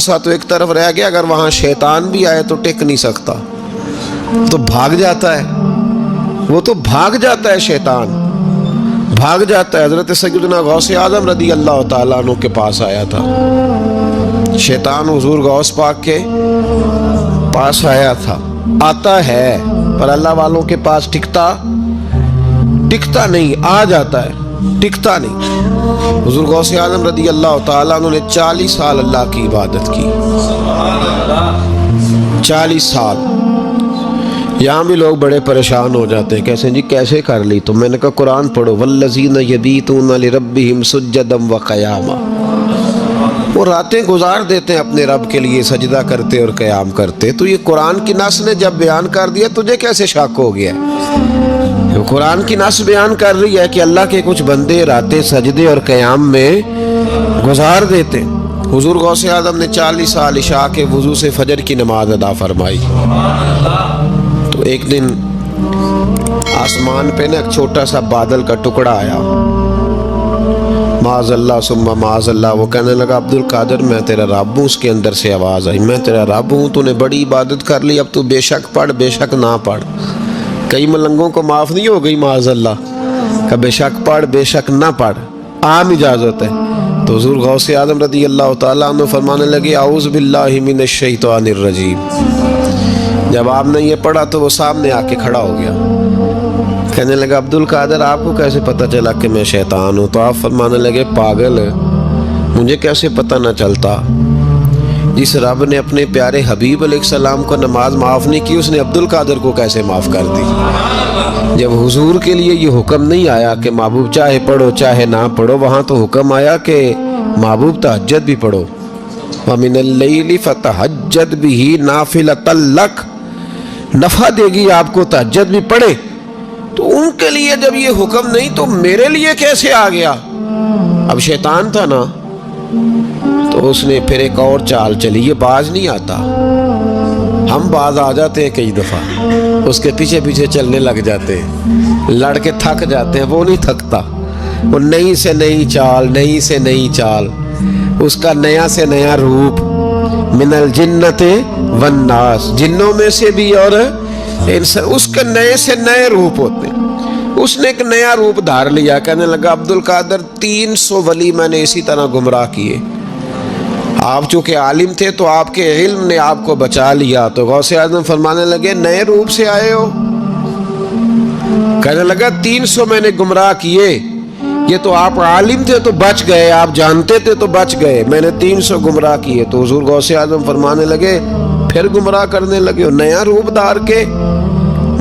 سا تو ایک طرف رہ گیا، اگر وہاں شیطان بھی آئے تو ٹک نہیں سکتا، تو بھاگ جاتا ہے، وہ تو بھاگ جاتا ہے، شیطان بھاگ جاتا ہے۔ حضرت سیدنا غوث اعظم رضی اللہ تعالیٰ عنہ کے پاس آیا تھا، شیطان حضور غوث پاک کے پاس آیا تھا، آتا ہے پر اللہ والوں کے پاس ٹکتا نہیں، آ جاتا ہے ٹکتا نہیں۔ حضور غوث اعظم رضی اللہ تعالیٰ عنہ نے 40 سال اللہ کی عبادت کی، 40 سال۔ یہاں بھی لوگ بڑے پریشان ہو جاتے ہیں، کیسے جی کیسے کر لی؟ تو میں نے کہا قرآن پڑھو، والذین یبیتون لربہم سجدا وقیاما، وہ راتیں گزار دیتے ہیں اپنے رب کے لیے سجدہ کرتے اور قیام کرتے۔ تو یہ قرآن کی نص نے جب بیان کر دیا، تجھے کیسے شک ہو گیا؟ قرآن کی نص بیان کر رہی ہے کہ اللہ کے کچھ بندے راتیں سجدے اور قیام میں گزار دیتے۔ حضور غوث اعظم نے 40 سال عشاء کے وضو سے فجر کی نماز ادا فرمائی۔ تو ایک دن آسمان پہ نا ایک چھوٹا سا بادل کا ٹکڑا آیا، معاذ اللہ ثم معاذ اللہ، وہ کہنے لگا عبد القادر میں تیرا رب ہوں۔ اس کے اندر سے آواز آئی، میں تیرا رب ہوں، تو نے بڑی عبادت کر لی، اب تو بے شک پڑھ بے شک نہ پڑھ۔ کئی ملنگوں کو معاف نہیں ہو گئی معاذ اللہ کہ بے شک پڑھ بے شک نہ پڑھ، عام اجازت ہے۔ تو حضور غوث اعظم رضی اللہ تعالیٰ عنہ فرمانے لگے اعوذ باللہ من الشیطان الرجیم۔ جب آپ نے یہ پڑھا تو وہ سامنے آ کے کھڑا ہو گیا، کہنے لگا عبد القادر آپ کو کیسے پتہ چلا کہ میں شیطان ہوں؟ تو آپ فرمانے لگے پاگل، مجھے کیسے پتہ نہ چلتا؟ جس رب نے اپنے پیارے حبیب علیہ السلام کو نماز معاف نہیں کی، اس نے عبد القادر کو کیسے معاف کر دی؟ جب حضور کے لیے یہ حکم نہیں آیا کہ محبوب چاہے پڑھو چاہے نہ پڑھو، وہاں تو حکم آیا کہ محبوب تہجد بھی پڑھو، وَمِنَ اللَّيْلِ فَتَہَجَّدْ بِهِ نَافِلَةً لَكَ، نفع دے گی آپ کو، تہجد بھی پڑھے۔ تو ان کے لیے جب یہ حکم نہیں تو میرے لیے کیسے آ گیا؟ اب شیطان تھا نا، تو اس نے پھر ایک اور چال چلی، یہ باز نہیں آتا، ہم باز آ جاتے ہیں کئی دفعہ، اس کے پیچھے پیچھے چلنے لگ جاتے ہیں، لڑ کے تھک جاتے ہیں، وہ نہیں تھکتا، وہ نئی سے نئی چال، نئی سے نئی چال، اس کا نیا سے نیا روپ، من الجنت والناس، جنوں میں سے بھی اور اس کے نئے سے نئے روپ ہوتے ہیں۔ اس نے ایک نیا روپ دھار لیا، کہنے لگا عبد القادر 300 ولی میں نے اسی طرح گمراہ کیے، آپ چونکہ عالم تھے تو آپ کے علم نے آپ کو بچا لیا۔ تو غوث اعظم فرمانے لگے نئے روپ سے آئے ہو؟ کہنے لگا 300 میں نے گمراہ کیے، یہ تو آپ عالم تھے تو بچ گئے، آپ جانتے تھے تو بچ گئے، میں نے 300 گمراہ کیے۔ تو حضور غوث اعظم فرمانے لگے پھر گمراہ کرنے لگے ہو نیا روپ دھار کے؟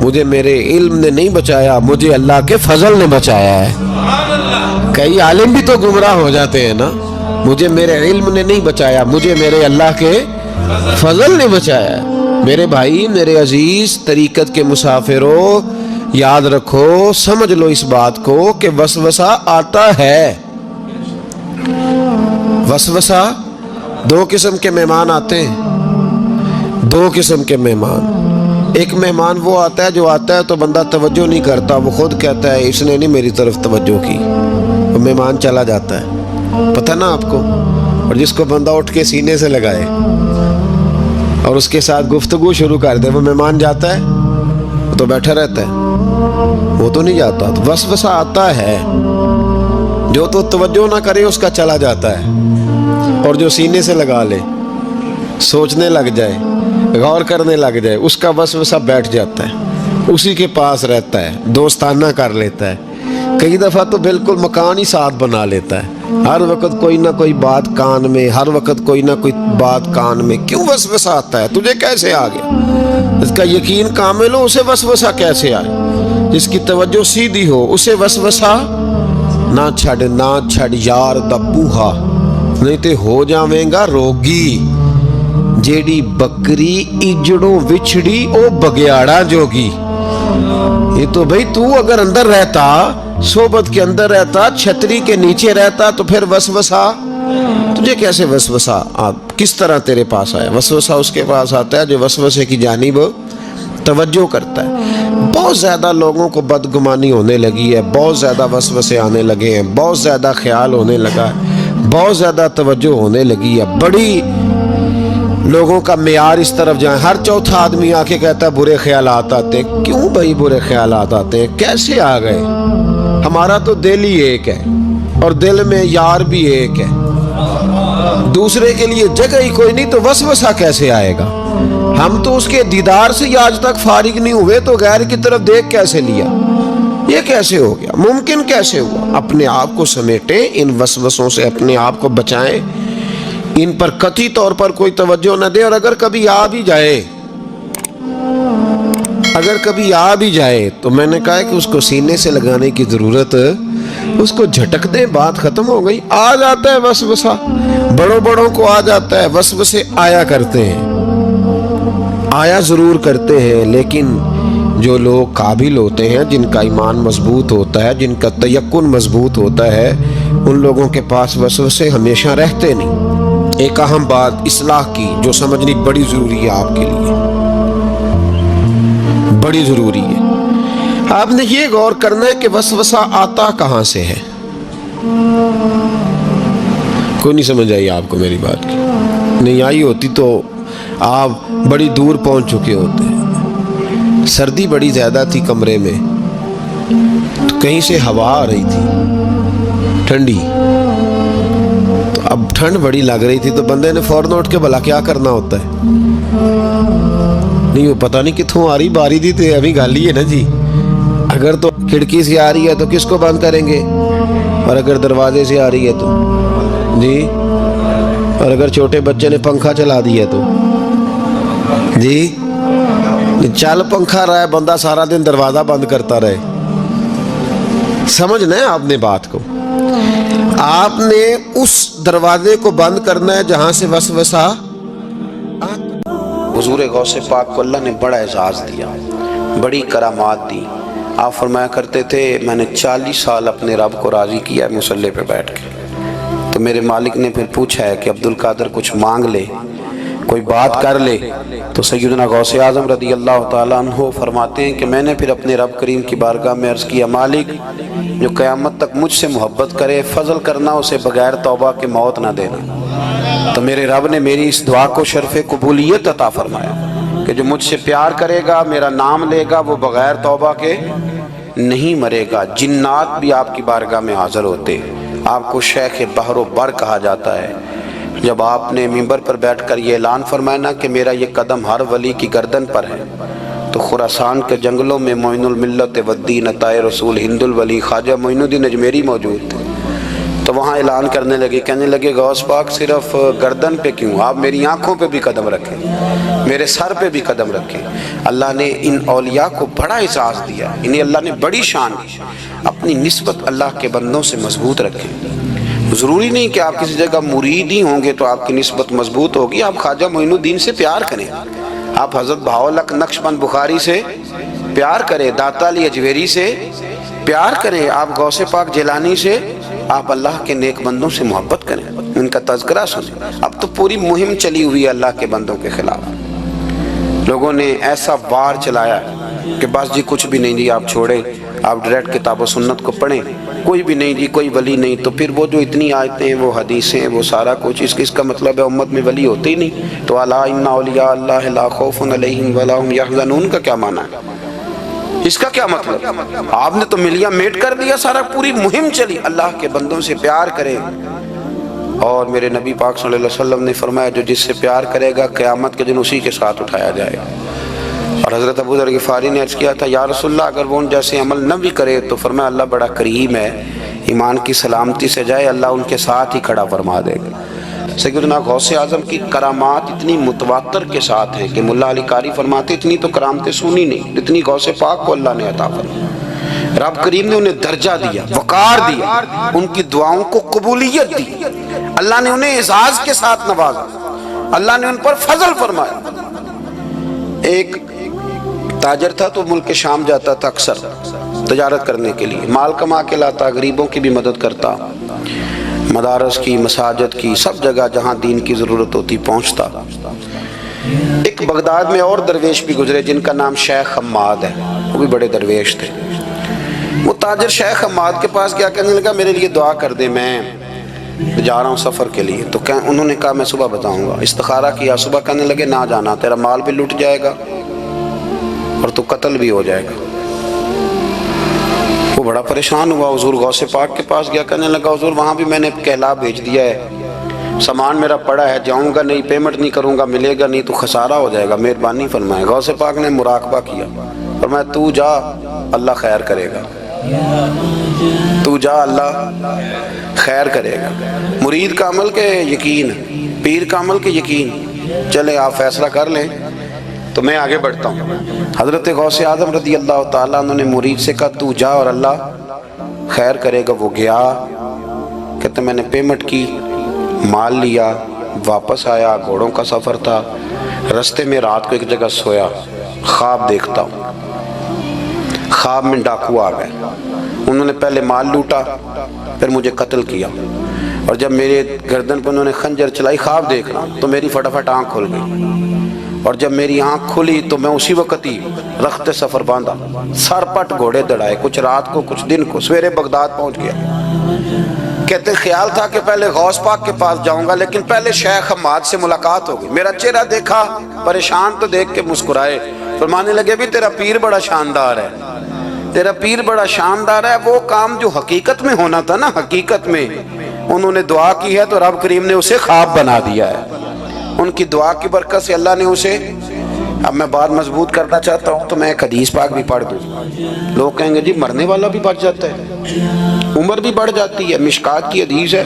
مجھے میرے علم نے نہیں بچایا، مجھے اللہ کے فضل نے بچایا ہے۔ کئی عالم بھی تو گمراہ ہو جاتے ہیں نا، مجھے میرے علم نے نہیں بچایا، مجھے میرے اللہ کے فضل نے بچایا ہے۔ میرے بھائی، میرے عزیز طریقت کے مسافروں، یاد رکھو، سمجھ لو اس بات کو کہ وسوسہ آتا ہے۔ وسوسہ، دو قسم کے مہمان آتے ہیں، دو قسم کے مہمان۔ ایک مہمان وہ آتا ہے جو آتا ہے تو بندہ توجہ نہیں کرتا، وہ خود کہتا ہے اس نے نہیں میری طرف توجہ کی، وہ مہمان چلا جاتا ہے، پتہ نا آپ کو۔ اور جس کو بندہ اٹھ کے سینے سے لگائے اور اس کے ساتھ گفتگو شروع کر دے، وہ مہمان جاتا ہے؟ وہ تو بیٹھا رہتا ہے، وہ تو نہیں جاتا۔ تو وسوسہ آتا ہے، جو تو توجہ نہ کرے اس کا چلا جاتا ہے، اور جو سینے سے لگا لے، سوچنے لگ جائے، غور کرنے لگ جائے، اس کا وسوسہ بیٹھ جاتا ہے، اسی کے پاس رہتا ہے، دوستانہ کر لیتا ہے، کئی دفعہ تو بالکل مکان ہی ساتھ بنا لیتا ہے، ہر وقت کوئی نہ کوئی بات کان میں، ہر وقت کوئی نہ کوئی بات کان میں۔ کیوں وسوسہ آتا ہے؟ تجھے کیسے آ گیا؟ جس کا یقین کامل ہو اسے وسوسہ کیسے آئے؟ جس کی توجہ سیدھی ہو اسے وسوسہ نہ چھڑ یار دا بوہا، نہیں تے ہو جاویں گا روگی۔ جیڑی بکری اجڑوں وچھڑی او بگیاڑا جوگی۔ یہ تو بھئی تو اگر اندر رہتا، صحبت کے اندر رہتا، چھتری کے نیچے رہتا، تو پھر وسوسہ تجھے کیسے وسوسہ کس طرح تیرے پاس آیا؟ وسوسہ اس کے پاس آتا ہے جو وسوسے کی جانب توجہ کرتا ہے۔ بہت زیادہ لوگوں کو بدگمانی ہونے لگی ہے، بہت زیادہ وسوسے آنے لگے ہیں، بہت زیادہ خیال ہونے لگا ہے، بہت زیادہ توجہ ہونے لگی ہے، بڑی लोगों का मेयार इस तरफ जाए, हर चौथा आदमी आके कहता है बुरे ख्यालात आते हैं। क्यों भाई बुरे ख्यालात आते हैं, कैसे आ गए? हमारा तो दिल ही एक है और दिल में यार भी एक है, दूसरे के लिए जगह ही कोई नहीं, तो वसवसा कैसे आएगा? हम तो उसके दीदार से ही आज तक फारिग नहीं हुए, तो गैर की तरफ देख कैसे लिया? ये कैसे हो गया? मुमकिन कैसे हुआ? अपने आप को समेटें, इन वसवसों से अपने आप को बचाएं, इन पर कतई तौर पर कोई तवज्जो न दे। और अगर कभी आ भी जाए तो मैंने कहा है कि उसको सीने से लगाने की जरूरत, उसको झटक दे, बात खत्म हो गई। आ जाता है वसवसा, बड़ों को आ जाता है, वसवसे आया करते हैं, आया जरूर करते हैं, लेकिन जो लोग काबिल होते हैं, जिनका ईमान मजबूत होता है, जिनका तयक्कुन मजबूत होता है, उन लोगों के पास वसवसे हमेशा रहते नहीं। एक अहम बात इस्लाह की जो समझनी बड़ी जरूरी है, आपके लिए बड़ी जरूरी है। आपने ये गौर करना है कि वसवसा आता कहां से है। कोई नहीं समझ आई आपको मेरी बात की? नहीं आई होती तो आप बड़ी दूर पहुंच चुके होते। सर्दी बड़ी ज्यादा थी कमरे में, तो कहीं से हवा आ रही थी ठंडी, तो अब ठंड बड़ी लग रही थी, तो बंदे ने फौरन उठ के भला क्या करना होता है? नहीं, वो पता नहीं कित्थों आ रही बारी थी, तो अभी गाली है ना जी। अगर तो खिड़की से आ रही है तो किसको बंद करेंगे, और अगर दरवाजे से आ रही है तो जी, और अगर छोटे बच्चे ने पंखा चला दिया तो जी, चल पंखा रहा है, बंदा सारा दिन दरवाजा बंद करता रहे। समझना है आपने बात को, आपने उस दरवाजे को बंद करना है जहां से वसवसा। हुजूर गौसे पाक को अल्लाह ने बड़ा एजाज दिया, बड़ी करामात दी। आप फरमाया करते थे, मैंने 40 साल अपने रब को राजी किया है मुसल्ले पे बैठ के। तो मेरे मालिक ने फिर पूछा है कि अब्दुल कादर कुछ मांग ले, कोई बात कर ले। तो सैयदना गौसे आज़म रदी अल्लाह ताला अन्हु फरमाते हैं कि मैंने फिर अपने रब करीम की बारगाह में अर्ज़ किया, मालिक जो क़यामत तक मुझसे मोहब्बत करे, फजल करना उसे बगैर तौबा के मौत ना देना। तो मेरे रब ने मेरी इस दुआ को शर्फ़ कबूलियत अता फरमाया कि जो मुझसे प्यार करेगा, मेरा नाम लेगा, वो बगैर तौबा के नहीं मरेगा। जिन्नात भी आपकी बारगाह में हाज़िर होते, आपको शेख बहरो बर कहा जाता है। जब आपने मिंबर पर बैठकर ये ऐलान फरमाया ना कि मेरा ये कदम हर वली की गर्दन पर है, तो खुरासान के जंगलों में मोइनुल मिल्लत वद्दीन अताए रसूल हिंदुल वली ख्वाजा मोइनुद्दीन अजमेरी मौजूद थे। तो वहाँ ऐलान करने लगे, कहने लगे गौस पाक सिर्फ गर्दन पे क्यों, आप मेरी आंखों पे भी कदम रखें, मेरे सर पे भी कदम रखें। अल्लाह ने इन औलिया को बड़ा एजाज दिया, इन्हें अल्लाह ने बड़ी शान दी। अपनी निस्बत अल्लाह के बंदों से मजबूत रखें। ज़रूरी नहीं कि आप किसी जगह मुरीद ही होंगे तो आपकी निस्बत मजबूत होगी। आप ख्वाजा मोइनुद्दीन से प्यार करें, आप हज़रत बहाउल्लाह नक्शबंद बुखारी से प्यार करें, दाता अली अजमेरी से प्यार करें, आप गौसे पाक जिलानी से, आप अल्लाह के नेक बंदों से मोहब्बत करें, उनका तज़किरा सुनें। अब तो पूरी मुहिम चली हुई है अल्लाह के बंदों के खिलाफ। लोगों ने ऐसा वार चलाया कि बस जी कुछ भी नहीं जी, आप छोड़ें, आप डायरेक्ट किताब व सुन्नत को पढ़ें, कोई भी नहीं जी, कोई वली नहीं। तो फिर वो जो इतनी आयतें हैं, वो हदीसें, वो सारा कुछ, इसका मतलब है उम्मत में वली होते ही नहीं। तो अला इन्ना औलिया अल्लाह ला खौफुन अलैहिम वला हुम यहज़नून का क्या माना है, इसका क्या मतलब? आपने तो मिलिया मेट कर दिया सारा, पूरी मुहिम चली अल्लाह के बंदों से प्यार करें। और मेरे नबी पाक सल्लल्लाहु अलैहि वसल्लम ने फरमाया जो जिससे प्यार करेगा क़यामत के दिन उसी के साथ उठाया जाएगा। और हज़रत अबू ज़र ग़िफ़ारी ने अर्ज़ किया था, या रसूलल्लाह अगर वो उन जैसे अमल न भी करे तो फरमाया अल्लाह बड़ा करीम है, ईमान की सलामती से जाए अल्लाह उनके साथ ही खड़ा फरमा देगा। सैयदना गौसे आज़म की करामात इतनी मुतवातर के साथ है कि मुल्ला अली कारी फरमाते इतनी तो करामतें सुनी नहीं जितनी गौसे पाक को अल्लाह ने अता फरमाई। रब करीम ने उन्हें दर्जा दिया, वकार दिया, उनकी दुआओं को कबूलियत दी, अल्लाह ने उन्हें एजाज के साथ नवाजा, अल्लाह ने उन पर फजल फरमाया। एक ताजर था तो मुल्क शाम जाता था अक्सर तजारत करने के लिए, माल कमा के लाता, गरीबों की भी मदद करता, मदारस की, मसाजिद की, सब जगह जहाँ दीन की ज़रूरत होती पहुँचता। एक बगदाद में और दरवेश भी गुजरे जिनका नाम शेख हम्माद है, वो भी बड़े दरवेश थे। वो ताजर शेख हम्माद के पास क्या कहने लगा, मेरे लिए दुआ कर दे, جا رہا ہوں سفر کے لیے. تو انہوں نے کہا میں صبح بتاؤں گا. استخارہ کیا, صبح کہنے لگے نہ جانا, تیرا مال بھی لٹ جائے گا اور تو قتل بھی ہو جائے گا. وہ بڑا پریشان ہوا, حضور غوث پاک کے پاس گیا, کہنے لگا حضور وہاں بھی میں نے کہلا بھیج دیا ہے, سامان میرا پڑا ہے, جاؤں گا نہیں, پیمنٹ نہیں کروں گا, ملے گا نہیں تو خسارہ ہو جائے گا, مہربانی فرمائے. غوث پاک نے مراقبہ کیا, فرمایا تو جا اللہ خیر کرے گا, تو جا اللہ خیر کرے گا. مرید کا عمل کے یقین, پیر کا عمل کے یقین. چلے آپ فیصلہ کر لیں تو میں آگے بڑھتا ہوں. حضرت غوث اعظم رضی اللہ تعالیٰ عنہ نے مرید سے کہا تو جا اور اللہ خیر کرے گا. وہ گیا, کہتے میں نے پیمنٹ کی, مال لیا, واپس آیا. گھوڑوں کا سفر تھا, رستے میں رات کو ایک جگہ سویا, خواب دیکھتا ہوں. خواب میں ڈاکو آ گئے, انہوں نے پہلے مال لوٹا, پھر مجھے قتل کیا, اور جب میرے گردن پہ انہوں نے خنجر چلائی, خواب دیکھ رہا تو میری فٹافٹ آنکھ کھل گئی, اور جب میری آنکھ کھلی تو میں اسی وقت ہی رخت سفر باندھا, سر پٹ گھوڑے دڑائے, کچھ رات کو کچھ دن کو, سویرے بغداد پہنچ گیا. کہتے خیال تھا کہ پہلے غوث پاک کے پاس جاؤں گا, لیکن پہلے شیخ حماد سے ملاقات ہو گئی. میرا چہرہ دیکھا, پریشان تو دیکھ کے مسکرائے, فرمانے لگے بھی تیرا پیر بڑا شاندار ہے, تیرا پیر بڑا شاندار ہے. وہ کام جو حقیقت میں ہونا تھا نا, حقیقت میں انہوں نے دعا کی ہے تو رب کریم نے اسے خواب بنا دیا ہے. ان کی دعا کی برکت سے اللہ نے اسے, اب میں بات مضبوط کرنا چاہتا ہوں تو میں ایک حدیث پاک بھی پڑھ دوں. لوگ کہیں گے جی مرنے والا بھی بچ جاتا ہے, عمر بھی بڑھ جاتی ہے. مشکات کی حدیث ہے,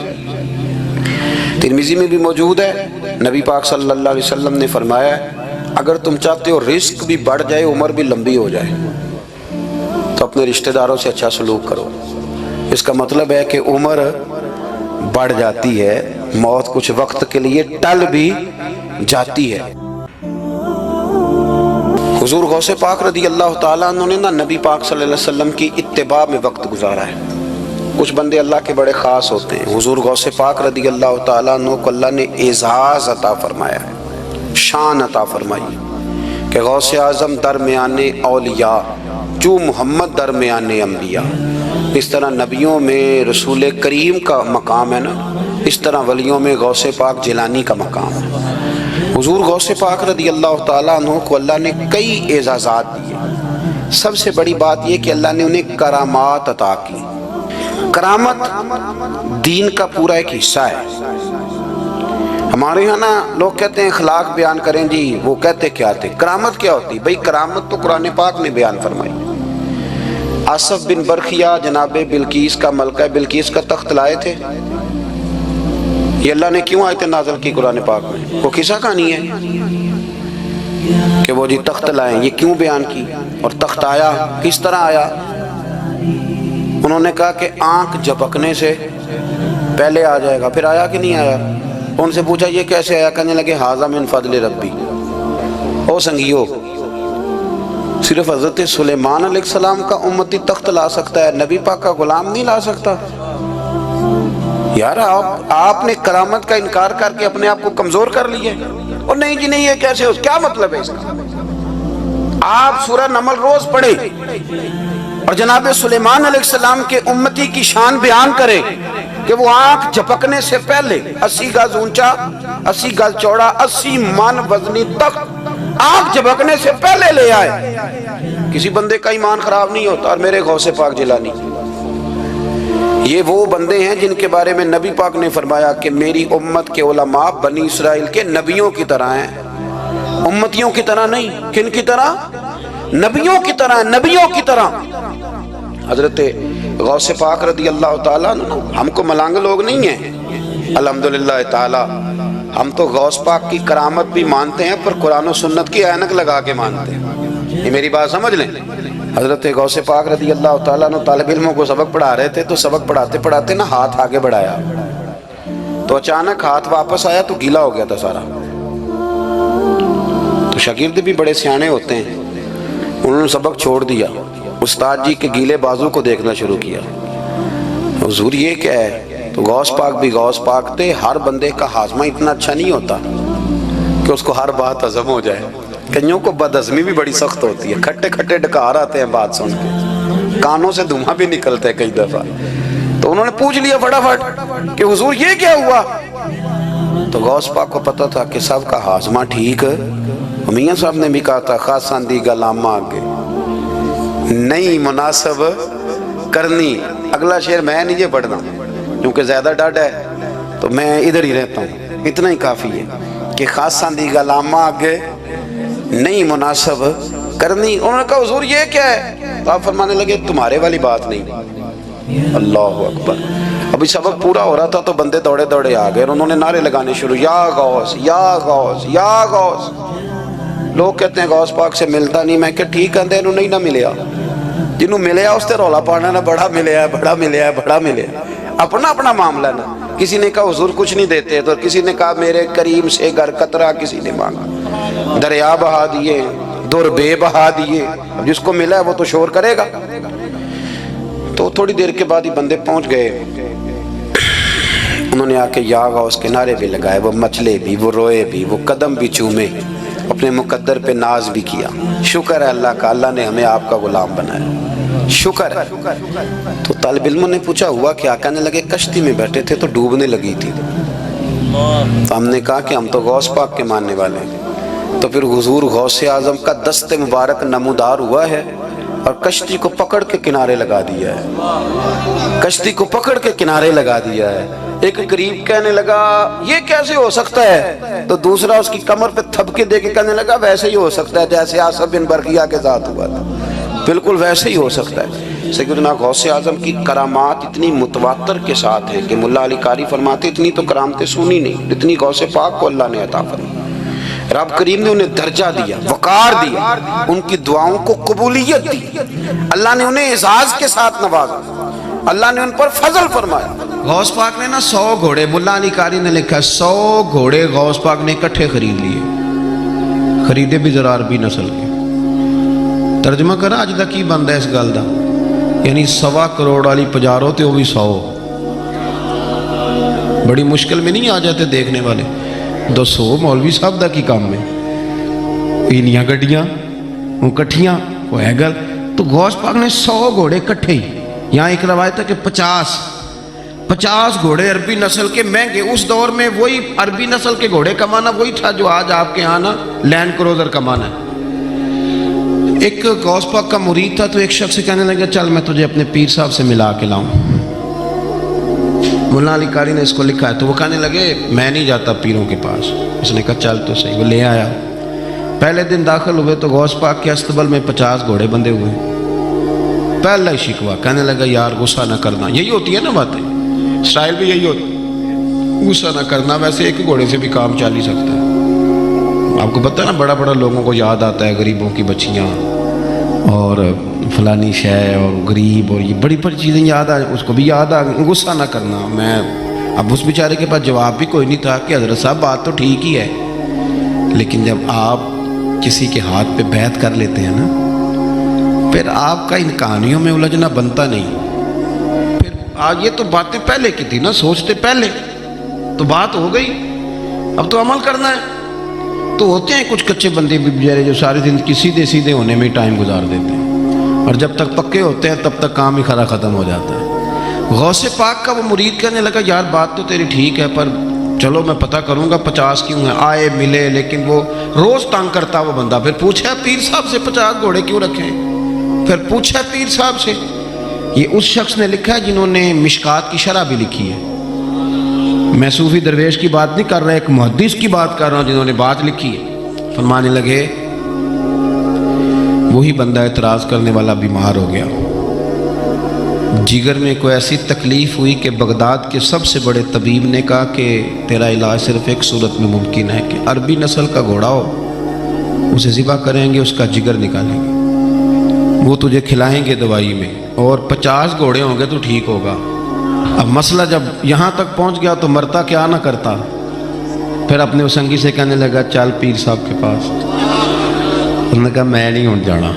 ترمذی میں بھی موجود ہے. نبی پاک صلی اللہ علیہ وسلم نے فرمایا اگر تم چاہتے ہو رزق بھی بڑھ جائے, عمر بھی لمبی ہو جائے, تو اپنے رشتہ داروں سے اچھا سلوک کرو. اس کا مطلب ہے کہ عمر بڑھ جاتی ہے, موت کچھ وقت کے لیے ٹل بھی جاتی ہے. حضور غوث پاک رضی اللہ تعالیٰ عنہ نے نبی پاک صلی اللہ علیہ وسلم کی اتباع میں وقت گزارا ہے. کچھ بندے اللہ کے بڑے خاص ہوتے ہیں. حضور غوث پاک رضی اللہ تعالیٰ عنہ کو اللہ نے اعزاز عطا فرمایا ہے, شان عطا فرمائی کہ غوث اعظم درمیان اولیاء جو محمد درمیان انبیاء. اس طرح نبیوں میں رسول کریم کا مقام ہے نا, اس طرح ولیوں میں غوث پاک جیلانی کا مقام ہے. حضور غوث پاک رضی اللہ تعالیٰ عنہ کو اللہ نے کئی اعزازات دیے. سب سے بڑی بات یہ کہ اللہ نے انہیں کرامات عطا کی. کرامت دین کا پورا ایک حصہ ہے. ہمارے یہاں نا لوگ کہتے ہیں اخلاق بیان کریں, جی وہ کہتے کیا تھے, کرامت کیا ہوتی؟ بھئی کرامت تو قرآن پاک نے بیان فرمائی. آصف بن برخیہ جناب بلقیس کا, ملکہ بلقیس کا تخت لائے تھے. یہ اللہ نے کیوں آیت نازل کی قرآن پاک میں؟ وہ قصہ کہانی ہے کہ وہ جی تخت لائیں, یہ کیوں بیان کی؟ اور تخت آیا کس طرح آیا؟ انہوں نے کہا کہ آنکھ جھپکنے سے پہلے آ جائے گا. پھر آیا کہ نہیں آیا؟ ان سے پوچھا یہ کیسے آیا؟ کہنے لگے ھذا من فضل ربی. او سنگیو, صرف حضرت سلیمان علیہ السلام کا امتی تخت لا سکتا ہے, نبی پاک کا غلام نہیں لا سکتا؟ یار آپ نے کرامت کا انکار کر کے اپنے آپ کو کمزور کر لیا. اور نہیں جی نہیں, یہ کیسے ہو؟ کیا مطلب ہے اس کا؟ آپ سورہ نمل روز پڑھیں اور جناب سلیمان علیہ السلام کے امتی کی شان بیان کریں کہ وہ آنکھ جھپکنے سے پہلے 80 گز اونچا, 80 گز چوڑا, 80 من وزنی تخت آنکھ جھپکنے سے پہلے لے آئے. کسی بندے کا ایمان خراب نہیں ہوتا. اور میرے غوث پاک جیلانی, یہ وہ بندے ہیں جن کے بارے میں نبی پاک نے فرمایا کہ میری امت کے علماء بنی اسرائیل کے نبیوں کی طرح ہیں, امتیوں کی طرح نہیں. کن کی طرح؟ نبیوں کی طرح, نبیوں کی طرح. حضرت غوث پاک رضی اللہ تعالیٰ عنہ, ہم کو ملانگ لوگ نہیں ہیں الحمدللہ تعالیٰ. ہم تو غوث پاک کی کرامت بھی مانتے ہیں, پر قرآن و سنت کی اینک لگا کے مانتے ہیں. یہ میری بات سمجھ لیں. حضرت غوث پاک رضی اللہ تعالیٰ عنہ طالب علموں کو سبق پڑھا رہے تھے, تو سبق پڑھاتے پڑھاتے نا ہاتھ آگے بڑھایا, تو اچانک ہاتھ واپس آیا تو گیلا ہو گیا تھا سارا. تو شاگرد بھی بڑے سیانے ہوتے ہیں, انہوں نے سبق چھوڑ دیا, استاد جی کے گیلے بازو کو دیکھنا شروع کیا. حضور یہ کیا ہے؟ تو غوث پاک بھی غوث پاک تھے. ہر بندے کا ہاضمہ اتنا اچھا نہیں ہوتا کہ اس کو ہر بات ہضم ہو جائے. کئیوں کو بدہضمی بھی بڑی سخت ہوتی ہے, کھٹے کھٹے ڈکار آتے ہیں بات سن کے, کانوں سے دھواں بھی نکلتے ہیں کئی دفعہ. تو انہوں نے پوچھ لیا فٹافٹ کہ حضور یہ کیا ہوا؟ تو غوث پاک کو پتا تھا کہ سب کا ہاضمہ ٹھیک ہے. میاں صاحب نے بھی کہا تھا خاصاً دی گلامہ آگے نہیں مناسب کرنی. اگلا شعر میں نہیں یہ پڑھنا کیونکہ زیادہ ڈاڈ ہے تو میں ادھر ہی رہتا ہوں. اتنا ہی کافی ہے کہ خاصاً دی گلامہ آگے نہیں مناسب کرنی. انہوں نے کہا حضور یہ کیا ہے؟ تو آپ فرمانے لگے تمہارے والی بات نہیں. اللہ اکبر. ابھی سبق پورا ہو رہا تھا تو بندے دوڑے دوڑے آ گئے اور انہوں نے نعرے لگانے شروع یا غوث یا غوث یا غوث. لوگ کہتے ہیں غوث پاک سے ملتا نہیں. میں کہ ٹھیک ہے انہوں نہیں نہ ملیا. جنہوں ملیا اس تے رولا پانا نہ بڑا ملیا ہے بڑا ملیا ہے بڑا ملیا. اپنا اپنا معاملہ نا. کسی نے کہا حضور کچھ نہیں دیتے تو کسی نے کہا میرے کریم سے گر قطرہ کسی نے مانگا. دریا بہا دیے در بے بہا دیے. جس کو ملا ہے وہ تو شور کرے گا. تو تھوڑی دیر کے بعد ہی بندے پہنچ گئے. انہوں نے آ کے یا غوث کے نعرے بھی لگائے. وہ مچلے بھی وہ روئے بھی وہ قدم بھی چومے. اپنے مقدر پہ ناز بھی کیا. شکر ہے اللہ کا اللہ نے ہمیں آپ کا غلام بنایا. شکر ہے. تو طالب علموں نے پوچھا ہوا کیا؟ کہنے لگے کشتی میں بیٹھے تھے تو ڈوبنے لگی تھی. تو ہم نے کہا کہ ہم تو غوث پاک کے ماننے والے ہیں. تو پھر حضور غوث اعظم کا دست مبارک نمودار ہوا ہے اور کشتی کو پکڑ کے کنارے لگا دیا ہے. کشتی کو پکڑ کے کنارے لگا دیا ہے. ایک قریب کہنے لگا یہ کیسے ہو سکتا ہے؟ تو دوسرا اس کی کمر پہ تھپکے دے کے کہنے لگا ویسے ہی ہو سکتا ہے جیسے آصف بن برقیہ کے ساتھ ہوا تھا. بالکل ویسے ہی ہو سکتا ہے. سیدنا غوث اعظم کی کرامات اتنی متواتر کے ساتھ ہیں کہ ملا علی قاری فرماتے اتنی تو کرامتیں سنی نہیں اتنی غوث پاک کو اللہ نے عطا فرمائی. رب کریم نے انہیں درجہ دیا وقار دیا. ان کی دعاؤں کو قبولیت دی. اللہ نے انہیں اعزاز کے ساتھ نوازا. اللہ نے ان پر فضل فرمایا. غوث پاک نے نا 100 گھوڑے ملا علی قاری نے لکھا 100 گھوڑے غوث پاک نے اکٹھے خرید لیے. خریدے بھی ذرا عربی نسل کے. ترجمہ کرا اج تک کی بندہ اس گل دا یعنی 1.25 کروڑ والی پجارو تے وہ بھی 100. بڑی مشکل میں نہیں آ جاتے دیکھنے والے. 200 مولوی صاحب دا کی کام میں اینیاں گڈیاں وہ کٹھیاں وہ ہے گل. تو غوث پاک نے 100 گھوڑے کٹھے ہی. یہاں ایک روایت ہے کہ 50 گھوڑے عربی نسل کے مہنگے. اس دور میں وہی عربی نسل کے گھوڑے کمانا وہی تھا جو آج آپ کے یہاں نا لینڈ کروزر کمانا ہے. ایک غوث پاک کا مرید تھا تو ایک شخص سے کہنے لگا چل میں تجھے اپنے پیر صاحب سے ملا کے لاؤں. مولانا علی قاری نے اس کو لکھا ہے. تو وہ کہنے لگے میں نہیں جاتا پیروں کے پاس. اس نے کہا چل تو صحیح. وہ لے آیا. پہلے دن داخل ہوئے تو غوث پاک کے استبل میں 50 گھوڑے بندھے ہوئے. پہلا ہی شکوا کہنے لگا یار غصہ نہ کرنا. یہی ہوتی ہے نا باتیں. اسٹائل بھی یہی ہوتی. غصہ نہ کرنا. ویسے ایک گھوڑے سے بھی کام چل ہی سکتا ہے. آپ کو پتہ ہے نا بڑا بڑا لوگوں کو یاد آتا ہے غریبوں کی بچیاں اور فلانی شے اور غریب اور یہ بڑی بڑی چیزیں یاد آ اس کو بھی یاد آ گئی. غصہ نہ کرنا. میں اب اس بیچارے کے پاس جواب بھی کوئی نہیں تھا کہ حضرت صاحب بات تو ٹھیک ہی ہے لیکن جب آپ کسی کے ہاتھ پہ بیعت کر لیتے ہیں نا پھر آپ کا ان کہانیوں میں الجھنا بنتا نہیں. پھر آج یہ تو باتیں پہلے کی تھی نا. سوچتے پہلے تو بات ہو گئی. اب تو عمل کرنا ہے. تو ہوتے ہیں کچھ کچے بندے بھی بیچارے جو ساری زندگی سیدھے سیدھے ہونے میں ٹائم گزار دیتے ہیں اور جب تک پکے ہوتے ہیں تب تک کام ہی کھرا ختم ہو جاتا ہے. غوث پاک کا وہ مرید کہنے لگا یار بات تو تیری ٹھیک ہے پر چلو میں پتہ کروں گا 50 کیوں ہیں. آئے ملے لیکن وہ روز تنگ کرتا وہ بندہ. پھر پوچھا پیر صاحب سے 50 گھوڑے کیوں رکھے. پھر پوچھا پیر صاحب سے. یہ اس شخص نے لکھا ہے جنہوں نے مشکات کی شرح بھی لکھی ہے. میں صوفی درویش کی بات نہیں کر رہا ایک محدث کی بات کر رہا ہوں جنہوں نے بات لکھی ہے. فرمانے لگے وہی بندہ اعتراض کرنے والا بیمار ہو گیا. جگر میں کوئی ایسی تکلیف ہوئی کہ بغداد کے سب سے بڑے طبیب نے کہا کہ تیرا علاج صرف ایک صورت میں ممکن ہے کہ عربی نسل کا گھوڑا ہو اسے ذبح کریں گے اس کا جگر نکالیں گے وہ تجھے کھلائیں گے دوائی میں اور 50 گھوڑے ہوں گے تو ٹھیک ہوگا. اب مسئلہ جب یہاں تک پہنچ گیا تو مرتا کیا نہ کرتا. پھر اپنے اسنگی سے کہنے لگا چل پیر صاحب کے پاس. اس نے کہا میں نہیں ہوں جانا.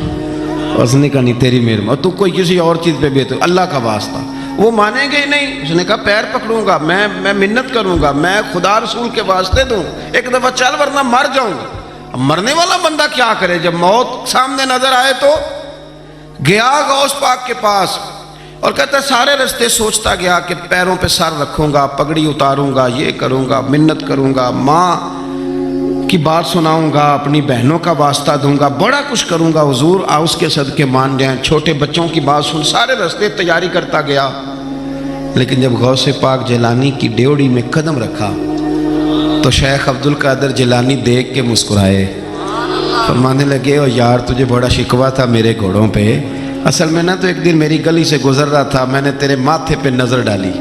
اس نے کہا نہیں تیری مہربانی تو کوئی کسی اور چیز پہ بھی تو اللہ کا واسطہ. وہ مانیں گے ہی نہیں. اس نے کہا پیر پکڑوں گا میں منت کروں گا میں خدا رسول کے واسطے دوں ایک دفعہ چل ورنہ مر جاؤں گا. اب مرنے والا بندہ کیا کرے جب موت سامنے نظر آئے. تو گیا غوث پاک کے پاس. اور کہتا ہے سارے راستے سوچتا گیا کہ پیروں پہ سر رکھوں گا، پگڑی اتاروں گا، یہ کروں گا، منت کروں گا، ماں کی بات سناؤں گا، اپنی بہنوں کا واسطہ دوں گا، بڑا کچھ کروں گا، حضور آ اس کے صدقے مان جائیں، چھوٹے بچوں کی بات سن، سارے راستے تیاری کرتا گیا۔ لیکن جب غوث پاک جیلانی کی ڈیوڑی میں قدم رکھا تو شیخ عبد القادر جیلانی دیکھ کے مسکرائے، فرمانے لگے او یار تجھے بڑا شکوہ تھا میرے گھوڑوں پہ، اصل میں نا تو ایک دن میری گلی سے گزر رہا تھا، میں نے تیرے ماتھے پہ نظر ڈالی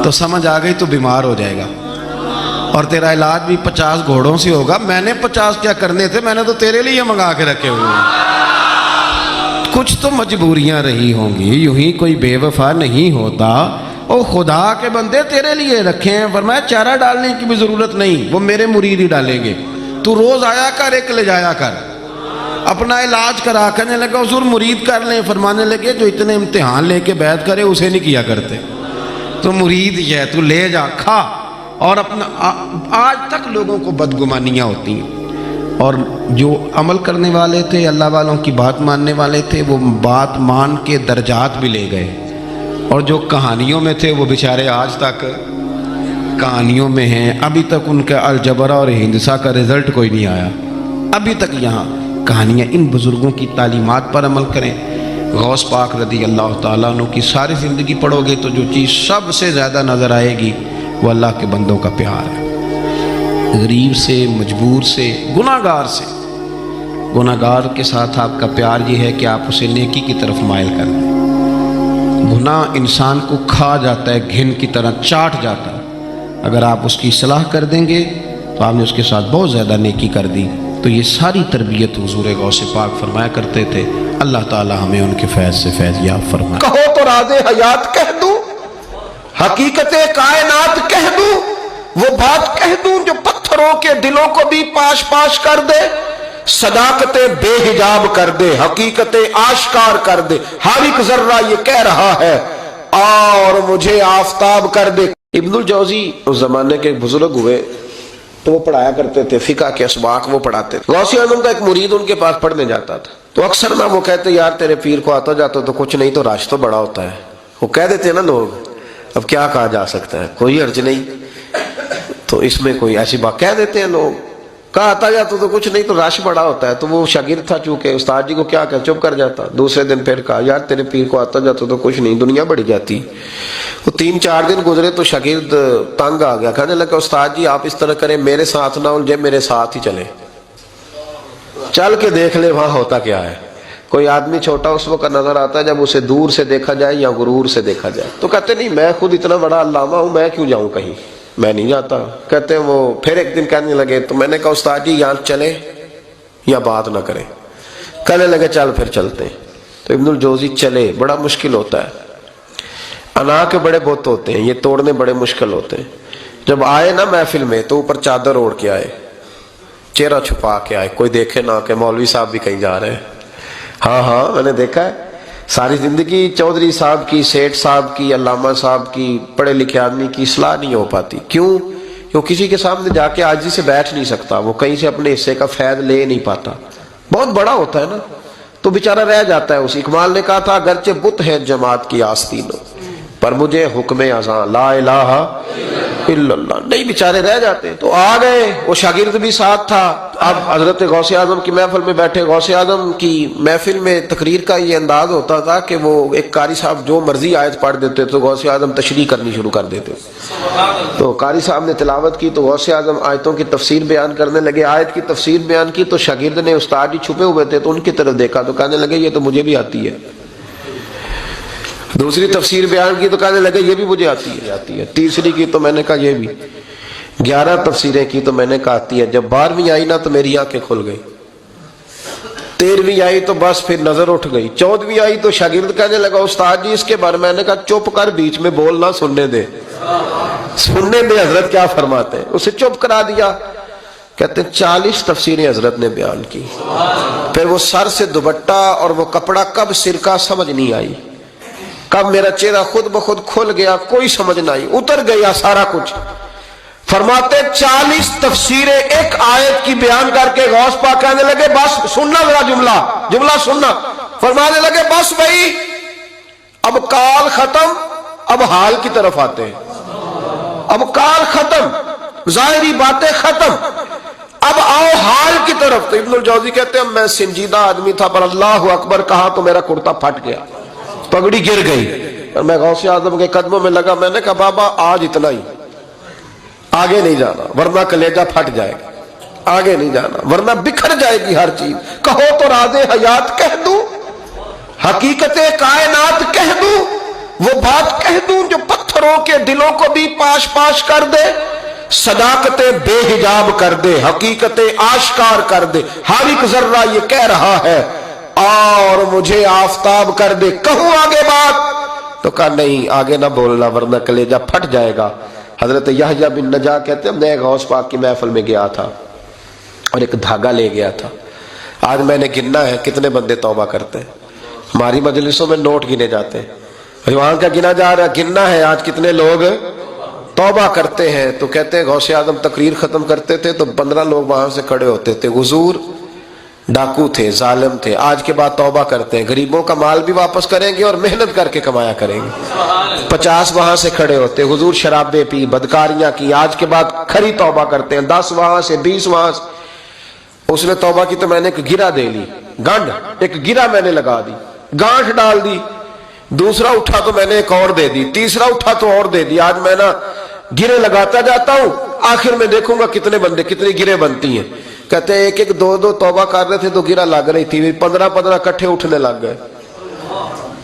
تو سمجھ آ گئی تو بیمار ہو جائے گا، اور تیرا علاج بھی 50 گھوڑوں سے ہوگا، میں نے 50 کیا کرنے تھے، میں نے تو تیرے لیے منگا کے رکھے ہوئے ہیں۔ کچھ تو مجبوریاں رہی ہوں گی، یوں ہی کوئی بے وفا نہیں ہوتا، او خدا کے بندے تیرے لیے رکھے ہیں، فرمایا چارہ ڈالنے کی بھی ضرورت نہیں، وہ میرے مرید ہی ڈالیں گے، تو روز آیا کر ایک لے جایا کر، اپنا علاج کرا۔ کہنے لگا حضور مرید کر لیں، فرمانے لگے جو اتنے امتحان لے کے بیعت کرے اسے نہیں کیا کرتے، تو مرید ہی ہے، تو لے جا کھا۔ اور اپنا آج تک لوگوں کو بدگمانیاں ہوتی ہیں، اور جو عمل کرنے والے تھے، اللہ والوں کی بات ماننے والے تھے، وہ بات مان کے درجات بھی لے گئے، اور جو کہانیوں میں تھے وہ بیچارے آج تک کہانیوں میں ہیں، ابھی تک ان کا الجبرا اور ہندسہ کا رزلٹ کوئی نہیں آیا، ابھی تک یہاں کہانیاں۔ ان بزرگوں کی تعلیمات پر عمل کریں۔ غوث پاک رضی اللہ تعالیٰ عنہ کی ساری زندگی پڑھو گے تو جو چیز سب سے زیادہ نظر آئے گی وہ اللہ کے بندوں کا پیار ہے، غریب سے، مجبور سے، گناہگار سے۔ گناہگار کے ساتھ آپ کا پیار یہ ہے کہ آپ اسے نیکی کی طرف مائل کر دیں۔ گناہ انسان کو کھا جاتا ہے، گھن کی طرح چاٹ جاتا ہے، اگر آپ اس کی اصلاح کر دیں گے تو آپ نے اس کے ساتھ بہت زیادہ نیکی کر دی۔ تو یہ ساری تربیت حضور غوث پاک فرمایا کرتے تھے۔ اللہ تعالی ہمیں ان کے فیض سے فیض یاب فرمائے۔ کہو تو راز حیات کہہ دوں، حقیقت کائنات کہہ دوں، وہ بات کہہ دوں جو پتھروں کے دلوں کو بھی پاش پاش کر دے، صداقت بے حجاب کر دے، حقیقت آشکار کر دے۔ ہر ایک ذرہ یہ کہہ رہا ہے اور مجھے آفتاب کر دے۔ ابن الجوزی اس زمانے کے بزرگ ہوئے تو وہ پڑھایا کرتے تھے، فقہ کے اسباق وہ پڑھاتے تھے۔ غوث اعظم کا ایک مرید ان کے پاس پڑھنے جاتا تھا، تو اکثر نہ وہ کہتے یار تیرے پیر کو آتا جاتا تو کچھ نہیں، تو راش تو بڑا ہوتا ہے، وہ کہہ دیتے نا لوگ، اب کیا کہا جا سکتا ہے، کوئی حرج نہیں، تو اس میں کوئی ایسی بات کہہ دیتے ہیں لوگ، کہا آتا جاتا تو کچھ نہیں، تو رش بڑا ہوتا ہے۔ تو وہ شاگرد تھا چونکہ، استاد جی کو کیا کہ چپ کر جاتا، دوسرے دن پھر کہا یار تیرے پیر کو آتا جاتا تو کچھ نہیں، دنیا بڑھ جاتی۔ وہ 3-4 دن گزرے تو شاگرد تنگ آ گیا، کہنے لگا استاد جی آپ اس طرح کریں، میرے ساتھ نہ الجھے، میرے ساتھ ہی چلے، چل کے دیکھ لے وہاں ہوتا کیا ہے۔ کوئی آدمی چھوٹا اس وقت نظر آتا ہے جب اسے دور سے دیکھا جائے یا غرور سے دیکھا جائے، تو کہتے نہیں میں خود اتنا بڑا علامہ ہوں، میں کیوں جاؤں کہیں، میں نہیں جاتا۔ کہتے ہیں وہ پھر ایک دن کہنے لگے، تو میں نے کہا استاد جی یہاں چلے یا بات نہ کریں، کہنے لگے چل پھر چلتے ہیں۔ تو ابن الجوزی چلے، بڑا مشکل ہوتا ہے، انا کے بڑے بت ہوتے ہیں، یہ توڑنے بڑے مشکل ہوتے ہیں۔ جب آئے نا محفل میں تو اوپر چادر اوڑھ کے آئے، چہرہ چھپا کے آئے، کوئی دیکھے نہ کہ مولوی صاحب بھی کہیں جا رہے ہیں۔ ہاں میں نے دیکھا ہے، ساری زندگی چودھری صاحب کی، سیٹھ صاحب کی، علامہ صاحب کی، پڑھے لکھے آدمی کی اصلاح نہیں ہو پاتی۔ کیوں کسی کے سامنے جا کے عاجزی سے بیٹھ نہیں سکتا، وہ کہیں سے اپنے حصے کا فیض لے نہیں پاتا، بہت بڑا ہوتا ہے نا، تو بیچارہ رہ جاتا ہے۔ اس اقبال نے کہا تھا اگرچہ بت ہے جماعت کی آستینوں پر مجھے حکم اذاں لا الہ الا اللہ، نہیں بیچارے رہ جاتے ہیں۔ تو آ گئے، وہ شاگرد بھی ساتھ تھا۔ اب حضرت غوث اعظم کی محفل میں بیٹھے، غوث اعظم کی محفل میں تقریر کا یہ انداز ہوتا تھا کہ وہ ایک قاری صاحب جو مرضی آیت پڑھ دیتے تو غوث اعظم تشریح کرنی شروع کر دیتے۔ تو قاری صاحب نے تلاوت کی تو غوث اعظم آیتوں کی تفسیر بیان کرنے لگے، آیت کی تفسیر بیان کی تو شاگرد نے، استاد جی چھپے ہوئے تھے تو ان کی طرف دیکھا تو کہنے لگے یہ تو مجھے بھی آتی ہے۔ دوسری تفسیر بیان کی تو کہنے لگے یہ بھی مجھے آتی ہے۔ تیسری کی تو میں نے کہا یہ بھی۔ 11 تفسیریں کی تو میں نے کہا آتی ہے۔ جب 12ویں آئی نا تو میری آنکھیں کھل گئی، 13ویں آئی تو بس پھر نظر اٹھ گئی، 14ویں آئی تو شاگرد کہنے لگا استاد جی اس کے بارے میں نے کہا چپ کر، بیچ میں بولنا، سننے دے حضرت کیا فرماتے ہیں۔ اسے چپ کرا دیا۔ کہتے ہیں 40 تفسیریں حضرت نے بیان کی، پھر وہ سر سے دوپٹہ اور وہ کپڑا کب سرکا سمجھ نہیں آئی، کب میرا چہرہ خود بخود کھل گیا کوئی سمجھ نہ آئی، اتر گیا سارا کچھ۔ فرماتے 40 تفسیریں ایک آیت کی بیان کر کے غوث پاک کہنے لگے بس سننا ذرا جملہ سننا، فرمانے لگے بس بھائی اب کال ختم، اب حال کی طرف آتے ہیں. اب کال ختم، ظاہری باتیں ختم، اب آؤ حال کی طرف. تو ابن الجوزی کہتے ہیں میں سنجیدہ آدمی تھا، پر اللہ اکبر کہا تو میرا کرتا پھٹ گیا، پگڑی گر گئی، اور میں غوث اعظم کے قدموں میں لگا. میں نے کہا بابا آج اتنا ہی، آگے نہیں جانا ورنہ کلیجہ پھٹ جائے گا، آگے نہیں جانا ورنہ بکھر جائے گی ہر چیز. کہو تو راز حیات کہہ دوں، حقیقت کائنات کہہ دوں، وہ بات کہہ دوں جو پتھروں کے دلوں کو بھی پاش پاش کر دے، صداقت بے حجاب کر دے، حقیقت آشکار کر دے. ہر ایک ذرہ یہ کہہ رہا ہے اور مجھے آفتاب کر دے. کہوں آگے بات؟ تو کہا نہیں آگے نہ بولنا ورنہ کلیجہ پھٹ جائے گا. حضرت یحییٰ بن نجاح کہتے ہیں میں غوث پاک کی محفل میں گیا تھا اور ایک دھاگا لے گیا تھا. آج میں نے گننا ہے کتنے بندے توبہ کرتے ہیں. ہماری مجلسوں میں نوٹ گنے جاتے ہیں، وہاں کا گنا جا رہا ہے، گننا ہے آج کتنے لوگ توبہ کرتے ہیں. تو کہتے ہیں غوث اعظم تقریر ختم کرتے تھے تو 15 لوگ وہاں سے کھڑے ہوتے تھے. حضور ڈاکو تھے، ظالم تھے، آج کے بعد توبہ کرتے ہیں، غریبوں کا مال بھی واپس کریں گے اور محنت کر کے کمایا کریں گے. 50 وہاں سے کھڑے ہوتے، حضور شرابیں پی، بدکاریاں کی، آج کے بعد کھری توبہ کرتے ہیں. 10 وہاں سے، 20 وہاں سے. اس نے توبہ کی تو میں نے ایک گرہ دے لی، گنڈ ایک گرہ میں نے لگا دی، گانٹھ ڈال دی. دوسرا اٹھا تو میں نے ایک اور دے دی، تیسرا اٹھا تو اور دے دی. آج میں نا گرے لگاتا جاتا ہوں، آخر میں دیکھوں گا کتنے بندے کتنی گرے بنتی ہیں. کہتے ہیں ایک ایک 2 توبہ کر رہے تھے تو گرہ لگ رہی تھی، 15 کٹھے اٹھنے لگ گئے.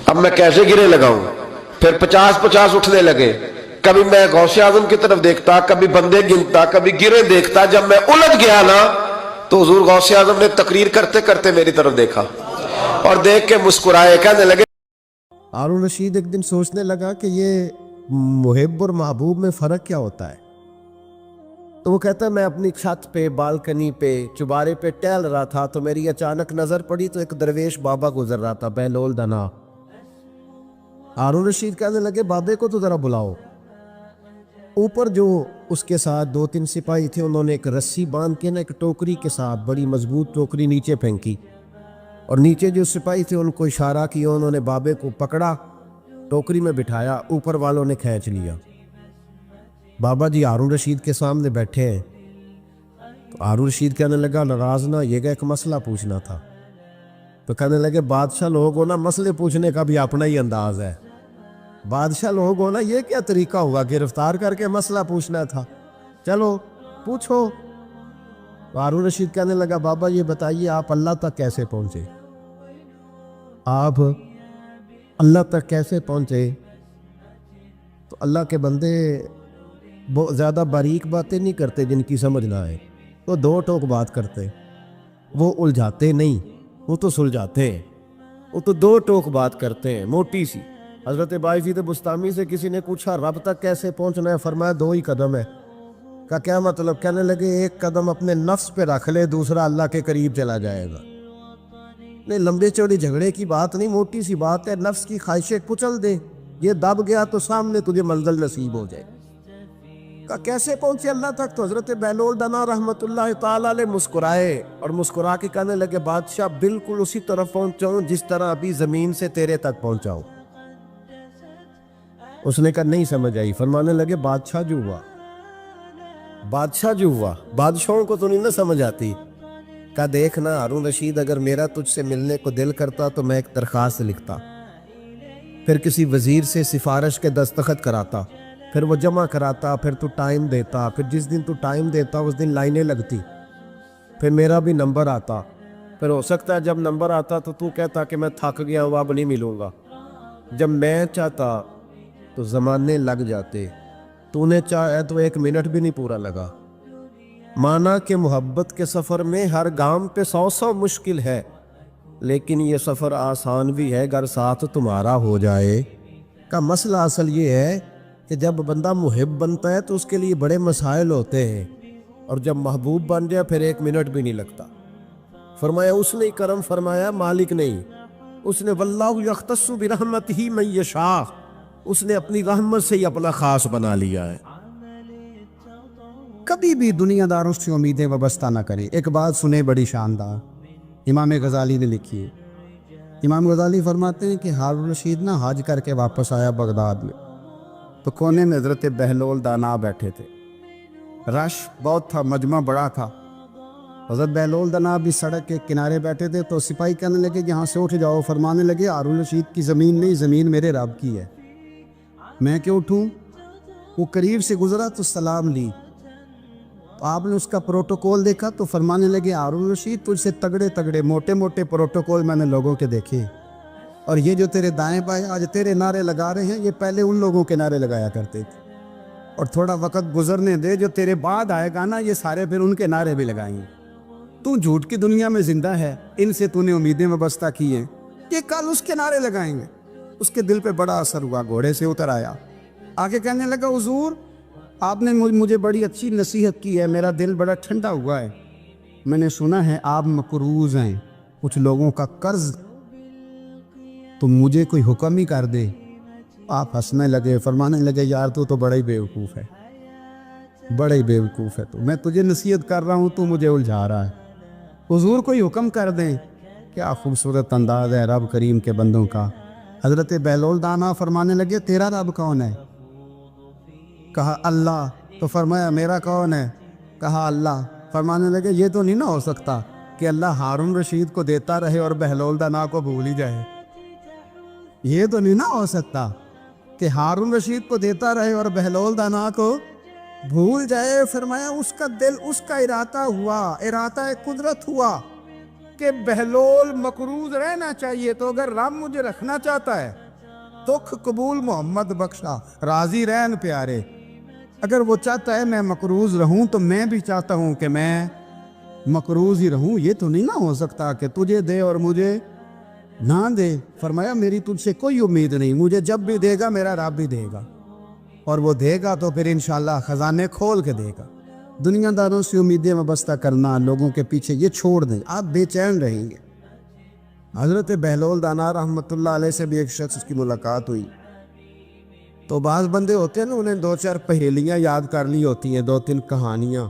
اب میں کیسے گرے لگاؤں؟ پھر 50 اٹھنے لگے. کبھی میں غوث اعظم کی طرف دیکھتا، کبھی بندے گنتا، کبھی گرے دیکھتا. جب میں الجھ گیا نا تو حضور غوث اعظم نے تقریر کرتے کرتے میری طرف دیکھا اور دیکھ کے مسکرائے، کہنے لگے. ہارون رشید ایک دن سوچنے لگا کہ یہ محب اور محبوب میں فرق کیا ہوتا ہے. تو وہ کہتا ہے میں اپنی چھت پہ، بالکنی پہ، چبارے پہ ٹہل رہا تھا تو میری اچانک نظر پڑی تو ایک درویش بابا گزر رہا تھا، بہلول دنا. ہارون رشید کہنے لگے بابے کو تو ذرا بلاؤ. اوپر جو اس کے ساتھ 2-3 سپاہی تھے، انہوں نے ایک رسی باندھ کے نا ایک ٹوکری کے ساتھ، بڑی مضبوط ٹوکری نیچے پھینکی، اور نیچے جو سپاہی تھے ان کو اشارہ کیا، انہوں نے بابے کو پکڑا، ٹوکری میں بٹھایا، اوپر والوں نے کھینچ لیا. بابا جی ہارون رشید کے سامنے بیٹھے ہیں. تو ہارون رشید کہنے لگا ناراض نہ یہ ایک مسئلہ پوچھنا تھا. تو کہنے لگے بادشاہ لوگ ہونا مسئلے پوچھنے کا بھی اپنا ہی انداز ہے. بادشاہ لوگ ہونا یہ کیا طریقہ ہوا، گرفتار کر کے مسئلہ پوچھنا تھا، چلو پوچھو. ہارون رشید کہنے لگا بابا یہ بتائیے آپ اللہ تک کیسے پہنچے؟ آپ اللہ تک کیسے پہنچے؟ تو اللہ کے بندے بہت زیادہ باریک باتیں نہیں کرتے جن کی سمجھ نہ آئے، وہ 2 ٹوک بات کرتے، وہ الجھاتے نہیں، وہ تو سلجھاتے ہیں. وہ تو 2 ٹوک بات کرتے ہیں موٹی سی. حضرت باعزید بستامی سے کسی نے پوچھا رب تک کیسے پہنچنا ہے؟ فرمایا 2 ہی قدم ہے. کا کیا مطلب؟ کہنے لگے ایک قدم اپنے نفس پہ رکھ لے، دوسرا اللہ کے قریب چلا جائے گا. نہیں لمبے چوڑے جھگڑے کی بات نہیں، موٹی سی بات ہے. نفس کی خواہشیں کچل دے، یہ دب گیا تو سامنے تجھے منزل نصیب ہو جائے. کا کیسے پہنچے اللہ تک؟ تو حضرت بہلول دنا رحمت اللہ تعالیٰ علیہ مسکرائے اور مسکرا کے کہنے لگے بادشاہ بالکل اسی طرف پہنچاؤں جس طرح ابھی زمین سے تیرے تک پہنچاؤں. اس نے کہا نہیں سمجھ آئی. فرمانے لگے بادشاہ جو ہوا، بادشاہ جو ہوا، بادشاہوں کو تو نہیں نہ سمجھ آتی. کہا دیکھنا ہارون رشید اگر میرا تجھ سے ملنے کو دل کرتا تو میں ایک درخواست لکھتا، پھر کسی وزیر سے سفارش کے دستخط کراتا، پھر وہ جمع کراتا، پھر تو ٹائم دیتا، پھر جس دن تو ٹائم دیتا اس دن لائنیں لگتی، پھر میرا بھی نمبر آتا، پھر ہو سکتا ہے جب نمبر آتا تو کہتا کہ میں تھک گیا ہوں اب نہیں ملوں گا. جب میں چاہتا تو زمانے لگ جاتے، تو نے چاہے تو 1 منٹ بھی نہیں پورا لگا. مانا کہ محبت کے سفر میں ہر گام پہ 100 مشکل ہے، لیکن یہ سفر آسان بھی ہے اگر ساتھ تمہارا ہو جائے. کا مسئلہ اصل یہ ہے کہ جب بندہ محب بنتا ہے تو اس کے لیے بڑے مسائل ہوتے ہیں، اور جب محبوب بن جائے پھر 1 منٹ بھی نہیں لگتا. فرمایا اس نے کرم فرمایا، مالک نہیں. اس نے واللہ یختص برحمتہ من یشاء، اس نے اپنی رحمت سے ہی اپنا خاص بنا لیا ہے. کبھی بھی دنیا داروں سے امیدیں وابستہ نہ کریں. ایک بات سنیں بڑی شاندار، امام غزالی نے لکھی ہے इमाम गज़ाली फरमाते हैं कि हारून रशीद ना हज करके वापस आया बगदाद में, तो कोने में हज़रत बहलोल दाना बैठे थे। रश बहुत था, मजमा बड़ा था। हज़रत बहलोल दाना भी सड़क के किनारे बैठे थे, तो सिपाही कहने लगे यहाँ से उठ जाओ। फरमाने लगे हारून रशीद की ज़मीन नहीं, ज़मीन मेरे रब की है, मैं क्यों उठूँ? वो करीब से गुजरा तो सलाम ली, तो आपने उसका प्रोटोकॉल देखा तो फरमाने लगे हारून रशीद तुझसे तगड़े तगड़े मोटे मोटे प्रोटोकॉल मैंने लोगों के देखे, और ये जो तेरे दाएं बाएं आज तेरे नारे लगा रहे हैं, ये पहले उन लोगों के नारे लगाया करते थे। और थोड़ा वक्त गुजरने दे, जो तेरे बाद आएगा ना, ये सारे फिर उनके नारे भी लगाएंगे। तू झूठ की दुनिया में जिंदा है, इनसे तूने उम्मीदें वाबस्ता की हैं, ये कल उसके नारे लगाएंगे। उसके दिल पे बड़ा असर हुआ, घोड़े से उतर आया, आके कहने लगा हुजूर आपने मुझे बड़ी अच्छी नसीहत की है, मेरा दिल बड़ा ठंडा हुआ है। मैंने सुना है आप मकरूज हैं, कुछ लोगों का कर्ज, तो मुझे कोई हुक्म ही कर दे। आप हंसने लगे, फरमाने लगे यार तू तो बड़ा ही बेवकूफ़ है, बड़ा ही बेवकूफ़ है तू, मैं तुझे नसीहत कर रहा हूँ, तू मुझे उलझा रहा है। हुजूर कोई हुक्म कर दें। क्या खूबसूरत अंदाज है रब करीम के बंदों का। हज़रत बहलोल दाना फरमाने लगे तेरा रब कौन है? कहा अल्लाह। तो फरमाया मेरा कौन है? कहा अल्लाह। फरमाने लगे ये तो नहीं ना हो सकता कि अल्लाह हारून रशीद को देता रहे और बहलोल दाना को भूल ही जाए। ये तो नहीं ना हो सकता कि हारून रशीद को देता रहे और बहलोल दाना को भूल जाए। फरमाया उसका दिल, उसका इरादा हुआ, इरादा कुदरत हुआ कि बहलोल मकरूज रहना चाहिए, तो अगर रब मुझे रखना चाहता है दुख कबूल मोहम्मद बख्शा, राजी रहन प्यारे। अगर वो चाहता है मैं मकरूज रहूं, तो मैं भी चाहता हूं कि मैं मकरूज ही रहूं। ये तो नहीं ना हो सकता कि तुझे दे और मुझे ना दे। फरमाया मेरी तुझसे कोई उम्मीद नहीं, मुझे जब भी देगा मेरा रब भी देगा, और वो देगा तो फिर इंशाल्लाह खजाने खोल के देगा। दुनियादारों से उम्मीदें वाबस्ता करना, लोगों के पीछे, ये छोड़ दें, आप बेचैन रहेंगे। हज़रत बहलोल दाना रहमतुल्लाह अलैह से भी एक शख्स की मुलाकात हुई, तो बाज़ बंदे होते हैं ना, उन्हें दो चार पहेलियाँ याद कर ली होती हैं, दो तीन कहानियाँ।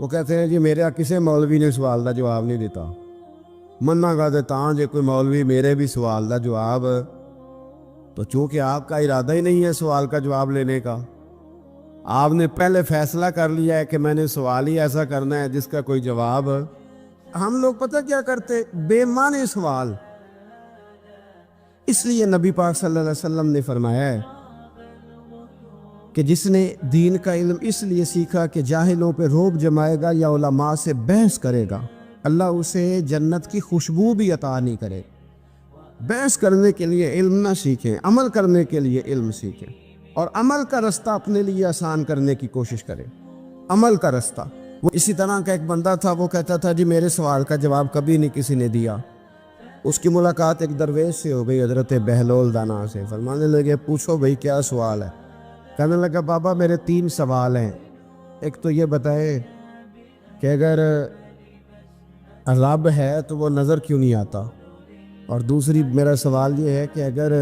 वो कहते हैं जी मेरे किसी मौलवी ने सवाल का जवाब नहीं दिता, मन्नागा तो तां जे कोई मौलवी मेरे भी सवाल का जवाब, तो चूँकि आपका इरादा ही नहीं है सवाल का जवाब लेने का, आपने पहले फैसला कर लिया है कि मैंने सवाल ही ऐसा करना है जिसका कोई जवाब। हम लोग पता क्या करते, बेमाने सवाल। इसलिए नबी पाक सल्लल्लाहु अलैहि वसल्लम ने फरमाया है कि जिसने दीन का इल्म इसलिए सीखा कि जाहिलों पे रोब जमाएगा या उलमा से बहस करेगा, अल्लाह उसे जन्नत की खुशबू भी अता नहीं करे। बहस करने के लिए इल्म ना सीखें, अमल करने के लिए इल्म सीखें, और अमल का रास्ता अपने लिए आसान करने की कोशिश करें। अमल का रास्ता, वो इसी तरह का एक बंदा था, वो कहता था जी मेरे सवाल का जवाब कभी नहीं किसी ने दिया। उसकी मुलाकात एक दरवेश से हो गई, हज़रत बहलोल दाना से। फरमाने लगे पूछो भाई क्या सवाल है? कहने लगा बाबा मेरे 3 सवाल हैं। एक तो ये बताए कि अगर रब है तो वो नज़र क्यों नहीं आता, और दूसरी मेरा सवाल ये है कि अगर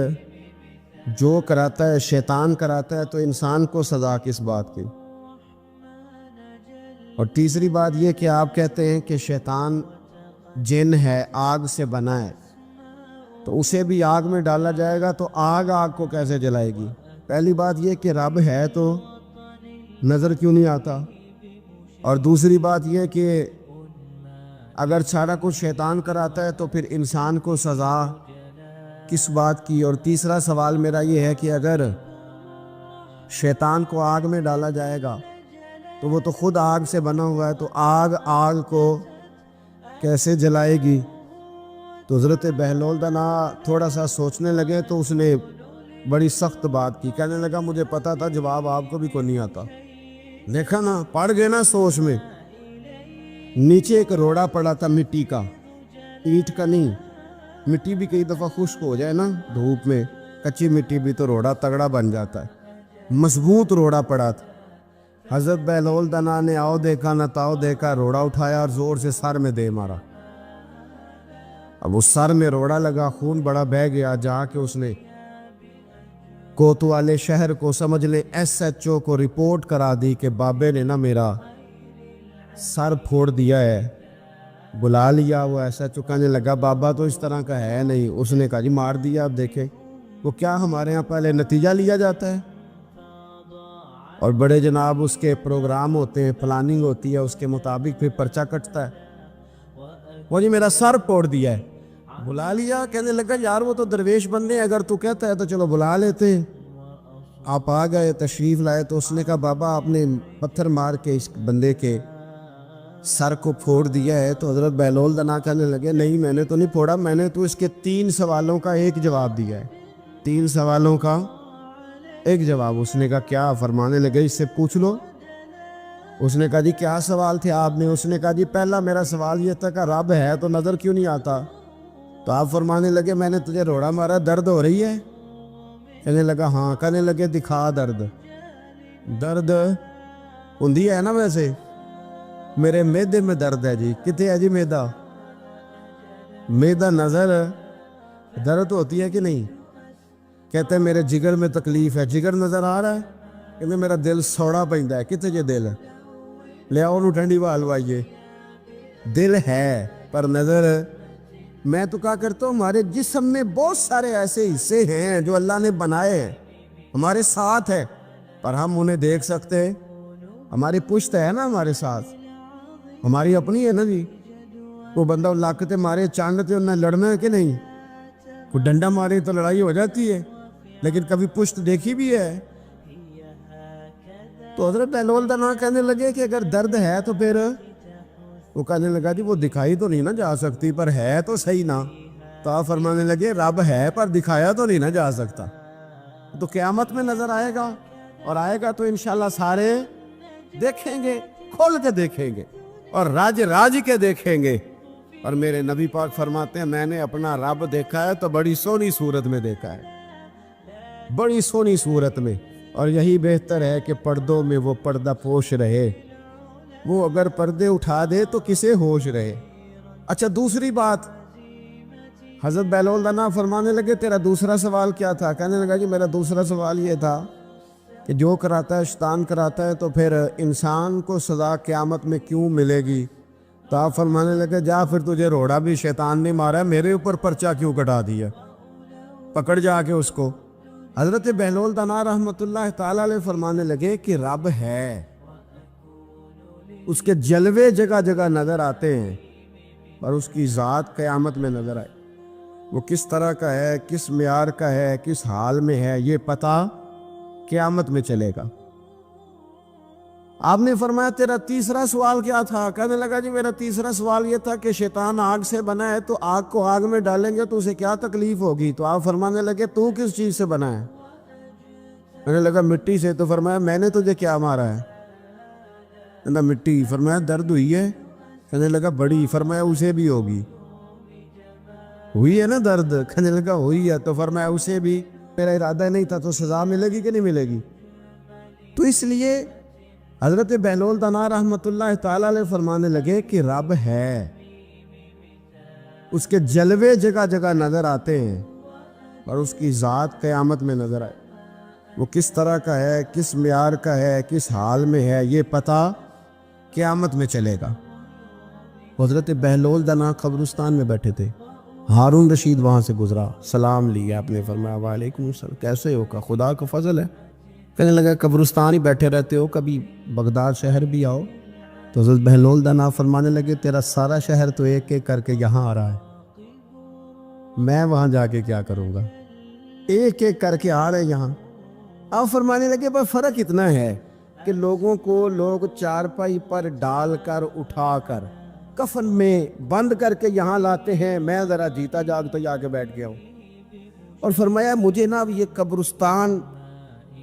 जो कराता है शैतान कराता है तो इंसान को सज़ा किस बात की, और तीसरी बात ये कि आप कहते हैं कि शैतान जिन है, आग से बना है, तो उसे भी आग में डाला जाएगा, तो आग आग को कैसे जलाएगी? पहली बात ये कि रब है तो नज़र क्यों नहीं आता, और दूसरी बात ये कि अगर सारा कुछ शैतान कराता है तो फिर इंसान को सज़ा किस बात की? और तीसरा सवाल मेरा ये है कि अगर शैतान को आग में डाला जाएगा तो वो तो खुद आग से बना हुआ है, तो आग आग को कैसे जलाएगी? तो हज़रत बहलोल दाना थोड़ा सा सोचने लगे, तो उसने बड़ी सख्त बात की। कहने लगा मुझे पता था जवाब आपको भी कोई नहीं आता। देखा ना, पड़ गए ना सोच में। नीचे एक रोड़ा पड़ा था मिट्टी का, ईंट का नहीं। मिट्टी भी कई दफ़ा खुश्क हो जाए ना धूप में, कच्ची मिट्टी भी, तो रोड़ा तगड़ा बन जाता है। मजबूत रोड़ा पड़ा था। हज़रत बहलोल दाना ने आओ देखा न ताओ देखा, रोड़ा उठाया और ज़ोर से सर में दे मारा। अब उस सर में रोड़ा लगा, खून बड़ा बह गया। जाके उसने कोतवाले शहर को, समझ ले SHO को रिपोर्ट करा दी कि बाबे ने ना मेरा सर फोड़ दिया है। बुला लिया। वो ऐसा चुकाने लगा, बाबा तो इस तरह का है नहीं। उसने कहा जी मार दिया। आप देखें वो क्या हमारे यहाँ पहले नतीजा लिया जाता है और बड़े जनाब उसके प्रोग्राम होते हैं, प्लानिंग होती है, उसके मुताबिक फिर पर्चा कटता है। वो जी मेरा सर फोड़ दिया है। बुला लिया। कहने लगा यार वो तो दरवेश बंदे हैं, अगर तू कहता है तो चलो बुला लेते हैं। आप आ गए, तशरीफ़ लाए। तो उसने कहा बाबा आपने पत्थर मार के इस बंदे के सर को फोड़ दिया है। तो हज़रत बहलोल दना कहने लगे नहीं मैंने तो नहीं फोड़ा, मैंने तो इसके 3 सवालों का एक जवाब दिया है। 3 सवालों का एक जवाब। उसने कहा क्या? फरमाने लगे इससे पूछ लो। उसने कहा जी क्या सवाल थे आपने? उसने कहा जी पहला मेरा सवाल ये था कि रब है तो नज़र क्यों नहीं आता? तो आप फरमाने लगे मैंने तुझे रोड़ा मारा, दर्द हो रही है? कहने लगा हाँ। कहने लगे दिखा दर्द। दर्द होंदी है ना? वैसे मेरे मैदे में दर्द है जी। कितने है जी मैदा? मैदा नज़र दर्द होती है कि नहीं? कहते हैं मेरे जिगर में तकलीफ़ है। जिगर नज़र आ रहा है? कहते मेरा दिल सौड़ा पैंदा है। कितने जे दिल ले आओ ठंडी हवा लवाइए। दिल है पर नज़र। मैं तो क्या करता हूँ, हमारे जिस्म में बहुत सारे ऐसे हिस्से हैं जो अल्लाह ने बनाए हैं, हमारे साथ है पर हम उन्हें देख सकते हैं। हमारी पुश्त है ना हमारे साथ, हमारी अपनी है ना जी। वो बंदा लाकते मारे चांदते उन्हें लड़ना है कि नहीं? कोई डंडा मारे तो लड़ाई हो जाती है, लेकिन कभी पुश्त देखी भी है? तो हज़रत बहलोल दा कहने लगे कि अगर दर्द है तो फिर वो कहने लगा जी वो दिखाई तो नहीं ना जा सकती पर है तो सही ना। तो आप फरमाने लगे रब है पर दिखाया तो नहीं ना जा सकता। तो क़यामत में नज़र आएगा और आएगा तो इंशाल्लाह सारे देखेंगे, खोल के देखेंगे और राज राज के देखेंगे। और मेरे नबी पाक फरमाते हैं मैंने अपना रब देखा है तो बड़ी सोनी सूरत में देखा है, बड़ी सोनी सूरत में। और यही बेहतर है कि पर्दों में वो पर्दा पोश रहे। वो अगर पर्दे उठा दे तो किसे होश रहे। अच्छा दूसरी बात, हज़रत बहलोल दना फरमाने लगे तेरा दूसरा सवाल क्या था? कहने लगा जी मेरा दूसरा सवाल ये था कि जो कराता है शैतान कराता है तो फिर इंसान को सज़ा क़यामत में क्यों मिलेगी? तो आप फरमाने लगे जा फिर तुझे रोड़ा भी शैतान ने मारा है, मेरे ऊपर पर्चा क्यों कटा दिया? पकड़ जाके उसको। हज़रत बहलोल दना रहमतुल्लाह ताला अलैह फरमाने लगे कि रब है, उसके जलवे जगह जगह नज़र आते हैं पर उसकी ज़ात क़यामत में नज़र आए। वो किस तरह का है, किस मियार का है, किस हाल में है, ये पता क़यामत में चलेगा। आपने फरमाया तेरा तीसरा सवाल क्या था? कहने लगा जी मेरा तीसरा सवाल ये था कि शैतान आग से बना है तो आग को आग में डालेंगे तो उसे क्या तकलीफ होगी? तो आप फरमाने लगे तू किस चीज़ से बना है? मैंने लगा मिट्टी से। तो फरमाया मैंने तुझे क्या मारा है? कहना मिट्टी। फरमाया दर्द हुई है? कहने लगा बड़ी। फरमाया उसे भी होगी। हुई है ना दर्द? कहने लगा हुई है। तो फरमाया उसे भी। मेरा इरादा नहीं था तो सज़ा मिलेगी कि नहीं मिलेगी? तो इसलिए हज़रत बहलोल दना रहमतुल्लाह ताला अलैह फरमाने लगे कि रब है, उसके जलवे जगह जगह नज़र आते हैं और उसकी ज़ात क़यामत में नज़र आए। वो किस तरह का है, किस मियार का है, किस हाल में है, ये पता क़यामत में चलेगा। हज़रत बहलोल दना कब्रिस्तान में बैठे थे, हारून रशीद वहाँ से गुज़रा, सलाम लिया आपने। फरमाया वालेकुम सलाम, कैसे हो? का खुदा का फजल है। कहने लगा कब्रिस्तान ही बैठे रहते हो, कभी बगदाद शहर भी आओ। तो हज़रत बहलोल दना फरमाने लगे तेरा सारा शहर तो एक एक करके यहाँ आ रहा है, मैं वहाँ जाके क्या करूँगा? एक एक करके आ रहे यहाँ। आप फरमाने लगे पर फ़र्क इतना है कि लोगों को लोग चारपाई पर डालकर उठाकर कफन में बंद करके यहाँ लाते हैं, मैं ज़रा जीता जागता जाके बैठ गया हूँ। और फरमाया मुझे ना ये कब्रिस्तान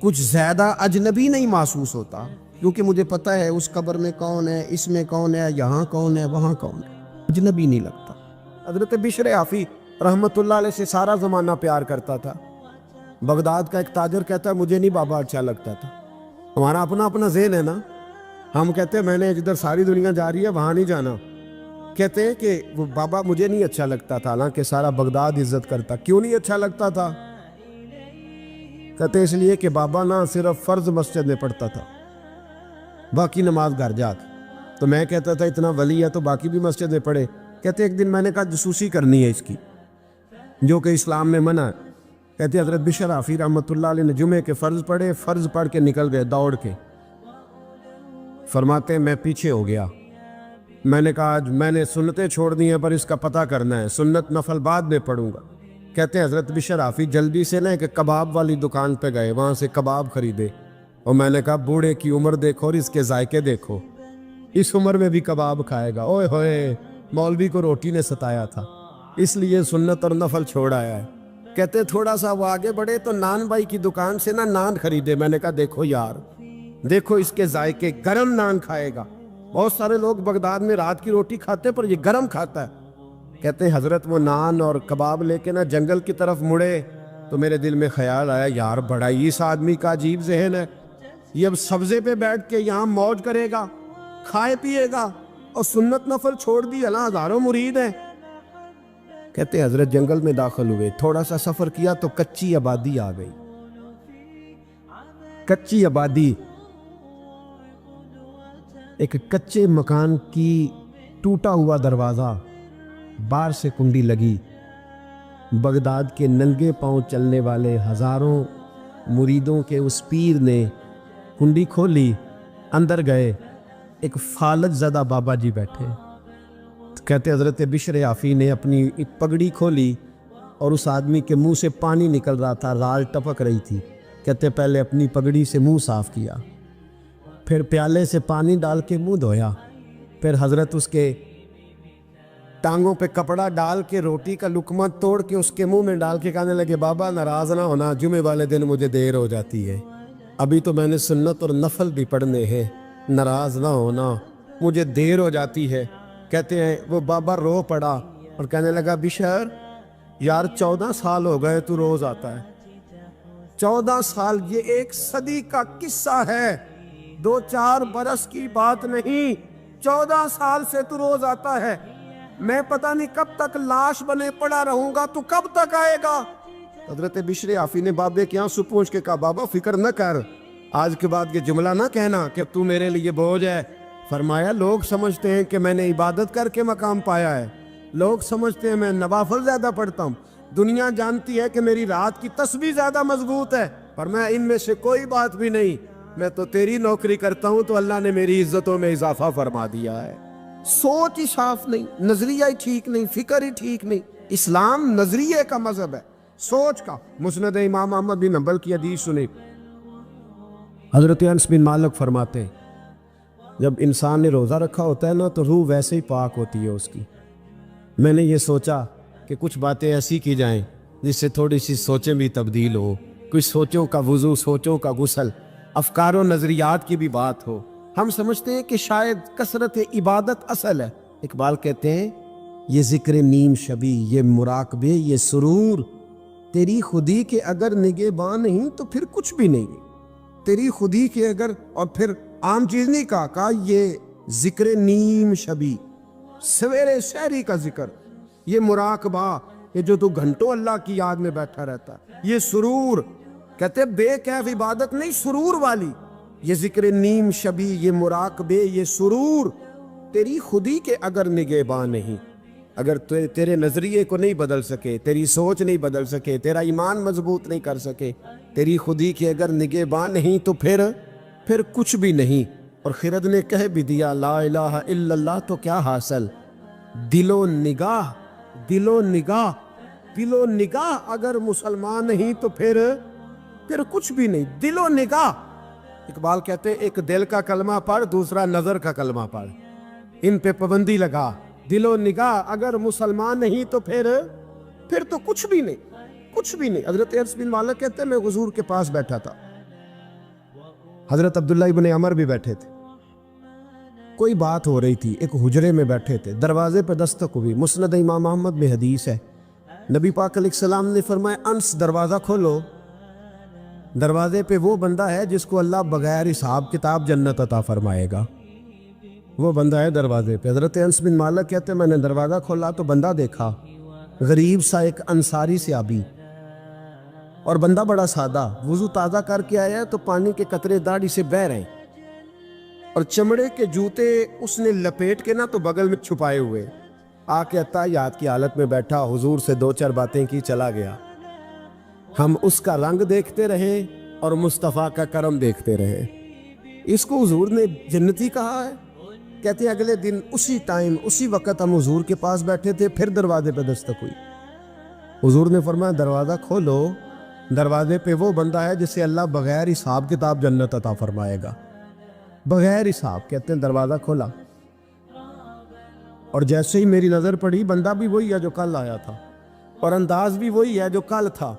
कुछ ज़्यादा अजनबी नहीं महसूस होता, क्योंकि मुझे पता है उस कब्र में कौन है, इसमें कौन है, यहाँ कौन है, वहाँ कौन है, अजनबी नहीं लगता। हज़रत बिशर आफ़ी रहमतुल्लाह अलैह से सारा ज़माना प्यार करता था। बगदाद का एक ताजर कहता है मुझे नहीं बाबा अच्छा लगता था। हमारा अपना अपना ज़हन है ना, हम कहते हैं मैंने जिधर सारी दुनिया जा रही है वहाँ नहीं जाना। कहते हैं कि वो बाबा मुझे नहीं अच्छा लगता था, हालांकि सारा बगदाद इज्जत करता। क्यों नहीं अच्छा लगता था? कहते इसलिए कि बाबा ना सिर्फ फ़र्ज मस्जिद में पढ़ता था, बाकी नमाज घर जाके। तो मैं कहता था इतना वली है तो बाकी भी मस्जिद में पढ़े। कहते एक दिन मैंने कहा जसूसी करनी है इसकी, जो कि इस्लाम में मना है। कहते हज़रत बिशर हाफी रहमतुल्लाह अलैह ने जुमे के फ़र्ज़ पढ़े, फ़र्ज़ पढ़ के निकल गए दौड़ के। फरमाते मैं पीछे हो गया, मैंने कहा आज मैंने सुन्नतें छोड़ दी हैं पर इसका पता करना है, सुन्नत नफल बाद में पढ़ूंगा। कहते हैं हज़रत बिशर हाफी जल्दी से ना एक कबाब वाली दुकान पे गए, वहाँ से कबाब खरीदे और मैंने कहा बूढ़े की उम्र देखो और इसके जायके देखो, इस उम्र में भी कबाब खाएगा। ओए होए, मौलवी को रोटी ने सताया था इसलिए सुन्नत और नफल छोड़ आया है। कहते थोड़ा सा वो आगे बढ़े तो नान भाई की दुकान से ना नान खरीदे। मैंने कहा देखो यार, देखो इसके जायके, गरम नान खाएगा। बहुत सारे लोग बगदाद में रात की रोटी खाते पर ये गरम खाता है। कहते हैं हजरत वो नान और कबाब लेके ना जंगल की तरफ मुड़े तो मेरे दिल में ख्याल आया, यार बड़ा ही इस आदमी का अजीब जहन है, ये अब सब्जे पे बैठ के यहाँ मौज करेगा, खाए पिएगा और सुन्नत नफल छोड़ दी। अल्लाह हजारों मुरीद हैं। कहते हजरत जंगल में दाखिल हुए, थोड़ा सा सफर किया तो कच्ची आबादी आ गई। कच्ची आबादी, एक कच्चे मकान की टूटा हुआ दरवाजा, बाहर से कुंडी लगी। बगदाद के नंगे पांव चलने वाले हजारों मुरीदों के उस पीर ने कुंडी खोली, अंदर गए, एक फालज ज़दा बाबा जी बैठे। तो कहते हज़रत बिशर हाफी ने अपनी एक पगड़ी खोली और उस आदमी के मुंह से पानी निकल रहा था, राल टपक रही थी। कहते पहले अपनी पगड़ी से मुंह साफ किया, फिर प्याले से पानी डाल के मुंह धोया, फिर हज़रत उसके टांगों पे कपड़ा डाल के रोटी का लुकमा तोड़ के उसके मुंह में डाल के कहने लगे, बाबा नाराज ना होना, जुमे वाले दिन मुझे देर हो जाती है, अभी तो मैंने सुन्नत और नफल भी पढ़ने हैं, नाराज ना होना, मुझे देर हो जाती है। कहते हैं वो बाबा रो पड़ा और कहने लगा, बिशर यार 14 साल हो गए तू रोज आता है, 14 साल, ये एक सदी का किस्सा है, 2-4 बरस की बात नहीं, 14 साल से तू रोज आता है, मैं पता नहीं कब तक लाश बने पड़ा रहूंगा, तू कब तक आएगा। हजरत बिशर हाफी ने बाबे के आंसू पूछ के कहा, बाबा फिक्र न कर, आज के बाद ये जुमला ना कहना कि तू मेरे लिए बोझ है। फरमाया लोग समझते हैं कि मैंने इबादत करके मकाम पाया है, लोग समझते हैं मैं नवाफल ज्यादा पढ़ता हूँ, दुनिया जानती है कि मेरी रात की तस्बीह ज्यादा मजबूत है, पर मैं इनमें से कोई बात भी नहीं, मैं तो तेरी नौकरी करता हूँ तो अल्लाह ने मेरी इज्जतों में इजाफा फरमा दिया है। सोच ही साफ नहीं, नजरिया ही ठीक नहीं, फिक्र ही ठीक नहीं। इस्लाम नजरिए का मजहब है, सोच का। मुस्नद इमाम अहमद बिन हंबल की हदीस सुनी, हजरत अनस बिन मालिक फरमाते जब इंसान ने रोज़ा रखा होता है ना तो रूह वैसे ही पाक होती है उसकी। मैंने ये सोचा कि कुछ बातें ऐसी की जाएं जिससे थोड़ी सी सोचें भी तब्दील हो, कुछ सोचों का वुज़ू, सोचों का गुस्ल, अफकार और नज़रियात की भी बात हो। हम समझते हैं कि शायद कसरत इबादत असल है। इकबाल कहते हैं ये ज़िक्र नीम शबी, ये मुराकबे, ये सुरूर, तेरी खुदी के अगर निगहबान नहीं तो फिर कुछ भी नहीं, तेरी खुदी के अगर, और फिर आम चीज नहीं कहा ये जिक्र नीम शबी, सवेरे शहरी का जिक्र, ये मुराकबा, ये जो तू घंटों अल्लाह की याद में बैठा रहता है, ये सुरूर, कहते बेकैफ इबादत नहीं, सुरूर वाली, ये जिक्र नीम शबी, ये मुराकबे, ये सुरूर, तेरी खुदी के अगर निगहबान नहीं, अगर तेरे नजरिए को नहीं बदल सके, तेरी सोच नहीं बदल सके, तेरा ईमान मजबूत नहीं कर सके, तेरी खुदी के अगर निगहबान नहीं तो फिर कुछ भी नहीं। और खिरद ने कह भी दिया ला इलाहा इल्लल्लाह तो क्या हासिल, दिलो निगाह, दिलो निगाह, दिलो निगाह अगर मुसलमान नहीं तो फिर कुछ भी नहीं, दिलो निगाह। इकबाल कहते एक दिल का कलमा पढ़, दूसरा नजर का कलमा पढ़, इन पे पाबंदी लगा। दिलो निगाह अगर मुसलमान नहीं तो फिर तो कुछ भी नहीं, कुछ भी नहीं। हजरत अनस बिन मालिक कहते मैं हुजूर के पास बैठा था, हजरत अब्दुल्ला इब्न अमर भी बैठे थे, कोई बात हो रही थी, एक हुजरे में बैठे थे, दरवाजे पर दस्तक हुई। मुस्नद इमाम अहमद में हदीस है, नबी पाक अलैहिस्सलाम ने फरमाया अंस दरवाज़ा खोलो, दरवाजे पे वो बंदा है जिसको अल्लाह बगैर हिसाब किताब जन्नत अता फरमाएगा, वो बंदा है दरवाजे पे। हजरत अनस बिन मालिक कहते मैंने दरवाज़ा खोला तो बंदा देखा, गरीब सा एक अंसारी सहाबी, और बंदा बड़ा सादा, वुजू ताज़ा करके आया है तो पानी के कतरे दाढ़ी से बह रहे हैं, और चमड़े के जूते उसने लपेट के ना तो बगल में छुपाए हुए, आके अत्ताहियात की हालत में बैठा, हुजूर से 2-4 बातें की, चला गया। हम उसका रंग देखते रहे और मुस्तफ़ा का करम देखते रहे। इसको हुजूर ने जन्नती कहा है। कहते हैं अगले दिन उसी टाइम उसी वक्त हम हुजूर के पास बैठे थे, फिर दरवाजे पे दस्तक हुई। हुजूर ने फरमाया दरवाज़ा खोलो, दरवाजे पे वो बंदा है जिसे अल्लाह बगैर हिसाब किताब जन्नत अता फरमाएगा, बगैर हिसाब। कहते हैं दरवाज़ा खोला और जैसे ही मेरी नज़र पड़ी, बंदा भी वही है जो कल आया था और अंदाज भी वही है जो कल था।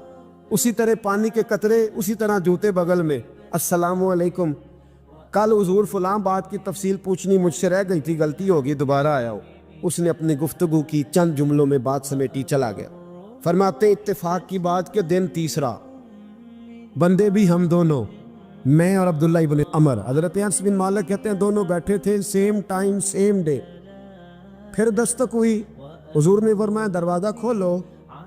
उसी तरह पानी के कतरे, उसी तरह जूते बगल में, अस्सलामु अलैकुम, कल हुजूर फलां बात की तफसील पूछनी मुझसे रह गई थी, गलती होगी, दोबारा आया हो। उसने अपनी गुफ्तगू की, चंद जुमलों में बात समेटी, चला गया। फरमाते इत्तेफाक की बात के दिन तीसरा, बंदे भी हम दोनों, मैं और अब्दुल्ला इब्न अमर, हज़रत अनस बिन मालिक कहते हैं दोनों बैठे थे, सेम टाइम सेम डे। फिर दस्तक हुई, हुजूर ने फरमाया दरवाज़ा खोलो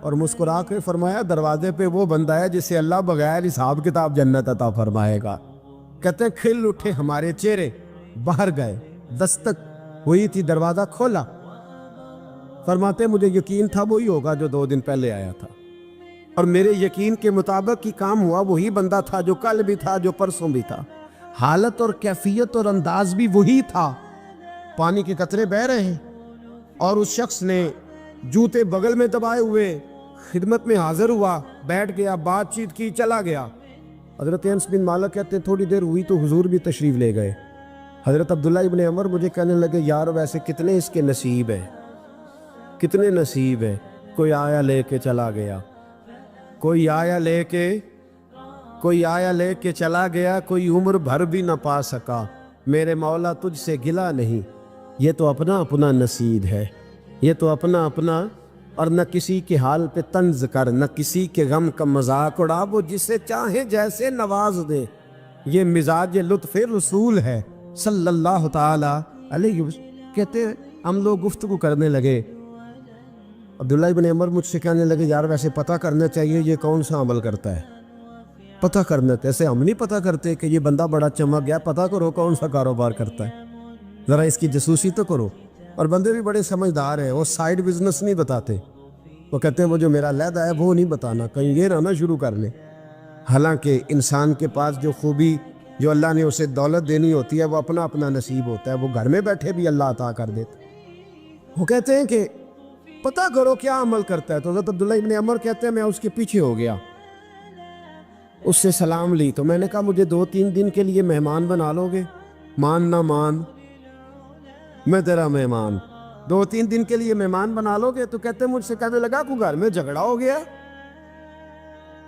और मुस्कुरा के फरमाया दरवाजे पे वो बंदा है जिसे अल्लाह बगैर हिसाब किताब जन्नत अता फरमाएगा। कहते हैं खिल उठे हमारे चेहरे, बाहर गए, दस्तक हुई थी, दरवाज़ा खोला। फरमाते मुझे यकीन था वही होगा जो 2 दिन पहले आया था, और मेरे यकीन के मुताबिक ही काम हुआ। वही बंदा था जो कल भी था, जो परसों भी था। हालत और कैफियत और अंदाज भी वही था। पानी के कतरे बह रहे हैं और उस शख्स ने जूते बगल में दबाए हुए खिदमत में हाजिर हुआ, बैठ गया, बातचीत की, चला गया। हज़रत अनस बिन मालिक कहते हैं थोड़ी देर हुई तो हुजूर भी तशरीफ़ ले गए। हज़रत अब्दुल्ला इब्न अमर मुझे कहने लगे यार वैसे कितने इसके नसीब हैं, कितने नसीब हैं। कोई आया लेके चला गया, कोई आया लेके चला गया, कोई उम्र भर भी ना पा सका। मेरे मौला तुझसे गिला नहीं, ये तो अपना अपना नसीब है, ये तो अपना अपना। और न किसी के हाल पे तंज कर, न किसी के गम का मजाक उड़ा, वो जिसे चाहे जैसे नवाज दे। ये मिजाज लुत्फ़ रसूल है सल्लल्लाहु ताला अलैहि वसल्लम। कहते हम लोग गुफ्तगू करने लगे। अब्दुल्ला इब्न अमर मुझसे कहने लगे यार वैसे पता करना चाहिए ये कौन सा अमल करता है, पता करना। ऐसे हम नहीं पता करते कि ये बंदा बड़ा चमक गया, पता करो कौन सा कारोबार करता है, ज़रा इसकी जासूसी तो करो। और बंदे भी बड़े समझदार हैं, वो साइड बिजनेस नहीं बताते। वो कहते हैं वो जो मेरा लहदा है वो नहीं बताना, कहीं ये ना शुरू कर ले। हालांकि इंसान के पास जो खूबी, जो अल्लाह ने उसे दौलत देनी होती है, वो अपना अपना नसीब होता है। वो घर में बैठे भी अल्लाह अता कर देता। वो कहते हैं कि पता करो क्या अमल करता है। तो हज़रत अब्दुल्ला इब्न अमर कहते हैं मैं उसके पीछे हो गया, उससे सलाम ली। तो मैंने कहा मुझे 2-3 दिन के लिए मेहमान बना लोगे? मान ना मान, मैं तेरा मेहमान, 2-3 दिन के लिए मेहमान बना लोगे? तो कहते मुझसे कहने लगा को घर में झगड़ा हो गया,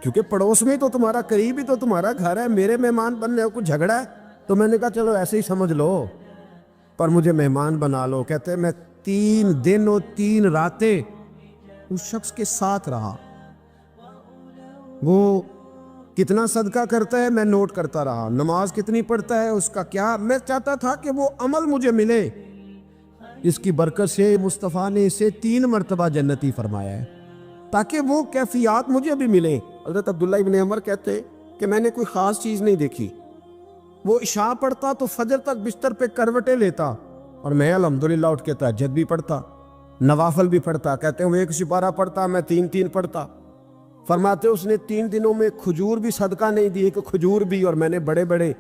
क्योंकि पड़ोस में तो तुम्हारा, करीब ही तो तुम्हारा घर है, मेरे मेहमान बनने को झगड़ा है। तो मैंने कहा चलो ऐसे ही समझ लो, पर मुझे मेहमान बना लो। कहते मैं 3 दिन और 3 रातें उस शख्स के साथ रहा। वो कितना सदका करता है मैं नोट करता रहा, नमाज कितनी पढ़ता है उसका क्या। मैं चाहता था कि वो अमल मुझे मिले, इसकी बरकत से मुस्तफ़ा ने इसे 3 मरतबा जन्नती फरमाया है, ताकि वो कैफियत मुझे भी मिले। हज़रत अब्दुल्ला इब्न अमर कहते कि मैंने कोई ख़ास चीज़ नहीं देखी। वो इशा पढ़ता तो फजर तक बिस्तर पे करवटें लेता, और मैं अल्हम्दुलिल्लाह उठ के तहज्जुद भी पढ़ता, नवाफल भी पढ़ता। कहते हैं वो 1 सिपारा पढ़ता, मैं 3-3 पढ़ता। फरमाते उसने 3 दिनों में खजूर भी सदका नहीं दी, कि खजूर भी, और मैंने बड़े बड़े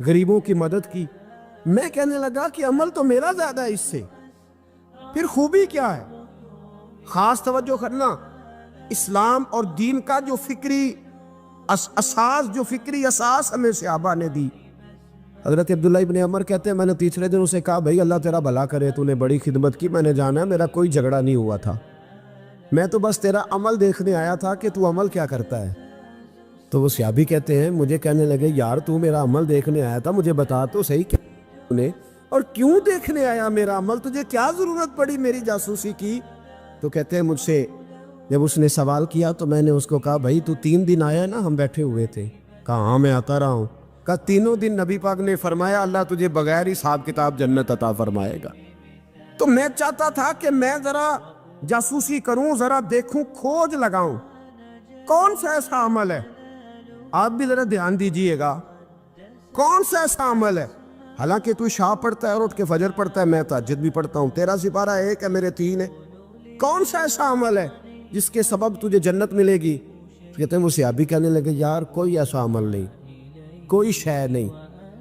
गरीबों की मदद की। मैं कहने लगा कि अमल तो मेरा ज़्यादा है इससे, फिर खूबी क्या है? ख़ास तवज्जो करना, इस्लाम और दीन का जो फिक्री असास हमें सहाबा ने दी। हज़रत अब्दुल्ला इब्न अमर कहते हैं मैंने तीसरे दिन उसे कहा भाई अल्लाह तेरा भला करे, तूने बड़ी खिदमत की, मैंने जाना है, मेरा कोई झगड़ा नहीं हुआ था, मैं तो बस तेरा अमल देखने आया था कि तू अमल क्या करता है। तो वो सहाबी कहते हैं मुझे कहने लगे यार तू मेरा अमल देखने आया था, मुझे बता तो सही तूने, और क्यों देखने आया मेरा अमल, तुझे क्या ज़रूरत पड़ी मेरी जासूसी की? तो कहते हैं मुझसे जब उसने सवाल किया तो मैंने उसको कहा भाई तू 3 दिन आया ना, हम बैठे हुए थे। कहा हाँ मैं आता रहा हूँ। कहा 3 दिन नबी पाक ने फरमाया अल्लाह तुझे बगैर हिसाब किताब जन्नत अता फरमाएगा। तो मैं चाहता था कि मैं ज़रा जासूसी करूं, ज़रा देखूं, खोज लगाऊं कौन सा ऐसा अमल है। आप भी ज़रा ध्यान दीजिएगा, कौन सा ऐसा अमल है। हालांकि तू शाह पढ़ता है और उठ के फजर पढ़ता है, मैं तहज्जुद भी पढ़ता हूँ, तेरा सिपारा 1 है मेरे 3 है। कौन सा ऐसा अमल है जिसके सबब तुझे जन्नत मिलेगी? कहते हैं वो सहाबी कहने लगे यार कोई ऐसा अमल नहीं, कोई शय नहीं,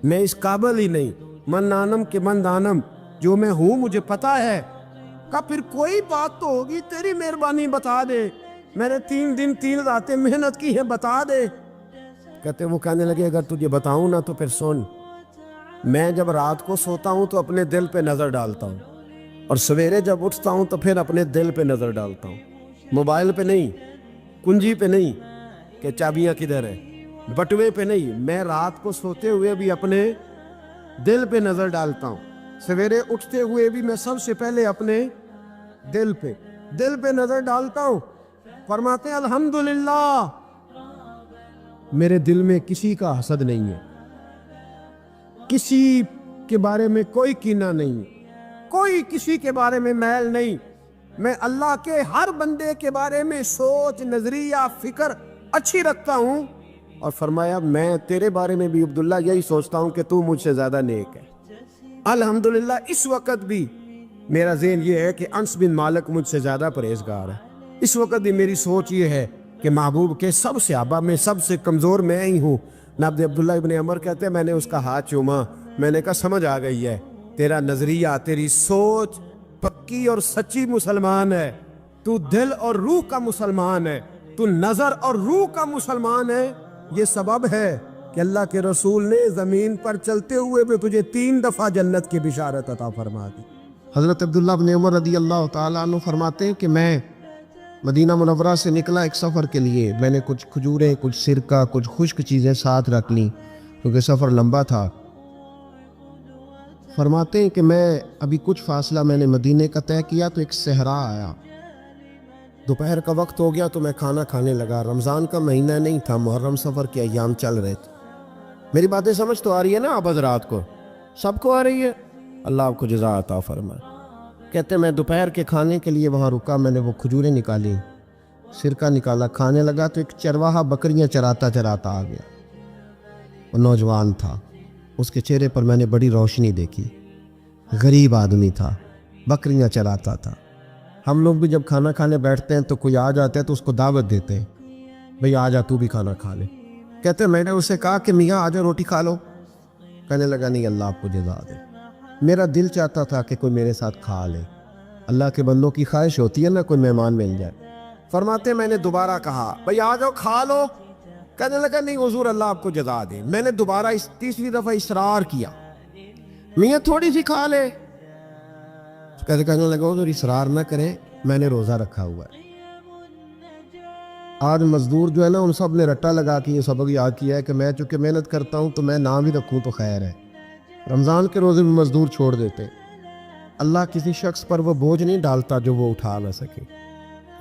मैं इस काबिल ही नहीं, मन नानम के मन दानम, जो मैं हूं मुझे पता है। कहा फिर कोई बात तो होगी, तेरी मेहरबानी बता दे, मैंने 3 दिन 3 रातें मेहनत की है, बता दे। कहते वो कहने लगे अगर तुझे बताऊं ना तो फिर सुन, मैं जब रात को सोता हूं तो अपने दिल पे नजर डालता हूं, और सवेरे जब उठता हूं तो फिर अपने दिल पे नजर डालता हूं, मोबाइल पे नहीं, कुंजी पे नहीं कि चाबियां किधर है, बटुए पे नहीं, मैं रात को सोते हुए भी अपने दिल पे नजर डालता हूं, सवेरे उठते हुए भी मैं सबसे पहले अपने दिल पे नजर डालता हूं। फरमाते हैं अल्हम्दुलिल्लाह मेरे दिल में किसी का हसद नहीं है, किसी के बारे में कोई कीना नहीं, कोई किसी के बारे में मैल नहीं, मैं अल्लाह के हर बंदे के बारे में सोच नजरिया फिक्र अच्छी रखता हूं। और फरमाया मैं तेरे बारे में भी अब्दुल्ला यही सोचता हूं कि तू मुझसे ज्यादा नेक है। अल्हम्दुलिल्लाह इस वक्त भी मेरा ज़हन ये है कि अंस बिन मालिक मुझसे ज्यादा परहेजगार है। इस वक्त भी मेरी सोच ये है कि महबूब के सब सहाबा में सबसे कमजोर मैं ही हूँ। नाब अब्दुल्ला इब्न अमर कहते हैं मैंने उसका हाथ चूमा, मैंने कहा समझ आ गई है, तेरा नजरिया तेरी सोच पक्की और सच्ची मुसलमान है, तू दिल और रूह का मुसलमान है, तू नजर और रूह का मुसलमान है। ये सबब है कि अल्लाह के रसूल ने जमीन पर चलते हुए भी तुझे 3 दफा जन्नत की बिशारत अता फरमा दी। हजरत अब्दुल्ला इब्न उमर रदी अल्लाह ताला अन्हु फरमाते हैं कि मैं मदीना मुनव्वरा से निकला एक सफ़र के लिए, मैंने कुछ खजूरें, कुछ सिरका, कुछ खुश्क चीज़ें साथ रख ली क्योंकि सफ़र लंबा था। फरमाते हैं कि मैं अभी कुछ फासला मैंने मदीने का तय किया तो एक सहरा आया, दोपहर का वक्त हो गया तो मैं खाना खाने लगा। रमज़ान का महीना नहीं था, मुहर्रम सफ़र के अयाम चल रहे थे। मेरी बातें समझ तो आ रही है ना आप हज़रात को? सबको आ रही है? अल्लाह आपको जज़ा अता फरमाए। कहते मैं दोपहर के खाने के लिए वहाँ रुका, मैंने वो खजूरें निकाली, सिरका निकाला, खाने लगा तो एक चरवाहा बकरियाँ चराता चराता आ गया। वो नौजवान था, उसके चेहरे पर मैंने बड़ी रोशनी देखी, गरीब आदमी था, बकरियाँ चराता था। हम लोग भी जब खाना खाने बैठते हैं तो कोई आ जाता है तो उसको दावत देते हैं, भाई आ जा तू भी खाना खा ले। कहते मैंने उससे कहा कि मियाँ आ जा रोटी खा लो। कहने लगा नहीं अल्लाह आपको जज़ा दे, मेरा दिल चाहता था कि कोई मेरे साथ खा ले। अल्लाह के बंदों की ख्वाहिश होती है ना कोई मेहमान मिल जाए। फरमाते मैंने दोबारा कहा भाई आ जाओ खा लो। कहने लगा नहीं हुजूर अल्लाह आपको जज़ा दे। मैंने दोबारा इस 3री दफ़ा इसरार किया, मियाँ थोड़ी सी खा ले। कहने लगा हुजूर इसरार ना करें, मैंने रोज़ा रखा हुआ है। आज मजदूर जो है ना उन सब ने रट्टा लगा के ये सबक याद किया है कि मैं चूँकि मेहनत करता हूँ तो मैं ना भी रखूँ तो खैर है। रमज़ान के रोज़े भी मजदूर छोड़ देते। अल्लाह किसी शख्स पर वो बोझ नहीं डालता जो वो उठा ना सके।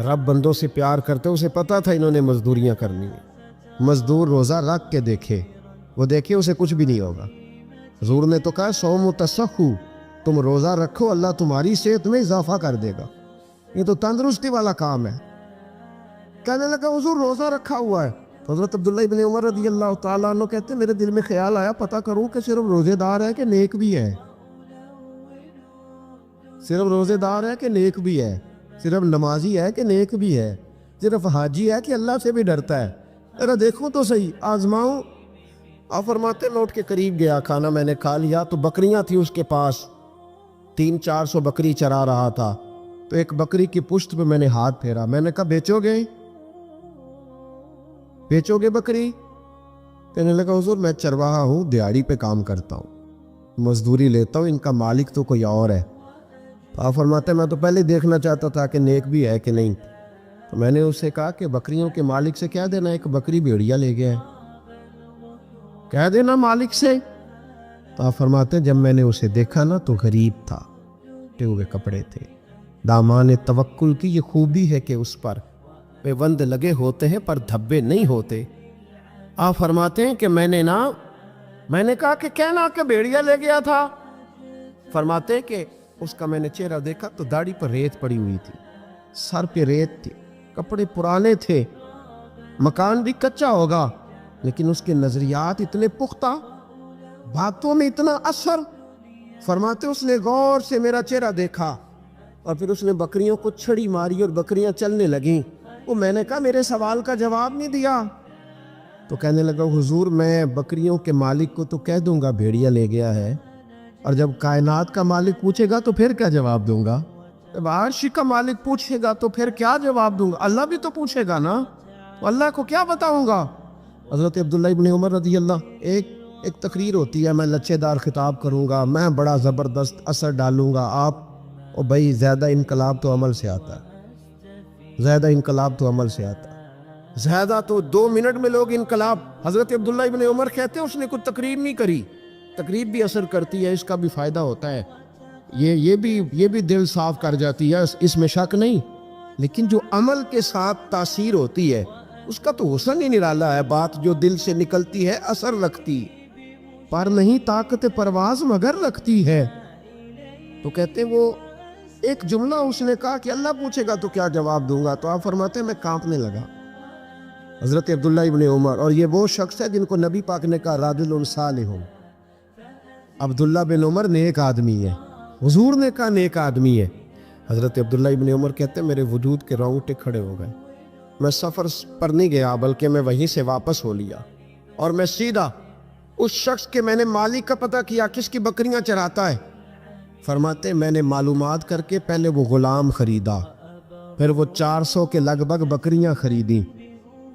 रब बंदों से प्यार करते, उसे पता था इन्होंने मजदूरियाँ करनी है। मजदूर रोज़ा रख के देखे, वो देखे उसे कुछ भी नहीं होगा। हुजूर ने तो कहा सौम तसहु, तुम रोज़ा रखो अल्लाह तुम्हारी सेहत में इजाफा कर देगा, ये तो तंदुरुस्ती वाला काम है। कहने लगा हुजूर रोज़ा रखा हुआ है। हज़रत अब्दुल्ला इब्न उमर रज़ी अल्लाह ताला अन्हु कहते मेरे दिल में ख्याल आया पता करूं कि सिर्फ रोज़ेदार है कि नेक भी है, सिर्फ रोज़ेदार है कि नेक भी है, सिर्फ नमाजी है कि नेक भी है, सिर्फ हाजी है कि अल्लाह से भी डरता है। अरे देखो तो सही, आजमाऊं। आप फरमाते मैं उठ के करीब गया, खाना मैंने खा लिया तो बकरियां थी उसके पास, 300-400 बकरी चरा रहा था। तो एक बकरी की पुश्त पे मैंने हाथ फेरा, मैंने कहा बेचोगे बकरी? कहने लगा हुजूर मैं चरवाहा हूँ, दिहाड़ी पे काम करता हूँ, मजदूरी लेता हूँ, इनका मालिक तो कोई और है। आप फरमाते मैं तो पहले देखना चाहता था कि नेक भी है कि नहीं। तो मैंने उससे कहा कि बकरियों के मालिक से कह देना एक बकरी भेड़िया ले गया है, कह देना मालिक से। तो आप फरमाते जब मैंने उसे देखा ना तो गरीब था, टूटे हुए कपड़े थे। दामाने तवक्कुल की ये खूबी है कि उस पर पेवंद लगे होते हैं पर धब्बे नहीं होते। आप फरमाते हैं कि मैंने कहा कि कहना कि भेड़िया ले गया था। फरमाते हैं कि उसका मैंने चेहरा देखा तो दाढ़ी पर रेत पड़ी हुई थी, सर पे रेत थी, कपड़े पुराने थे, मकान भी कच्चा होगा, लेकिन उसके नजरियात इतने पुख्ता, बातों में इतना असर। फरमाते उसने गौर से मेरा चेहरा देखा, और फिर उसने बकरियों को छड़ी मारी और बकरियां चलने लगीं। वो मैंने कहा मेरे सवाल का जवाब नहीं दिया। तो कहने लगा हुजूर मैं बकरियों के मालिक को तो कह दूंगा भेड़िया ले गया है, और जब कायनात का मालिक पूछेगा तो फिर क्या जवाब दूंगा? जब अर्श का मालिक पूछेगा तो फिर क्या जवाब दूंगा? अल्लाह भी तो पूछेगा ना, तो अल्लाह को क्या बताऊंगा? हज़रत अब्दुल्लाह इब्न उमर रज़ी अल्लाह, एक तकरीर होती है, मैं लच्छेदार खिताब करूंगा, मैं बड़ा ज़बरदस्त असर डालूंगा, आप और भाई ज़्यादा इनकलाब तो अमल से आता है, ज़्यादा इनकलाब तो अमल से आता है, ज़्यादा तो 2 मिनट में लोग इनकलाब। हज़रत अब्दुल्लाह इब्न उमर कहते हैं उसने कुछ तकरीर नहीं करी, तकरीर भी असर करती है, इसका भी फ़ायदा होता है, ये भी दिल साफ कर जाती है, इसमें शक नहीं, लेकिन जो अमल के साथ तासीर होती है उसका तो हुस्न ही निराला है। बात जो दिल से निकलती है असर रखती, पर नहीं ताकत परवाज मगर रखती है। तो कहते वो एक जुमला उसने कहा कि अल्लाह पूछेगा तो क्या जवाब दूंगा, तो आप फरमाते मैं कांपने लगा। हज़रत अब्दुल्लाह इब्न उमर, और ये वो शख्स है जिनको नबी पाक ने कहा राजुल सालिह। अब्दुल्लाह बिन उमर नेक आदमी है, हुजूर ने कहा नेक आदमी है। हज़रत अब्दुल्लाह इब्न उमर कहते मेरे वजूद के रोंगटे खड़े हो गए। मैं सफ़र पर नहीं गया बल्कि मैं वहीं से वापस हो लिया, और मैं सीधा उस शख्स के मैंने मालिक का पता किया किसकी बकरियां चराता है। फरमाते मैंने मालूमात करके पहले वो ग़ुलाम ख़रीदा, फिर वो 400 के लगभग बकरियां ख़रीदी,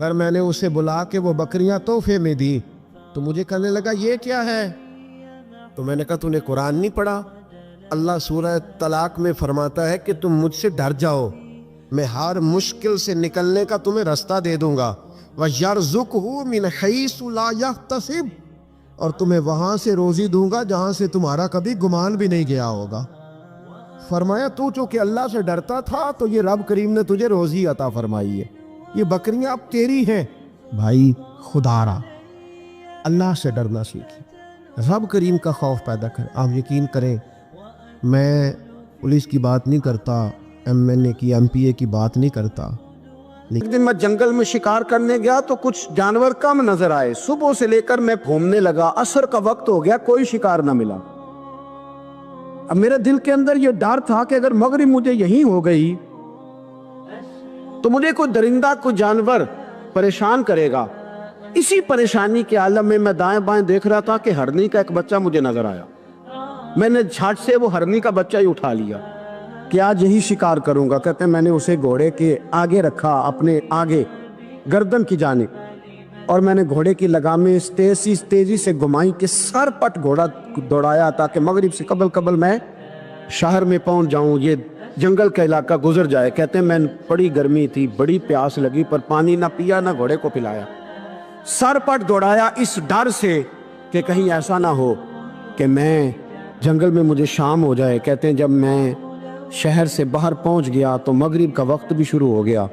फिर मैंने उसे बुला के वो बकरियां तोहफे में दी। तो मुझे कहने लगा ये क्या है? तो मैंने कहा तूने कुरान नहीं पढ़ा? अल्लाह सूरह तलाक में फरमाता है कि तुम मुझसे डर जाओ, मैं हर मुश्किल से निकलने का तुम्हें रास्ता दे दूंगा, वयरज़ुक़हु मिन हैसु ला यहतसिब, और तुम्हें वहां से रोजी दूंगा जहां से तुम्हारा कभी गुमान भी नहीं गया होगा। फरमाया तू चूंकि अल्लाह से डरता था तो ये रब करीम ने तुझे रोजी अता फरमाई है, ये बकरियां अब तेरी हैं। भाई खुदारा अल्लाह से डरना सीखिए, रब करीम का खौफ पैदा करें। आप यकीन करें मैं पुलिस की बात नहीं करता, MNA की MPA की बात नहीं करता। एक दिन मैं जंगल में शिकार करने गया तो कुछ जानवर कम नजर आए। सुबह से लेकर मैं घूमने लगा, असर का वक्त हो गया, कोई शिकार ना मिला। अब मेरे दिल के अंदर यह डर था कि अगर मगरिब मुझे यहीं हो गई तो मुझे कोई दरिंदा कोई जानवर परेशान करेगा। इसी परेशानी के आलम में मैं दाएं बाएं देख रहा था कि हरनी का एक बच्चा मुझे नजर आया। मैंने झट से वो हरनी का बच्चा ही उठा लिया कि आज यही शिकार करूंगा। कहते मैंने उसे घोड़े के आगे रखा, अपने आगे गर्दन की जानिब, और मैंने घोड़े की लगामें तेजी से घुमाई कि सर पट घोड़ा दौड़ाया ताकि मगरिब से कबल मैं शहर में पहुंच जाऊं, ये जंगल का इलाका गुजर जाए। कहते हैं मैं बड़ी गर्मी थी, बड़ी प्यास लगी, पर पानी ना पिया ना घोड़े को पिलाया, सर पट दौड़ाया इस डर से कि कहीं ऐसा ना हो कि मैं जंगल में मुझे शाम हो जाए। कहते हैं जब मैं शहर से बाहर पहुंच गया तो मगरिब का वक्त भी शुरू हो गया।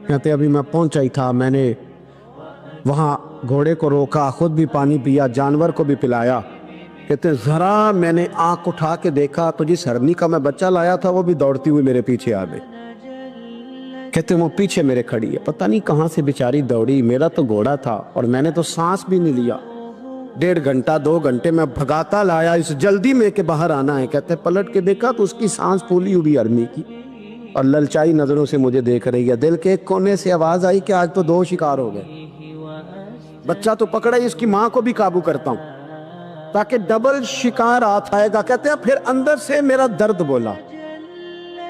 कहते अभी मैं पहुंचा ही था, मैंने वहाँ घोड़े को रोका, खुद भी पानी पिया, जानवर को भी पिलाया। कहते ज़रा मैंने आँख उठा के देखा तो जिस हरनी का मैं बच्चा लाया था वो भी दौड़ती हुई मेरे पीछे आ गई। कहते वो पीछे मेरे खड़ी है, पता नहीं कहाँ से बेचारी दौड़ी। मेरा तो घोड़ा था और मैंने तो सांस भी नहीं लिया। 1.5 घंटा 2 घंटे में भगाता लाया इस जल्दी में कि बाहर आना है। कहते पलट के देखा तो उसकी सांस फूली हुई हरनी की और ललचाई नजरों से मुझे देख रही है। दिल के एक कोने से आवाज आई कि आज तो 2 शिकार हो गए। बच्चा तो पकड़ा ही, इसकी माँ को भी काबू करता हूं ताकि डबल शिकार आएगा। कहते हैं फिर अंदर से मेरा दर्द बोला,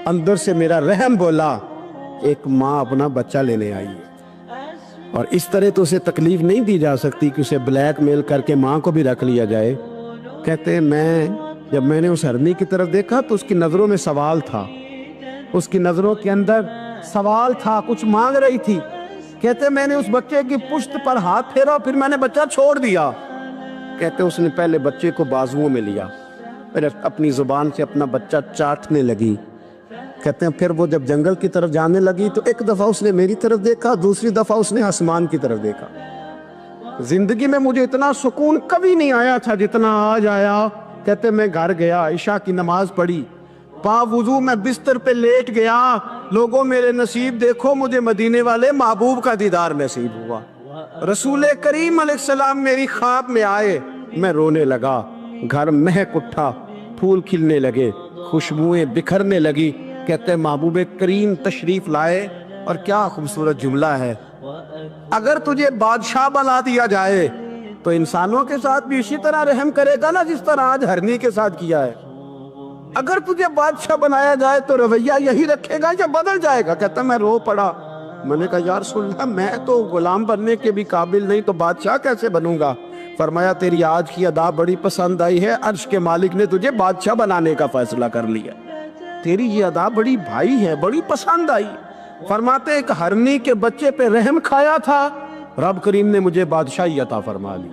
अंदर से मेरा रहम बोला, एक माँ अपना बच्चा लेने आई है और इस तरह तो उसे तकलीफ नहीं दी जा सकती कि उसे ब्लैकमेल करके माँ को भी रख लिया जाए। कहते हैं जब मैंने उस हरनी की तरफ देखा तो उसकी नजरों में सवाल था, उसकी नजरों के अंदर सवाल था, कुछ मांग रही थी। कहते मैंने उस बच्चे की पुश्त पर हाथ फेरा, फिर मैंने बच्चा छोड़ दिया। कहते उसने पहले बच्चे को बाजुओं में लिया, फिर अपनी जुबान से अपना बच्चा चाटने लगी। कहते हैं फिर वो जब जंगल की तरफ जाने लगी तो एक दफा उसने मेरी तरफ देखा, दूसरी दफा उसने आसमान की तरफ देखा। जिंदगी में मुझे इतना सुकून कभी नहीं आया था जितना आज आया। कहते मैं घर गया, इशा की नमाज पढ़ी, बावुजू मैं बिस्तर पे लेट गया। लोगों मेरे नसीब देखो, मुझे मदीने वाले महबूब का दीदार नसीब हुआ। रसूल करीम अलैहिस्सलाम मेरी ख्वाब में आए, मैं रोने लगा। घर महक उठा, फूल खिलने लगे, खुशबुएं बिखरने लगी। कहते हैं महबूब करीम तशरीफ लाए, और क्या खूबसूरत जुमला है, अगर तुझे बादशाह बना दिया जाए तो इंसानों के साथ भी इसी तरह रहम करेगा ना जिस तरह आज हरनी के साथ किया है। अगर तुझे बादशाह बनाया जाए तो रवैया यही रखेगा या बदल जाएगा? कहता मैं रो पड़ा, मैंने कहा यार सुन, मैं तो गुलाम बनने के भी काबिल नहीं, तो बादशाह कैसे बनूंगा? फरमाया तेरी आज की अदा बड़ी पसंद आई है, अर्श के मालिक ने तुझे बादशाह बनाने का फैसला कर लिया, तेरी ये अदा बड़ी भाई है, बड़ी पसंद आई। फरमाते एक हरनी के बच्चे पे रहम खाया था, रब करीम ने मुझे बादशाही अता फरमा ली।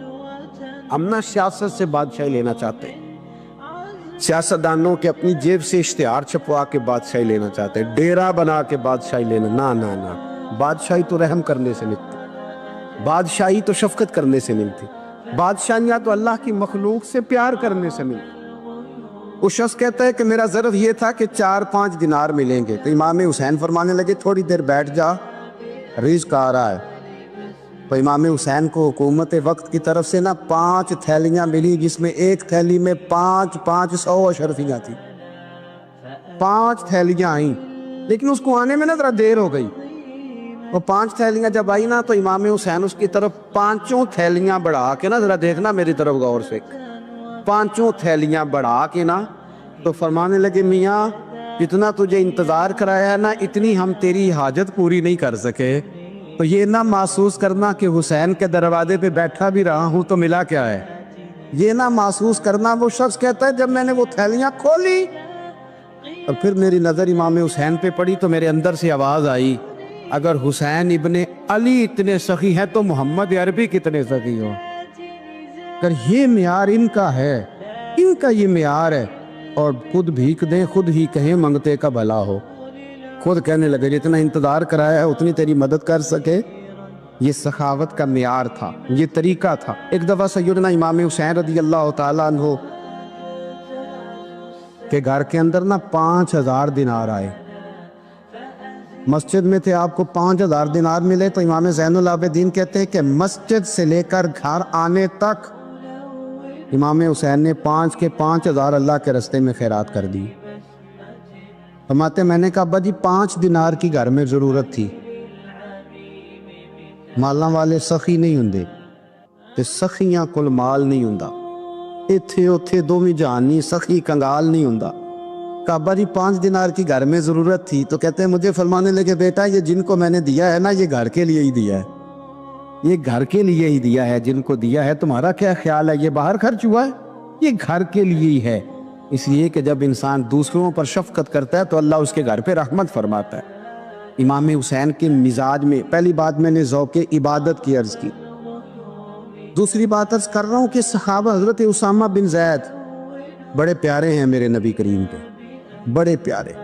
हम ना सियासत से बादशाही लेना चाहते हैं, सियासतदानों के अपनी जेब से इश्तिहार छपवा के बादशाही लेना चाहते हैं, डेरा बना के बादशाही लेना, ना ना ना, बादशाही तो रहम करने से मिलती, बादशाही तो शफकत करने से मिलती, बादशाहियाँ तो अल्लाह की मखलूक से प्यार करने से मिलती। उस शख्स कहता है कि मेरा ज़र्फ ये था कि 4-5 दिनार मिलेंगे, तो इमाम हुसैन फरमाने लगे थोड़ी देर बैठ जा, रिज़्क़ आ रहा है। तो इमाम हुसैन को हुकूमत वक्त की तरफ से ना 5 थैलियाँ मिली, जिसमें एक थैली में 500 अशरफियाँ थी। 5 थैलियाँ आई, लेकिन उसको आने में ना ज़रा देर हो गई। वो 5 थैलियाँ जब आई ना, तो इमाम हुसैन उसकी तरफ 5 थैलियाँ बढ़ा के ना, ज़रा देखना मेरी तरफ गौर से, 5 थैलियाँ बढ़ा के ना, तो फरमाने लगे मियाँ जितना तुझे इंतज़ार कराया है ना, इतनी हम तेरी हाजत पूरी नहीं कर सके, तो ये ना महसूस करना कि हुसैन के दरवाजे पे बैठा भी रहा हूँ तो मिला क्या है, ये ना महसूस करना। वो शख्स कहता है जब मैंने वो थैलियाँ खोली और फिर मेरी नज़र इमाम हुसैन पे पड़ी, तो मेरे अंदर से आवाज़ आई, अगर हुसैन इब्ने अली इतने सखी हैं तो मोहम्मद अरबी कितने सखी हो। अगर ये मियार इनका है, इनका ये मियार है, और खुद भीख दें खुद ही कहें मंगते का भला हो, खुद कहने लगे जितना इंतज़ार कराया है उतनी तेरी मदद कर सके। ये सखावत का मियार था, ये तरीका था। एक दफ़ा सैयदना इमाम हुसैन रज़ी अल्लाह ताला अन्हु के घर के अंदर ना 5000 दिनार आए, मस्जिद में थे, आपको 5000 दिनार मिले, तो इमाम ज़ैनुल आबिदीन कहते हैं कि मस्जिद से लेकर घर आने तक इमाम हुसैन ने 5 के 5000 अल्लाह के रास्ते में खैरात कर दी। फरमाते मैंने कहा अब्बा जी 5 दिनार की घर में ज़रूरत थी, माला वाले सखी नहीं हुंदे ते सखियां कोल माल नहीं हुंदा, इत्थे उत्थे दोवें जहान नहीं, सखी कंगाल नहीं हुंदा। अब्बा जी 5 दिनार की घर में ज़रूरत थी, तो कहते हैं मुझे फरमाने लगे बेटा ये जिनको मैंने दिया है ना, ये घर के लिए ही दिया है, ये घर के लिए ही दिया है, जिनको दिया है तुम्हारा क्या ख्याल है, ये बाहर खर्च हुआ है, ये घर के लिए ही है। इसलिए कि जब इंसान दूसरों पर शफकत करता है तो अल्लाह उसके घर पे रहमत फरमाता है। इमाम हुसैन के मिजाज में पहली बात मैंने ज़ौक़े इबादत की अर्ज़ की, दूसरी बात अर्ज़ कर रहा हूँ कि सहाबा हज़रत उसामा बिन ज़ैद बड़े प्यारे हैं मेरे नबी करीम के, बड़े प्यारे।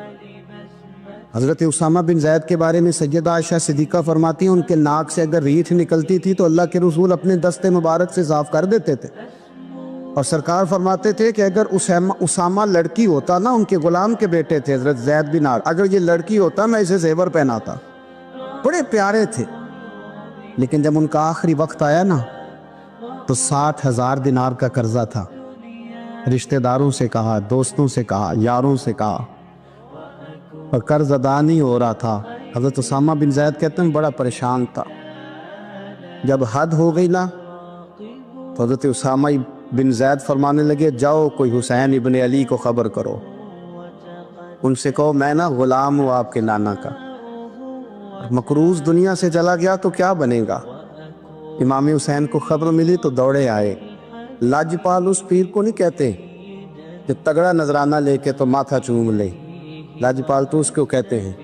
हज़रत उसामा बिन ज़ैद के बारे में सैयदा आयशा सिद्दीक़ा फरमाती हैं उनके नाक से अगर रीठ निकलती थी तो अल्लाह के रसूल अपने दस्ते मुबारक से साफ़ कर देते थे, और सरकार फरमाते थे कि अगर उसामा लड़की होता ना, उनके गुलाम के बेटे थे हज़रत ज़ैद बिन आर, अगर ये लड़की होता मैं इसे ज़ेवर पहनाता। बड़े प्यारे थे, लेकिन जब उनका आखिरी वक्त आया ना तो 60,000 दिनार का कर्जा था। रिश्तेदारों से कहा, दोस्तों से कहा, यारों से कहा, और कर्ज अदा नहीं हो रहा था। हज़रत उसामा बिन ज़ैद कहते हैं बड़ा परेशान था। जब हद हो गई ना तो हज़रत उसामा बिन ज़ैद फरमाने लगे जाओ कोई हुसैन इब्ने अली को ख़बर करो, उनसे कहो मैं ना ग़ुलाम हूँ आपके नाना का, मकरूज़ दुनिया से चला गया तो क्या बनेगा। इमाम हुसैन को ख़बर मिली तो दौड़े आए। लाजपाल उस पीर को नहीं कहते कि तगड़ा नजराना लेके तो माथा चूम ले, लाजपाल तो उसको कहते हैं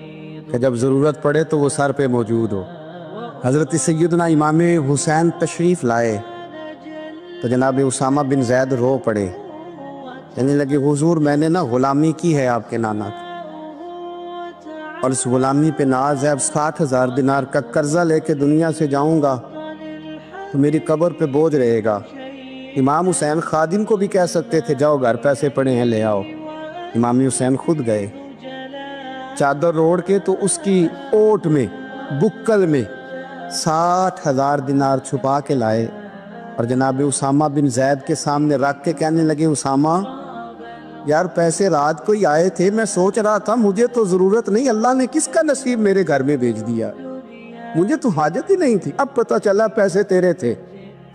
कि जब ज़रूरत पड़े तो वो सर पे मौजूद हो। हज़रत सैयदना इमाम हुसैन तशरीफ़ लाए तो जनाब उसामा बिन ज़ैद रो पड़े, कहने लगे हुजूर मैंने ना ग़ुलामी की है आपके नाना की, और इस ग़ुलामी पे नाज है, अब 60,000 दिनार का कर्जा लेके दुनिया से जाऊंगा तो मेरी कब्र पे बोझ रहेगा। इमाम हुसैन खादिम को भी कह सकते थे जाओ घर पैसे पड़े हैं ले आओ, इमाम हुसैन खुद गए, चादर रोड़ के तो उसकी ओट में बुक्कल में 60,000 दिनार छुपा के लाए, और जनाब उसामा बिन ज़ैद के सामने रख के कहने लगे उसामा यार पैसे रात को ही आए थे, मैं सोच रहा था मुझे तो जरूरत नहीं, अल्लाह ने किसका नसीब मेरे घर में भेज दिया, मुझे तो हाजत ही नहीं थी। अब पता चला पैसे तेरे थे।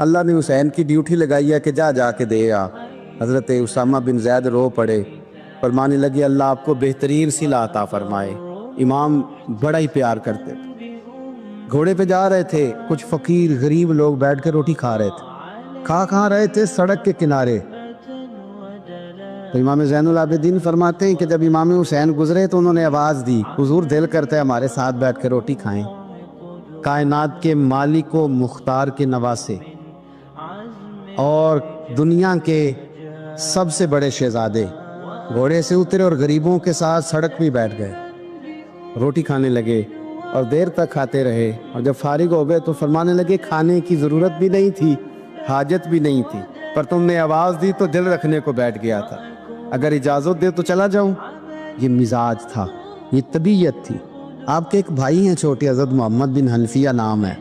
अल्लाह ने हुसैन की ड्यूटी लगाई है कि जा जाके दे आ। हज़रत उसामा बिन ज़ैद रो पड़े, फरमाने लगे अल्लाह आपको बेहतरीन सिला अता फरमाए। इमाम बड़ा ही प्यार करते थे। घोड़े पे जा रहे थे, कुछ फ़कीर गरीब लोग बैठ के रोटी खा रहे थे। खा रहे थे सड़क के किनारे। तो इमाम ज़ैनुल आबिदीन फरमाते हैं कि जब इमाम हुसैन गुजरे तो उन्होंने आवाज़ दी, हुजूर दिल करता है हमारे साथ बैठ के रोटी खाएं। कायनात के मालिक व मुख्तार के नवासे और दुनिया के सबसे बड़े शहजादे घोड़े से उतरे और गरीबों के साथ सड़क पे बैठ गए, रोटी खाने लगे और देर तक खाते रहे। और जब फारिग हो गए तो फरमाने लगे खाने की ज़रूरत भी नहीं थी, हाजत भी नहीं थी, पर तुमने आवाज़ दी तो दिल रखने को बैठ गया था, अगर इजाज़त दे तो चला जाऊं। ये मिजाज था, ये तबीयत थी। आपके एक भाई हैं छोटे, हज़रत मोहम्मद बिन हनफिया नाम है,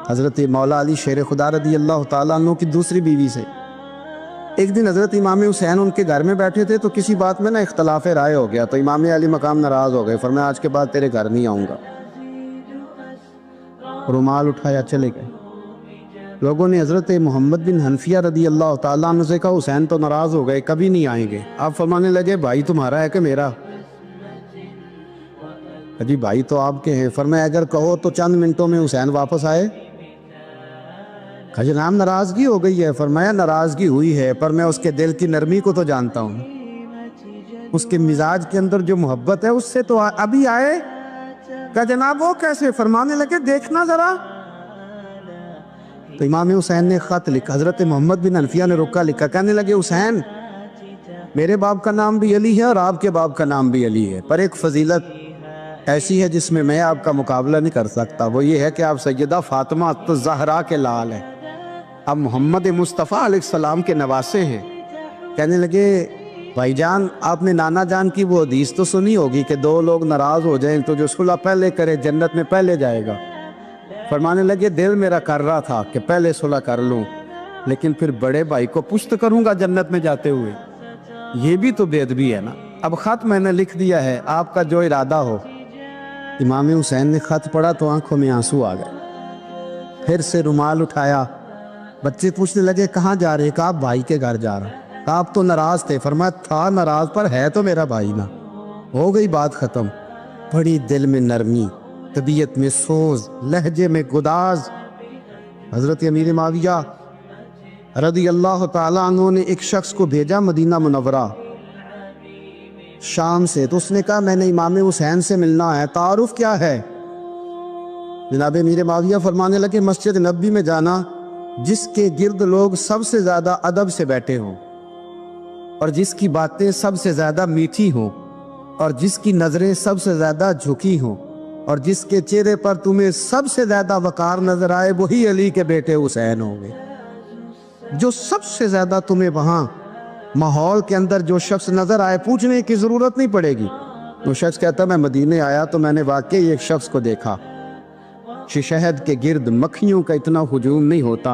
हज़रत मौला अली शेर खुदा रदी अल्लाह ताला अन्हु की दूसरी बीवी से। एक दिन हज़रत इमाम हुसैन उनके घर में बैठे थे तो किसी बात में ना इख्तलाफ राय हो गया, तो इमाम अली मकाम नाराज़ हो गए, फरमाया आज के बाद तेरे घर नहीं आऊँगा। रुमाल उठाया चले गए। लोगों ने हज़रत मोहम्मद बिन हनफिया रदी अल्लाह ताला अन्हु से कहा हुसैन तो नाराज़ हो गए, कभी नहीं आएंगे। आप फरमाने लगे भाई तुम्हारा है कि मेरा? अजी भाई तो आपके हैं। फरमाया अगर कहो तो चंद मिनटों में हुसैन वापस आए। जनाब नाराज़गी हो गई है। फरमाया नाराज़गी हुई है, पर मैं उसके दिल की नरमी को तो जानता हूँ, उसके मिजाज के अंदर जो मोहब्बत है उससे तो अभी आए। कहा जनाब वो कैसे? फरमाने लगे देखना ज़रा। तो इमाम हुसैन ने ख़त लिखा, हज़रत मोहम्मद बिन हनफिया ने रुका लिखा, कहने लगे हुसैन मेरे बाप का नाम भी अली है और आपके बाप का नाम भी अली है, पर एक फजीलत ऐसी है जिसमें मैं आपका मुकाबला नहीं कर सकता, वो ये है कि आप सैयदा फातिमा तो ज़हरा के लाल हैं, आप मोहम्मद मुस्तफ़ा अलैहिस्सलाम के नवासे हैं। कहने लगे भाईजान आपने नाना जान की वो हदीस तो सुनी होगी कि दो लोग नाराज़ हो जाएं तो जो सुलह पहले करे जन्नत में पहले जाएगा। फरमाने लगे दिल मेरा कर रहा था कि पहले सुलह कर लूँ, लेकिन फिर बड़े भाई को पुश्त करूँगा जन्नत में जाते हुए, ये भी तो बेअदबी है ना। अब ख़त मैंने लिख दिया है, आपका जो इरादा हो। इमाम हुसैन ने ख़त पढ़ा तो आंखों में आंसू आ गए। फिर से रुमाल उठाया, बच्चे पूछने लगे कहाँ जा रहे? कहा भाई के घर जा रहा। कहा आप तो नाराज़ थे। फरमाया था नाराज़, पर है तो मेरा भाई ना। हो गई बात ख़त्म। बड़ी दिल में नरमी, तबीयत में सोज, लहजे में गुदाज। हज़रत अमीर माविया रदी अल्लाह ताला अन्हु ने एक शख्स को भेजा मदीना मुनव्वरा शाम से, तो उसने कहा मैंने इमाम हुसैन से मिलना है, तारुफ क्या है? जनाब अमीर माविया फरमाने लगे मस्जिद नबी में जाना जिसके गिर्द लोग सबसे ज़्यादा अदब से बैठे हों और जिसकी बातें सबसे ज़्यादा मीठी हों और जिसकी नज़रें सबसे ज़्यादा झुकी हों और जिसके चेहरे पर तुम्हें सबसे ज़्यादा वकार नज़र आए, वही अली के बेटे हुसैन होंगे। जो सबसे ज़्यादा तुम्हें वहाँ माहौल के अंदर जो शख्स नज़र आए, पूछने की ज़रूरत नहीं पड़ेगी। वो शख्स कहता मैं मदीने आया तो मैंने वाकई एक शख्स को देखा, शहद के गिर्द मक्खियों का इतना हुजूम नहीं होता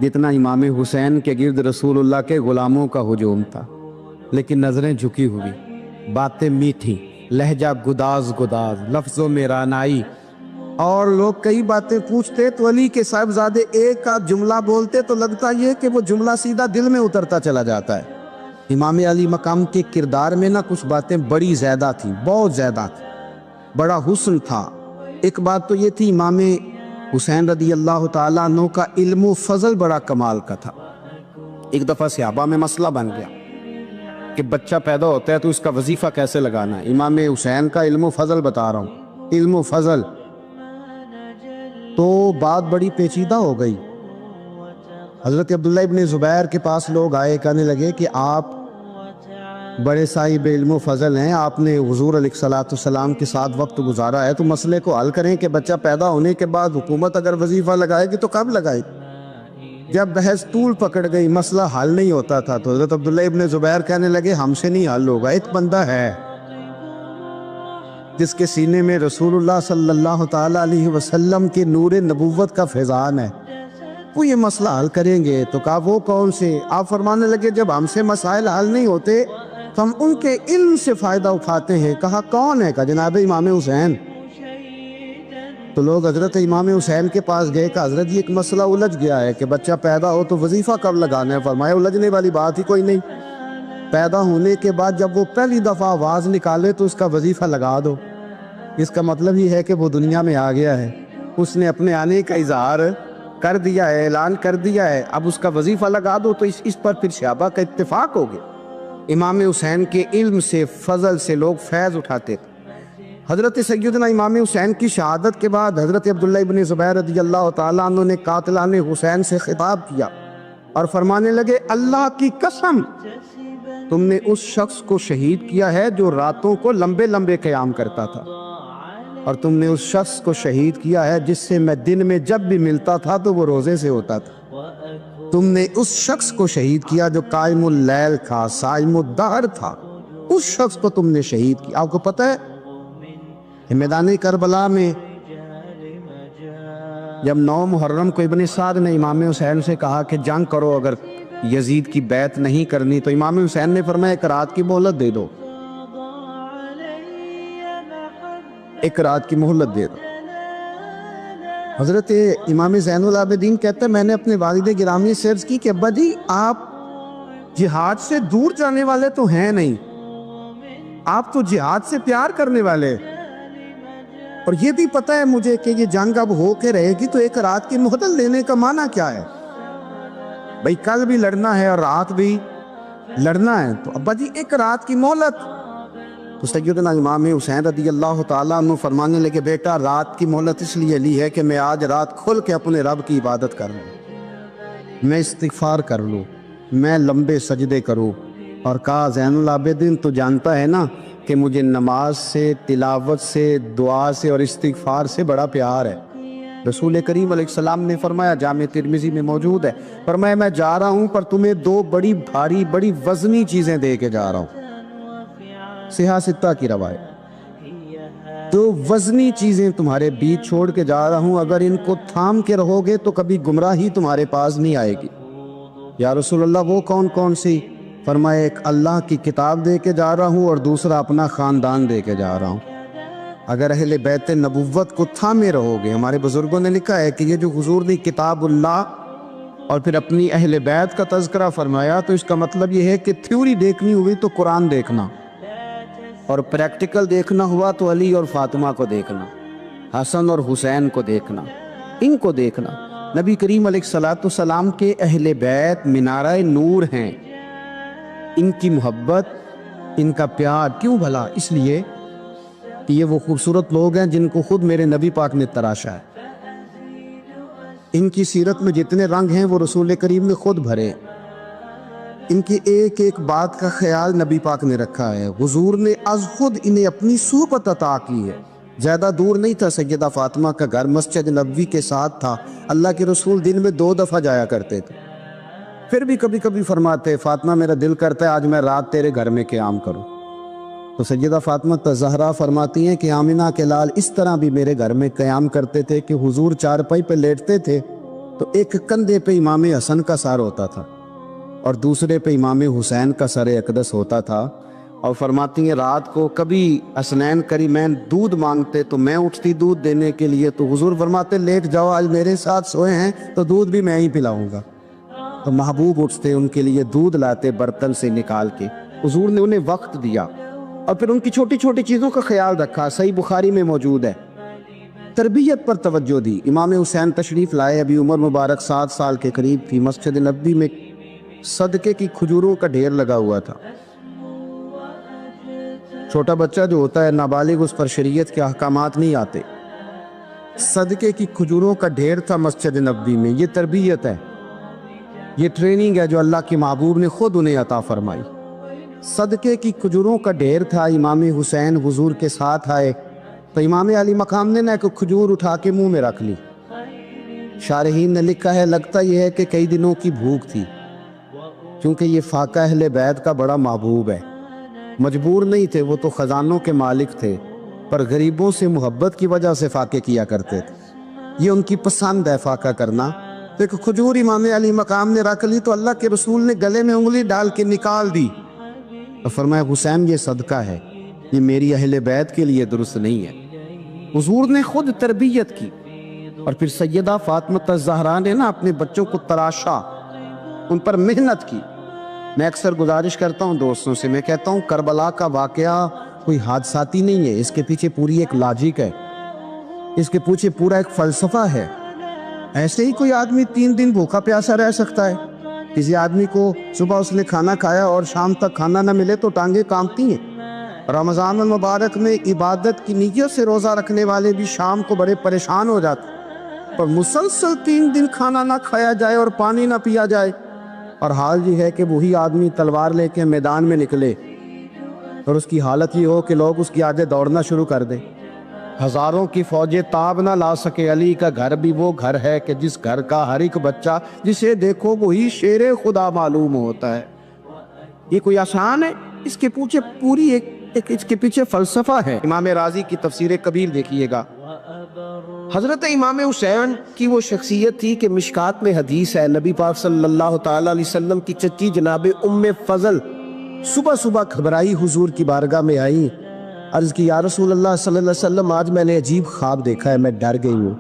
जितना इमाम हुसैन के गिर्द रसूलुल्लाह के ग़ुलामों का हुजूम था, लेकिन नज़रें झुकी हुई, बातें मीठी, लहजा गुदाज गुदाज, लफ्ज़ों में रानाई। और लोग कई बातें पूछते तो अली के साहिबजादे एक का जुमला बोलते तो लगता ये कि वो जुमला सीधा दिल में उतरता चला जाता है। इमाम अली मकाम के किरदार में ना कुछ बातें बड़ी ज़्यादा थी, बहुत ज़्यादा थी, बड़ा हुस्न था। एक बात तो ये थी इमाम हुसैन रदी अल्लाह ताला अन्हु का इल्म फजल बड़ा कमाल का था। एक दफ़ा सहाबा में मसला बन गया कि बच्चा पैदा होता है तो उसका वजीफ़ा कैसे लगाना है। इमाम हुसैन का इल्म फजल बता रहा हूँ, इल्म फजल। तो बात बड़ी पेचीदा हो गई। हज़रत अब्दुल्लाह इब्न ज़ुबैर के पास लोग आए, कहने लगे कि आप बड़े साहिब इल्म फजल हैं, आपने हुज़ूर अलैहिस्सलाम के साथ वक्त गुजारा है, तो मसले को हल करें कि बच्चा पैदा होने के बाद हुकूमत अगर वजीफ़ा लगाएगी तो कब लगाएगी। जब बहस तूल पकड़ गई, मसला हल नहीं होता था, तो हज़रत अब्दुल्लाह इब्न ज़ुबैर कहने लगे हमसे नहीं हल होगा। एक बंदा है जिसके सीने में रसूलुल्लाह सल्लल्लाहु ताला अलैहि वसल्लम के नूर नबुव्वत का फैज़ान है, वो ये मसला हल करेंगे। तो कहा वो कौन से? आप फरमाने लगे जब हमसे मसाइल हल नहीं होते تو ہم ان کے علم سے فائدہ اٹھاتے ہیں. کہا کون ہے؟ کہا جناب امام حسین. تو لوگ حضرت امام حسین کے پاس گئے کہ حضرت یہ ایک مسئلہ الجھ گیا ہے کہ بچہ پیدا ہو تو وظیفہ کب لگانا ہے؟ فرمایا الجھنے والی بات ہی کوئی نہیں. پیدا ہونے کے بعد جب وہ پہلی دفعہ آواز نکالے تو اس کا وظیفہ لگا دو. اس کا مطلب یہ ہے کہ وہ دنیا میں آ گیا ہے, اس نے اپنے آنے کا اظہار کر دیا ہے, اعلان کر دیا ہے, اب اس کا وظیفہ لگا دو. تو اس پر پھر صحابہ کا اتفاق ہو گیا. امام حسین کے علم سے, فضل سے لوگ فیض اٹھاتے تھے. حضرت سیدنا امام حسین کی شہادت کے بعد حضرت عبداللہ ابن زبیر رضی اللہ تعالیٰ عنہ نے قاتلان حسین سے خطاب کیا اور فرمانے لگے اللہ کی قسم تم نے اس شخص کو شہید کیا ہے جو راتوں کو لمبے لمبے قیام کرتا تھا, اور تم نے اس شخص کو شہید کیا ہے جس سے میں دن میں جب بھی ملتا تھا تو وہ روزے سے ہوتا تھا. تم نے اس شخص کو شہید کیا جو قائم اللیل تھا, صائم الدہر تھا, اس شخص کو تم نے شہید کیا. آپ کو پتہ ہے میدان کربلا میں جب 9 محرم کو ابن سعد نے امام حسین سے کہا کہ جنگ کرو, اگر یزید کی بیعت نہیں کرنی, تو امام حسین نے فرمایا ایک رات کی مہلت دے دو, ایک رات کی مہلت دے دو. حضرت امام زین العابدین کہتے ہیں میں نے اپنے والد گرامی سے عرض کی کہ ابا جی آپ جہاد سے دور جانے والے تو ہیں نہیں, آپ تو جہاد سے پیار کرنے والے, اور یہ بھی پتہ ہے مجھے کہ یہ جنگ اب ہو کے رہے گی, تو ایک رات کی مہلت لینے کا معنی کیا ہے؟ بھئی کل بھی لڑنا ہے اور رات بھی لڑنا ہے, تو ابا جی ایک رات کی مہلت. تو سیدنا امام حسین رضی اللہ تعالیٰ عنہ فرمانے لگے بیٹا رات کی مہلت اس لیے لی ہے کہ میں آج رات کھل کے اپنے رب کی عبادت کر لوں, میں استغفار کر لوں, میں لمبے سجدے کروں. اور کہا زین العابدین تو جانتا ہے نا کہ مجھے نماز سے, تلاوت سے, دعا سے اور استغفار سے بڑا پیار ہے. رسول کریم علیہ السلام نے فرمایا, جامع ترمذی میں موجود ہے, فرمایا میں جا رہا ہوں پر تمہیں 2 بڑی بھاری بڑی وزنی چیزیں دے کے جا رہا ہوں. صحیح 6 کی روایت, 2 وزنی چیزیں تمہارے بیچ چھوڑ کے جا رہا ہوں, اگر ان کو تھام کے رہو گے تو کبھی گمراہی تمہارے پاس نہیں آئے گی. یا رسول اللہ وہ کون کون سی؟ فرمایا ایک اللہ کی کتاب دے کے جا رہا ہوں اور دوسرا اپنا خاندان دے کے جا رہا ہوں. اگر اہل بیت نبوت کو تھامے رہو گے, ہمارے بزرگوں نے لکھا ہے کہ یہ جو حضور نے کتاب اللہ اور پھر اپنی اہل بیت کا تذکرہ فرمایا, تو اس کا مطلب یہ ہے کہ تھیوری دیکھنی ہوئی تو قرآن دیکھنا, اور پریکٹیکل دیکھنا ہوا تو علی اور فاطمہ کو دیکھنا, حسن اور حسین کو دیکھنا, ان کو دیکھنا. نبی کریم علیہ السلام کے اہل بیت منارہ نور ہیں, ان کی محبت, ان کا پیار کیوں بھلا؟ اس لیے کہ یہ وہ خوبصورت لوگ ہیں جن کو خود میرے نبی پاک نے تراشا ہے. ان کی سیرت میں جتنے رنگ ہیں وہ رسول کریم نے خود بھرے. ان کی ایک ایک بات کا خیال نبی پاک نے رکھا ہے. حضور نے از خود انہیں اپنی صحبت عطا کی ہے. زیادہ دور نہیں تھا سیدہ فاطمہ کا گھر, مسجد نبوی کے ساتھ تھا. اللہ کے رسول دن میں 2 دفعہ جایا کرتے تھے. پھر بھی کبھی کبھی فرماتے فاطمہ میرا دل کرتا ہے آج میں رات تیرے گھر میں قیام کروں. تو سیدہ فاطمہ زہرا فرماتی ہیں کہ آمنہ کے لال اس طرح بھی میرے گھر میں قیام کرتے تھے کہ حضور چارپائی پہ لیٹتے تھے تو ایک کندھے پہ امام حسن کا سر ہوتا تھا اور دوسرے پہ امام حسین کا سر اقدس ہوتا تھا. اور فرماتی ہیں رات کو کبھی حسنین کریمین دودھ مانگتے تو میں اٹھتی دودھ دینے کے لیے, تو حضور فرماتے لیٹ جاؤ آج میرے ساتھ سوئے ہیں تو دودھ بھی میں ہی پلاؤں گا. تو محبوب اٹھتے ان کے لیے دودھ لاتے برتن سے نکال کے. حضور نے انہیں وقت دیا اور پھر ان کی چھوٹی چھوٹی چیزوں کا خیال رکھا. صحیح بخاری میں موجود ہے. تربیت پر توجہ دی. امام حسین تشریف لائے, ابھی عمر مبارک 7 سال کے قریب تھی. مسجد نبوی میں صدقے کی کھجوروں کا ڈھیر لگا ہوا تھا. چھوٹا بچہ جو ہوتا ہے نابالغ, اس پر شریعت کے احکامات نہیں آتے. صدقے کی کھجوروں کا ڈھیر تھا مسجد نبوی میں. یہ تربیت ہے, یہ ٹریننگ ہے جو اللہ کے محبوب نے خود انہیں عطا فرمائی. صدقے کی کھجوروں کا ڈھیر تھا. امام حسین حضور کے ساتھ آئے تو امام علی مقام نے ایک کھجور اٹھا کے منہ میں رکھ لی. شارحین نے لکھا ہے لگتا یہ ہے کہ کئی دنوں کی بھوک تھی, کیونکہ یہ فاقہ اہل بیت کا بڑا محبوب ہے. مجبور نہیں تھے, وہ تو خزانوں کے مالک تھے, پر غریبوں سے محبت کی وجہ سے فاقے کیا کرتے تھے. یہ ان کی پسند ہے فاقہ کرنا. تو ایک کھجور امام علی مقام نے رکھ لی تو اللہ کے رسول نے گلے میں انگلی ڈال کے نکال دی تو فرمایا حسین یہ صدقہ ہے، یہ میری اہل بیت کے لیے درست نہیں ہے۔ حضور نے خود تربیت کی، اور پھر سیدہ فاطمہ الزہرا نے نا اپنے بچوں کو تراشا، ان پر محنت کی۔ میں اکثر گزارش کرتا ہوں دوستوں سے، میں کہتا ہوں کربلا کا واقعہ کوئی حادثاتی نہیں ہے، اس کے پیچھے پوری ایک لاجک ہے، اس کے پیچھے پورا ایک فلسفہ ہے۔ ایسے ہی کوئی آدمی 3 دن بھوکا پیاسا رہ سکتا ہے؟ کسی آدمی کو صبح اس نے کھانا کھایا اور شام تک کھانا نہ ملے تو ٹانگیں کانپتی ہیں۔ رمضان المبارک میں عبادت کی نیت سے روزہ رکھنے والے بھی شام کو بڑے پریشان ہو جاتے ہیں، پر مسلسل 3 دن کھانا نہ کھایا جائے اور پانی نہ پیا جائے، اور حال یہ ہے کہ وہی آدمی تلوار لے کے میدان میں نکلے اور اس کی حالت یہ ہو کہ لوگ اس کی آگے دوڑنا شروع کر دیں۔ ہزاروں کی فوجیں تاب نہ لا سکے، علی کا گھر بھی وہ گھر ہے کہ جس گھر کا ہر ایک بچہ جسے دیکھو وہی شیر خدا معلوم ہوتا ہے۔ یہ کوئی آسان ہے؟ اس کے پیچھے پوری ایک اس کے پیچھے فلسفہ ہے۔ امام راضی کی تفسیر کبیر دیکھیے گا، حضرت امام حسین کی وہ شخصیت تھی کہ مشکات میں حدیث ہے، نبی پاک صلی اللہ تعالی علیہ وسلم کی چچی جناب ام فضل صبح صبح گھبرائی حضور کی بارگاہ میں آئی، عرض کی یا رسول اللہ صلی اللہ علیہ وسلم آج میں نے عجیب خواب دیکھا ہے، میں ڈر گئی ہوں۔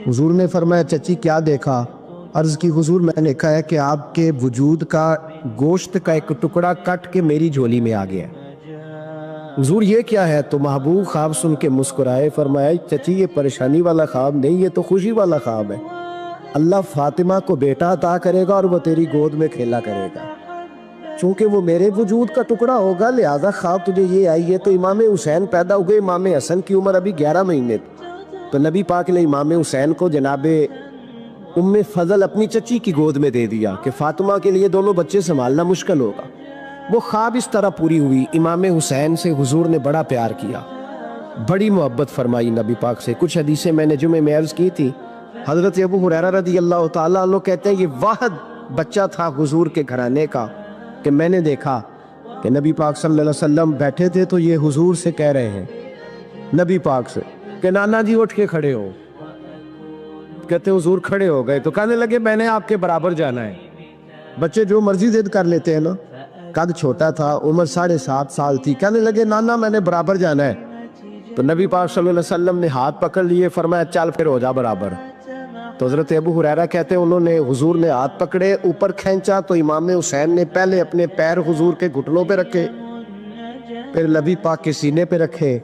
حضور نے فرمایا چچی کیا دیکھا؟ عرض کی حضور میں نے دیکھا ہے کہ آپ کے وجود کا گوشت کا ایک ٹکڑا کٹ کے میری جھولی میں آ گیا۔ حضور یہ کیا ہے؟ تو محبوب خواب سن کے مسکرائے، فرمایا چچی یہ پریشانی والا خواب نہیں، یہ تو خوشی والا خواب ہے۔ اللہ فاطمہ کو بیٹا عطا کرے گا اور وہ تیری گود میں کھیلا کرے گا، چونکہ وہ میرے وجود کا ٹکڑا ہوگا لہذا خواب تجھے یہ آئی ہے۔ تو امام حسین پیدا ہوئے، امام حسن کی عمر ابھی 11 مہینے تھی، تو نبی پاک نے امام حسین کو جناب ام فضل اپنی چچی کی گود میں دے دیا کہ فاطمہ کے لیے دونوں بچے سنبھالنا مشکل ہوگا۔ وہ خواب اس طرح پوری ہوئی۔ امام حسین سے حضور نے بڑا پیار کیا، بڑی محبت فرمائی نبی پاک سے۔ کچھ حدیثیں میں نے جمعے میں عرض کی تھی، حضرت ابو ہریرہ رضی اللہ تعالیٰ عنہ کہتے ہیں یہ واحد بچہ تھا حضور کے گھرانے کا کہ میں نے دیکھا کہ نبی پاک صلی اللہ علیہ وسلم بیٹھے تھے تو یہ حضور سے کہہ رہے ہیں، نبی پاک سے کہ نانا جی اٹھ کے کھڑے ہو۔ کہتے حضور کھڑے ہو گئے تو کہنے لگے میں نے آپ کے برابر جانا ہے۔ بچے جو مرضی ضد کر لیتے ہیں نا، قد چھوٹا تھا، عمر 7.5 سال تھی، کہنے لگے نانا میں نے برابر جانا ہے۔ تو نبی پاک صلی اللہ علیہ وسلم نے ہاتھ پکڑ لیے، فرمایا چل پھر ہو جا برابر۔ تو حضرت ابو ہریرہ کہتے ہیں انہوں نے حضور نے ہاتھ پکڑے اوپر کھینچا تو امام حسین نے پہلے اپنے پیر حضور کے گھٹنوں پہ رکھے، پھر نبی پاک کے سینے پہ رکھے،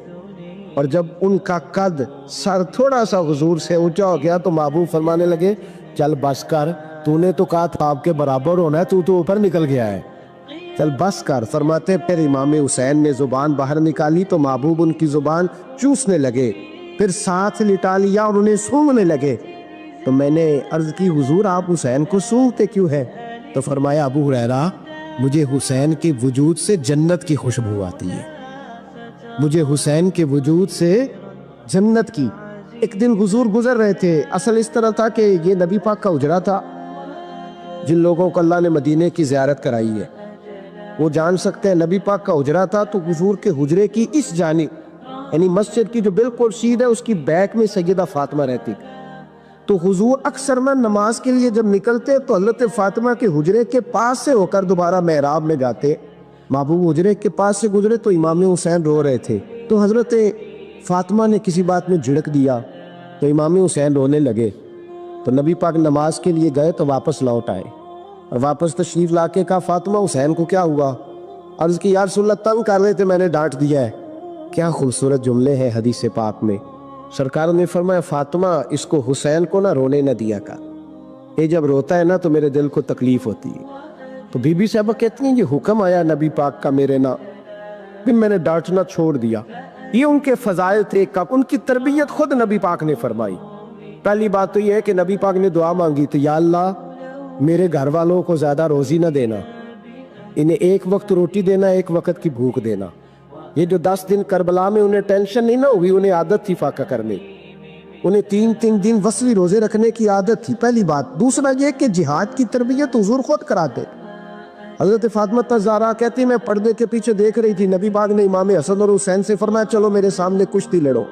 اور جب ان کا قد سر تھوڑا سا حضور سے اونچا ہو گیا تو محبوب فرمانے لگے چل بس کر، تو نے تو کہا تھا آپ کے برابر ہونا ہے، تو اوپر نکل گیا ہے، چل بس کر۔ فرماتے پھر امام حسین نے زبان باہر نکالی تو محبوب ان کی زبان چوسنے لگے، پھر ساتھ لٹا لیا اور انہیں سونگنے لگے۔ تو میں نے عرض کی حضور آپ حسین کو سونگتے کیوں ہے؟ تو فرمایا ابو ہریرہ مجھے حسین کے وجود سے جنت کی خوشبو آتی ہے، مجھے حسین کے وجود سے جنت کی۔ ایک دن حضور گزر رہے تھے، اصل اس طرح تھا کہ یہ نبی پاک کا حجرہ تھا، جن لوگوں کو اللہ نے مدینے کی زیارت کرائی ہے وہ جان سکتے ہیں، نبی پاک کا حجرہ تھا تو حضور کے حجرے کی اس جانب یعنی مسجد کی جو بالکل سیدھ ہے اس کی بیک میں سیدہ فاطمہ رہتی، تو حضور اکثر میں نماز کے لیے جب نکلتے تو حضرت فاطمہ کے حجرے کے پاس سے ہو کر دوبارہ محراب میں جاتے۔ محبوب حجرے کے پاس سے گزرے تو امام حسین رو رہے تھے، تو حضرت فاطمہ نے کسی بات میں جھڑک دیا تو امام حسین رونے لگے، تو نبی پاک نماز کے لیے گئے تو واپس لوٹ آئے، اور واپس تشریف لا کے کہا فاطمہ حسین کو کیا ہوا؟ عرض کی یا رسول اللہ تنگ کر رہے تھے میں نے ڈانٹ دیا ہے۔ کیا خوبصورت جملے ہیں حدیث پاک میں، سرکار نے فرمایا فاطمہ اس کو حسین کو نہ رونے نہ دیا کر، یہ جب روتا ہے نا تو میرے دل کو تکلیف ہوتی ہے۔ تو بی بی صاحبہ کہتی ہیں یہ حکم آیا نبی پاک کا میرے نا، پھر میں نے ڈانٹنا چھوڑ دیا۔ یہ ان کے فضائل تھے، ان کی تربیت خود نبی پاک نے فرمائی۔ پہلی بات تو یہ ہے کہ نبی پاک نے دعا مانگی تو یا اللہ میرے گھر والوں کو زیادہ روزی نہ دینا، انہیں ایک وقت روٹی دینا، ایک وقت کی بھوک دینا۔ یہ جو 10 دن کربلا میں انہیں ٹینشن نہیں نہ ہوئی، انہیں عادت تھی فاقہ کرنے، انہیں 3 دن وصلی روزے رکھنے کی عادت تھی، پہلی بات۔ دوسرا یہ کہ جہاد کی تربیت حضور خود کراتے۔ حضرت فاطمہ الزہرا کہتی میں پردے کے پیچھے دیکھ رہی تھی، نبی پاک نے امام حسن اور حسین سے فرمایا چلو میرے سامنے کشتی لڑو،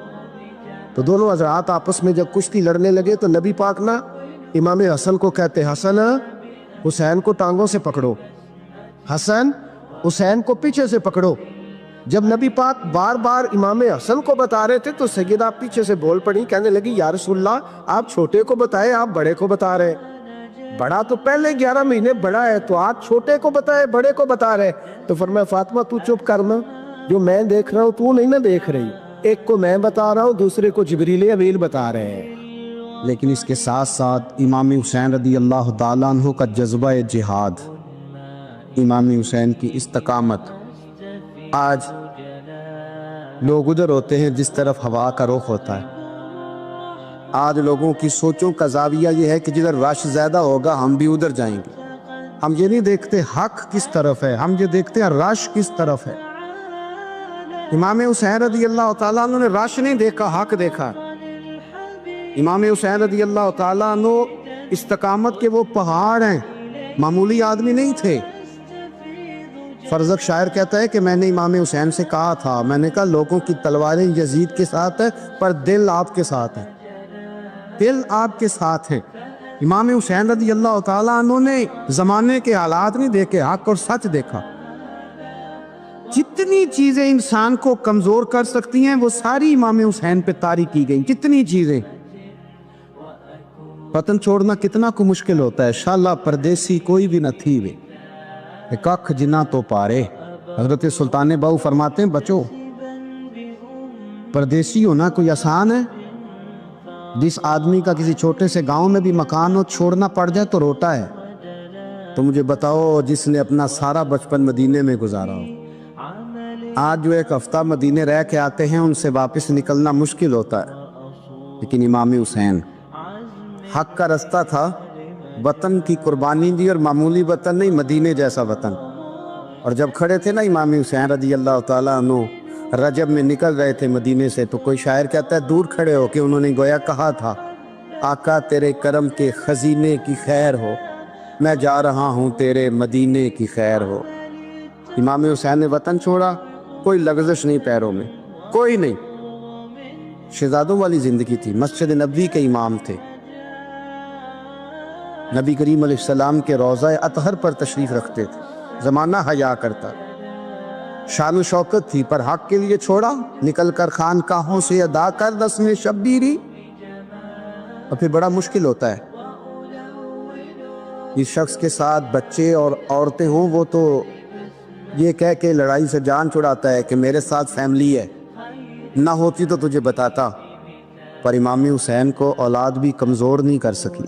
تو دونوں حضرات آپس میں جب کشتی لڑنے لگے تو نبی پاک نا امام حسن کو کہتے حسن حسین کو ٹانگوں سے پکڑو، حسن حسین کو پیچھے سے پکڑو. جب نبی پاک بار بار امام حسن کو بتا رہے تھے تو سیدہ پیچھے سے بول پڑی, کہنے لگی یا رسول اللہ آپ چھوٹے کو بتائے, آپ بڑے کو بتا رہے. بڑا تو پہلے 11 مہینے بڑا ہے, تو آپ چھوٹے کو بتائے بڑے کو بتا رہے. تو فرمایا فاطمہ تو چپ کرنا, جو میں دیکھ رہا ہوں تو نہیں نہ دیکھ رہی. ایک کو میں بتا رہا ہوں, دوسرے کو جبریل امین بتا رہے ہیں. لیکن اس کے ساتھ ساتھ امام حسین رضی اللہ تعالیٰ عنہ کا جذبہ جہاد, امام حسین کی استقامت. آج لوگ ادھر ہوتے ہیں جس طرف ہوا کا رخ ہوتا ہے. آج لوگوں کی سوچوں کا زاویہ یہ ہے کہ جدھر رش زیادہ ہوگا ہم بھی ادھر جائیں گے. ہم یہ نہیں دیکھتے حق کس طرف ہے, ہم یہ دیکھتے ہیں رش کس طرف ہے. امام حسین رضی اللہ تعالیٰ عنہ نے رش نہیں دیکھا, حق دیکھا. امام حسین رضی اللہ تعالیٰ عنہ استقامت کے وہ پہاڑ ہیں, معمولی آدمی نہیں تھے. فرزق شاعر کہتا ہے کہ میں نے امام حسین سے کہا تھا, میں نے کہا لوگوں کی تلواریں یزید کے ساتھ ہے پر دل آپ کے ساتھ ہے, دل آپ کے ساتھ ہے. امام حسین رضی اللہ تعالیٰ عنہ نے زمانے کے حالات نہیں دیکھے, حق اور سچ دیکھا. جتنی چیزیں انسان کو کمزور کر سکتی ہیں وہ ساری امام حسین پہ طاری کی گئی. جتنی چیزیں, وطن چھوڑنا کتنا کو مشکل ہوتا ہے. شالا پردیسی کوئی بھی نہ تھی وے, ایک اکھ جنا تو پارے. حضرت سلطان باؤ فرماتے ہیں بچو, پردیسی ہونا کوئی آسان ہے؟ جس آدمی کا کسی چھوٹے سے گاؤں میں بھی مکان ہو, چھوڑنا پڑ جائے تو روتا ہے. تو مجھے بتاؤ جس نے اپنا سارا بچپن مدینے میں گزارا ہو, آج جو ایک ہفتہ مدینے رہ کے آتے ہیں ان سے واپس نکلنا مشکل ہوتا ہے. لیکن امام حسین حق کا رستہ تھا, وطن کی قربانی دی, اور معمولی وطن نہیں, مدینے جیسا وطن. اور جب کھڑے تھے نا امام حسین رضی اللہ تعالیٰ عنہ رجب میں نکل رہے تھے مدینے سے, تو کوئی شاعر کہتا ہے دور کھڑے ہو کہ انہوں نے گویا کہا تھا آقا تیرے کرم کے خزینے کی خیر ہو, میں جا رہا ہوں تیرے مدینے کی خیر ہو. امام حسین نے وطن چھوڑا, کوئی لغزش نہیں پیروں میں, کوئی نہیں. شہزادوں والی زندگی تھی, مسجد نبوی کے امام تھے, نبی کریم علیہ السلام کے روضہ اطہر پر تشریف رکھتے تھے. زمانہ حیا کرتا, شان و شوکت تھی, پر حق کے لیے چھوڑا. نکل کر خانقاہوں سے ادا کر رسم شبیری, اور پھر بڑا مشکل ہوتا ہے. اس شخص کے ساتھ بچے اور عورتیں ہوں, وہ تو یہ کہہ کے لڑائی سے جان چھڑاتا ہے کہ میرے ساتھ فیملی ہے, نہ ہوتی تو تجھے بتاتا. پر امام حسین کو اولاد بھی کمزور نہیں کر سکی,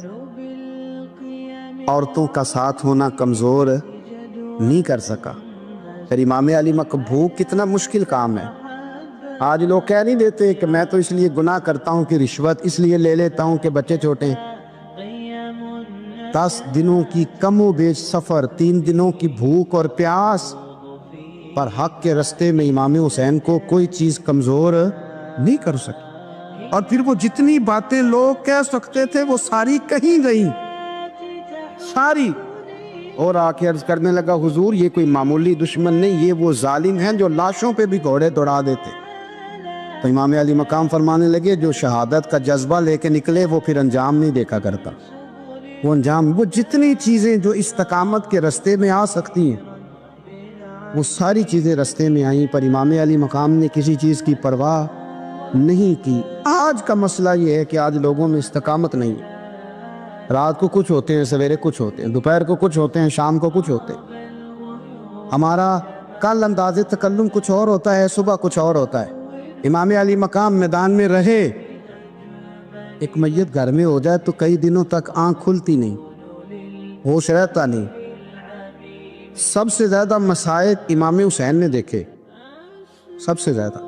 عورتوں کا ساتھ ہونا کمزور نہیں کر سکا. پھر امام علی مقبوق کتنا مشکل کام ہے. آج لوگ کہہ نہیں دیتے کہ میں تو اس لیے گناہ کرتا ہوں کہ رشوت اس لیے لے لیتا ہوں کہ بچے چھوٹے. 10 دنوں کی کم و بیش سفر, 3 دنوں کی بھوک اور پیاس, پر حق کے رستے میں امام حسین کو کوئی چیز کمزور نہیں کر سکی. اور پھر وہ جتنی باتیں لوگ کہہ سکتے تھے وہ ساری کہیں گئیں, ساری. اور آ کے عرض کرنے لگا حضور یہ کوئی معمولی دشمن نہیں, یہ وہ ظالم ہیں جو لاشوں پہ بھی گھوڑے دوڑا دیتے. تو امام علی مقام فرمانے لگے جو شہادت کا جذبہ لے کے نکلے وہ پھر انجام نہیں دیکھا کرتا. وہ انجام, وہ جتنی چیزیں جو استقامت کے رستے میں آ سکتی ہیں وہ ساری چیزیں رستے میں آئیں, پر امام علی مقام نے کسی چیز کی پرواہ نہیں کی. آج کا مسئلہ یہ ہے کہ آج لوگوں میں استقامت نہیں ہے. رات کو کچھ ہوتے ہیں, سویرے کچھ ہوتے ہیں, دوپہر کو کچھ ہوتے ہیں, شام کو کچھ ہوتے ہیں. ہمارا کل انداز تکلم کچھ اور ہوتا ہے, صبح کچھ اور ہوتا ہے. امام علی مقام میدان میں رہے, ایک میت گھر میں ہو جائے تو کئی دنوں تک آنکھ کھلتی نہیں, ہوش رہتا نہیں. سب سے زیادہ مسائل امام حسین نے دیکھے, سب سے زیادہ.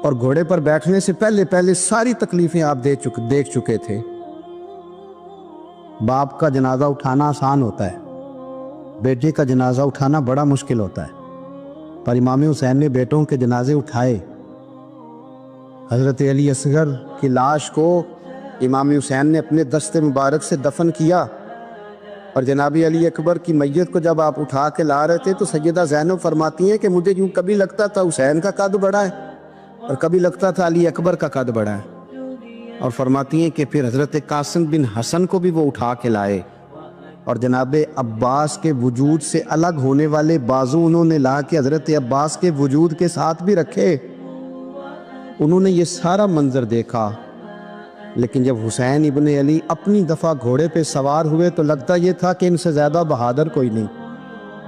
اور گھوڑے پر بیٹھنے سے پہلے ساری تکلیفیں آپ دیکھ چکے تھے. باپ کا جنازہ اٹھانا آسان ہوتا ہے, بیٹے کا جنازہ اٹھانا بڑا مشکل ہوتا ہے. پر امام حسین نے بیٹوں کے جنازے اٹھائے. حضرت علی اصغر کی لاش کو امام حسین نے اپنے دست مبارک سے دفن کیا, اور جناب علی اکبر کی میت کو جب آپ اٹھا کے لا رہے تھے تو سیدہ زینب فرماتی ہیں کہ مجھے یوں کبھی لگتا تھا حسین کا قد بڑا ہے اور کبھی لگتا تھا علی اکبر کا قد بڑا ہے. اور فرماتی ہیں کہ پھر حضرت قاسم بن حسن کو بھی وہ اٹھا کے لائے. اور جناب عباس کے وجود سے الگ ہونے والے بازو انہوں نے لا کے حضرت عباس کے وجود کے ساتھ بھی رکھے۔ انہوں نے یہ سارا منظر دیکھا، لیکن جب حسین ابن علی اپنی دفعہ گھوڑے پہ سوار ہوئے تو لگتا یہ تھا کہ ان سے زیادہ بہادر کوئی نہیں۔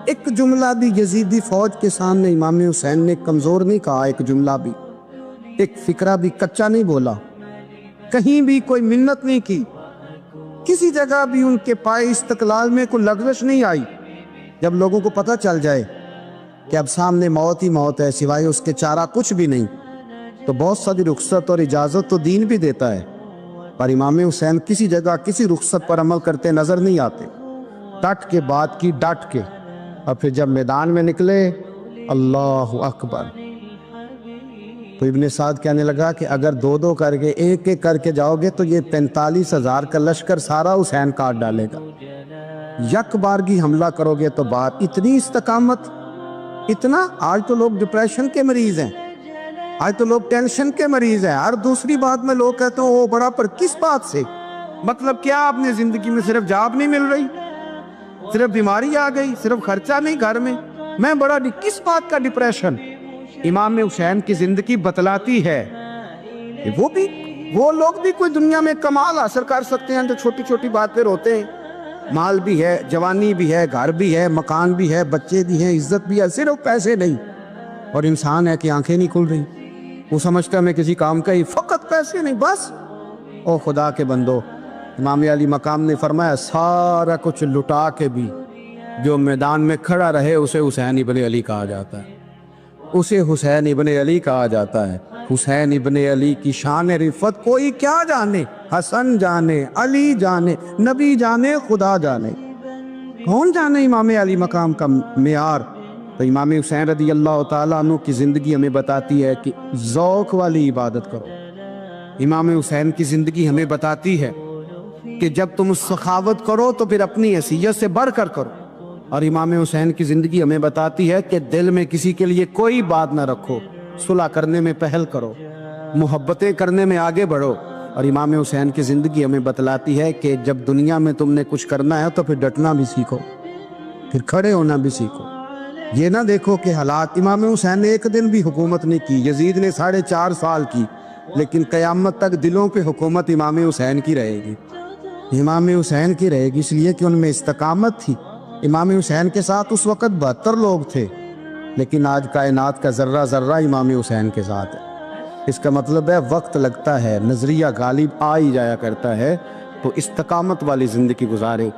ایک جملہ بھی یزیدی فوج کے سامنے امام حسین نے کمزور نہیں کہا، ایک جملہ بھی، ایک فکرہ بھی کچا نہیں بولا، کہیں بھی کوئی منت نہیں کی، کسی جگہ بھی ان کے پائے استقلال میں کوئی لغزش نہیں آئی۔ جب لوگوں کو پتہ چل جائے کہ اب سامنے موت ہی موت ہے، سوائے اس کے چارہ کچھ بھی نہیں، تو بہت ساری رخصت اور اجازت تو دین بھی دیتا ہے، پر امام حسین کسی جگہ کسی رخصت پر عمل کرتے نظر نہیں آتے۔ ڈٹ کے بات کی، ڈٹ کے، اور پھر جب میدان میں نکلے، اللہ اکبر، تو ابن سعد کہنے لگا کہ اگر دو دو کر کے ایک ایک کر کے جاؤ گے تو یہ 45,000 کا لشکر سارا حسین کاٹ ڈالے گا، یک بارگی حملہ کرو گے تو بات۔ اتنی استقامت، اتنا۔ آج تو لوگ ڈپریشن کے مریض ہیں، آج تو لوگ ٹینشن کے مریض ہیں، ہر دوسری بات میں لوگ کہتے ہیں وہ بڑا، پر کس بات سے؟ مطلب کیا آپ نے زندگی میں صرف جاب نہیں مل رہی، صرف بیماری آ گئی، صرف خرچہ نہیں گھر میں بڑا، کس بات کا ڈپریشن؟ امام حسین کی زندگی بتلاتی ہے وہ لوگ بھی کوئی دنیا میں کمال حاصل کر سکتے ہیں جو چھوٹی چھوٹی بات پہ روتے ہیں۔ مال بھی ہے، جوانی بھی ہے، گھر بھی ہے، مکان بھی ہے، بچے بھی ہیں، عزت بھی ہے، صرف پیسے نہیں۔ اور انسان ہے کہ آنکھیں نہیں کھل رہی، وہ سمجھتا میں کسی کام کا ہی، فقط پیسے نہیں بس۔ او خدا کے بندو، امام علی مقام نے فرمایا سارا کچھ لٹا کے بھی جو میدان میں کھڑا رہے اسے حسین ابن علی کہا جاتا ہے، اسے حسین ابن علی کہا جاتا ہے۔ حسین ابن علی کی شان رفت کوئی کیا جانے، حسن جانے، علی جانے، نبی جانے، خدا جانے، کون جانے امام علی مقام کا معیار۔ تو امام حسین رضی اللہ تعالیٰ عنہ کی زندگی ہمیں بتاتی ہے کہ ذوق والی عبادت کرو۔ امام حسین کی زندگی ہمیں بتاتی ہے کہ جب تم سخاوت کرو تو پھر اپنی حیثیت سے بڑھ کر کرو۔ اور امام حسین کی زندگی ہمیں بتاتی ہے کہ دل میں کسی کے لیے کوئی بات نہ رکھو، صلح کرنے میں پہل کرو، محبتیں کرنے میں آگے بڑھو۔ اور امام حسین کی زندگی ہمیں بتلاتی ہے کہ جب دنیا میں تم نے کچھ کرنا ہے تو پھر ڈٹنا بھی سیکھو، پھر کھڑے ہونا بھی سیکھو۔ یہ نہ دیکھو کہ حالات، امام حسین نے ایک دن بھی حکومت نہیں کی، یزید نے 4.5 سال کی، لیکن قیامت تک دلوں پہ حکومت امام حسین کی رہے گی، امام حسین کی رہے گی، اس لیے کہ ان میں استقامت تھی۔ امام حسین کے ساتھ اس وقت 72 لوگ تھے، لیکن آج کائنات کا ذرہ ذرہ امام حسین کے ساتھ ہے۔ اس کا مطلب ہے وقت لگتا ہے، نظریہ غالب آ ہی جایا کرتا ہے، تو استقامت والی زندگی گزارے۔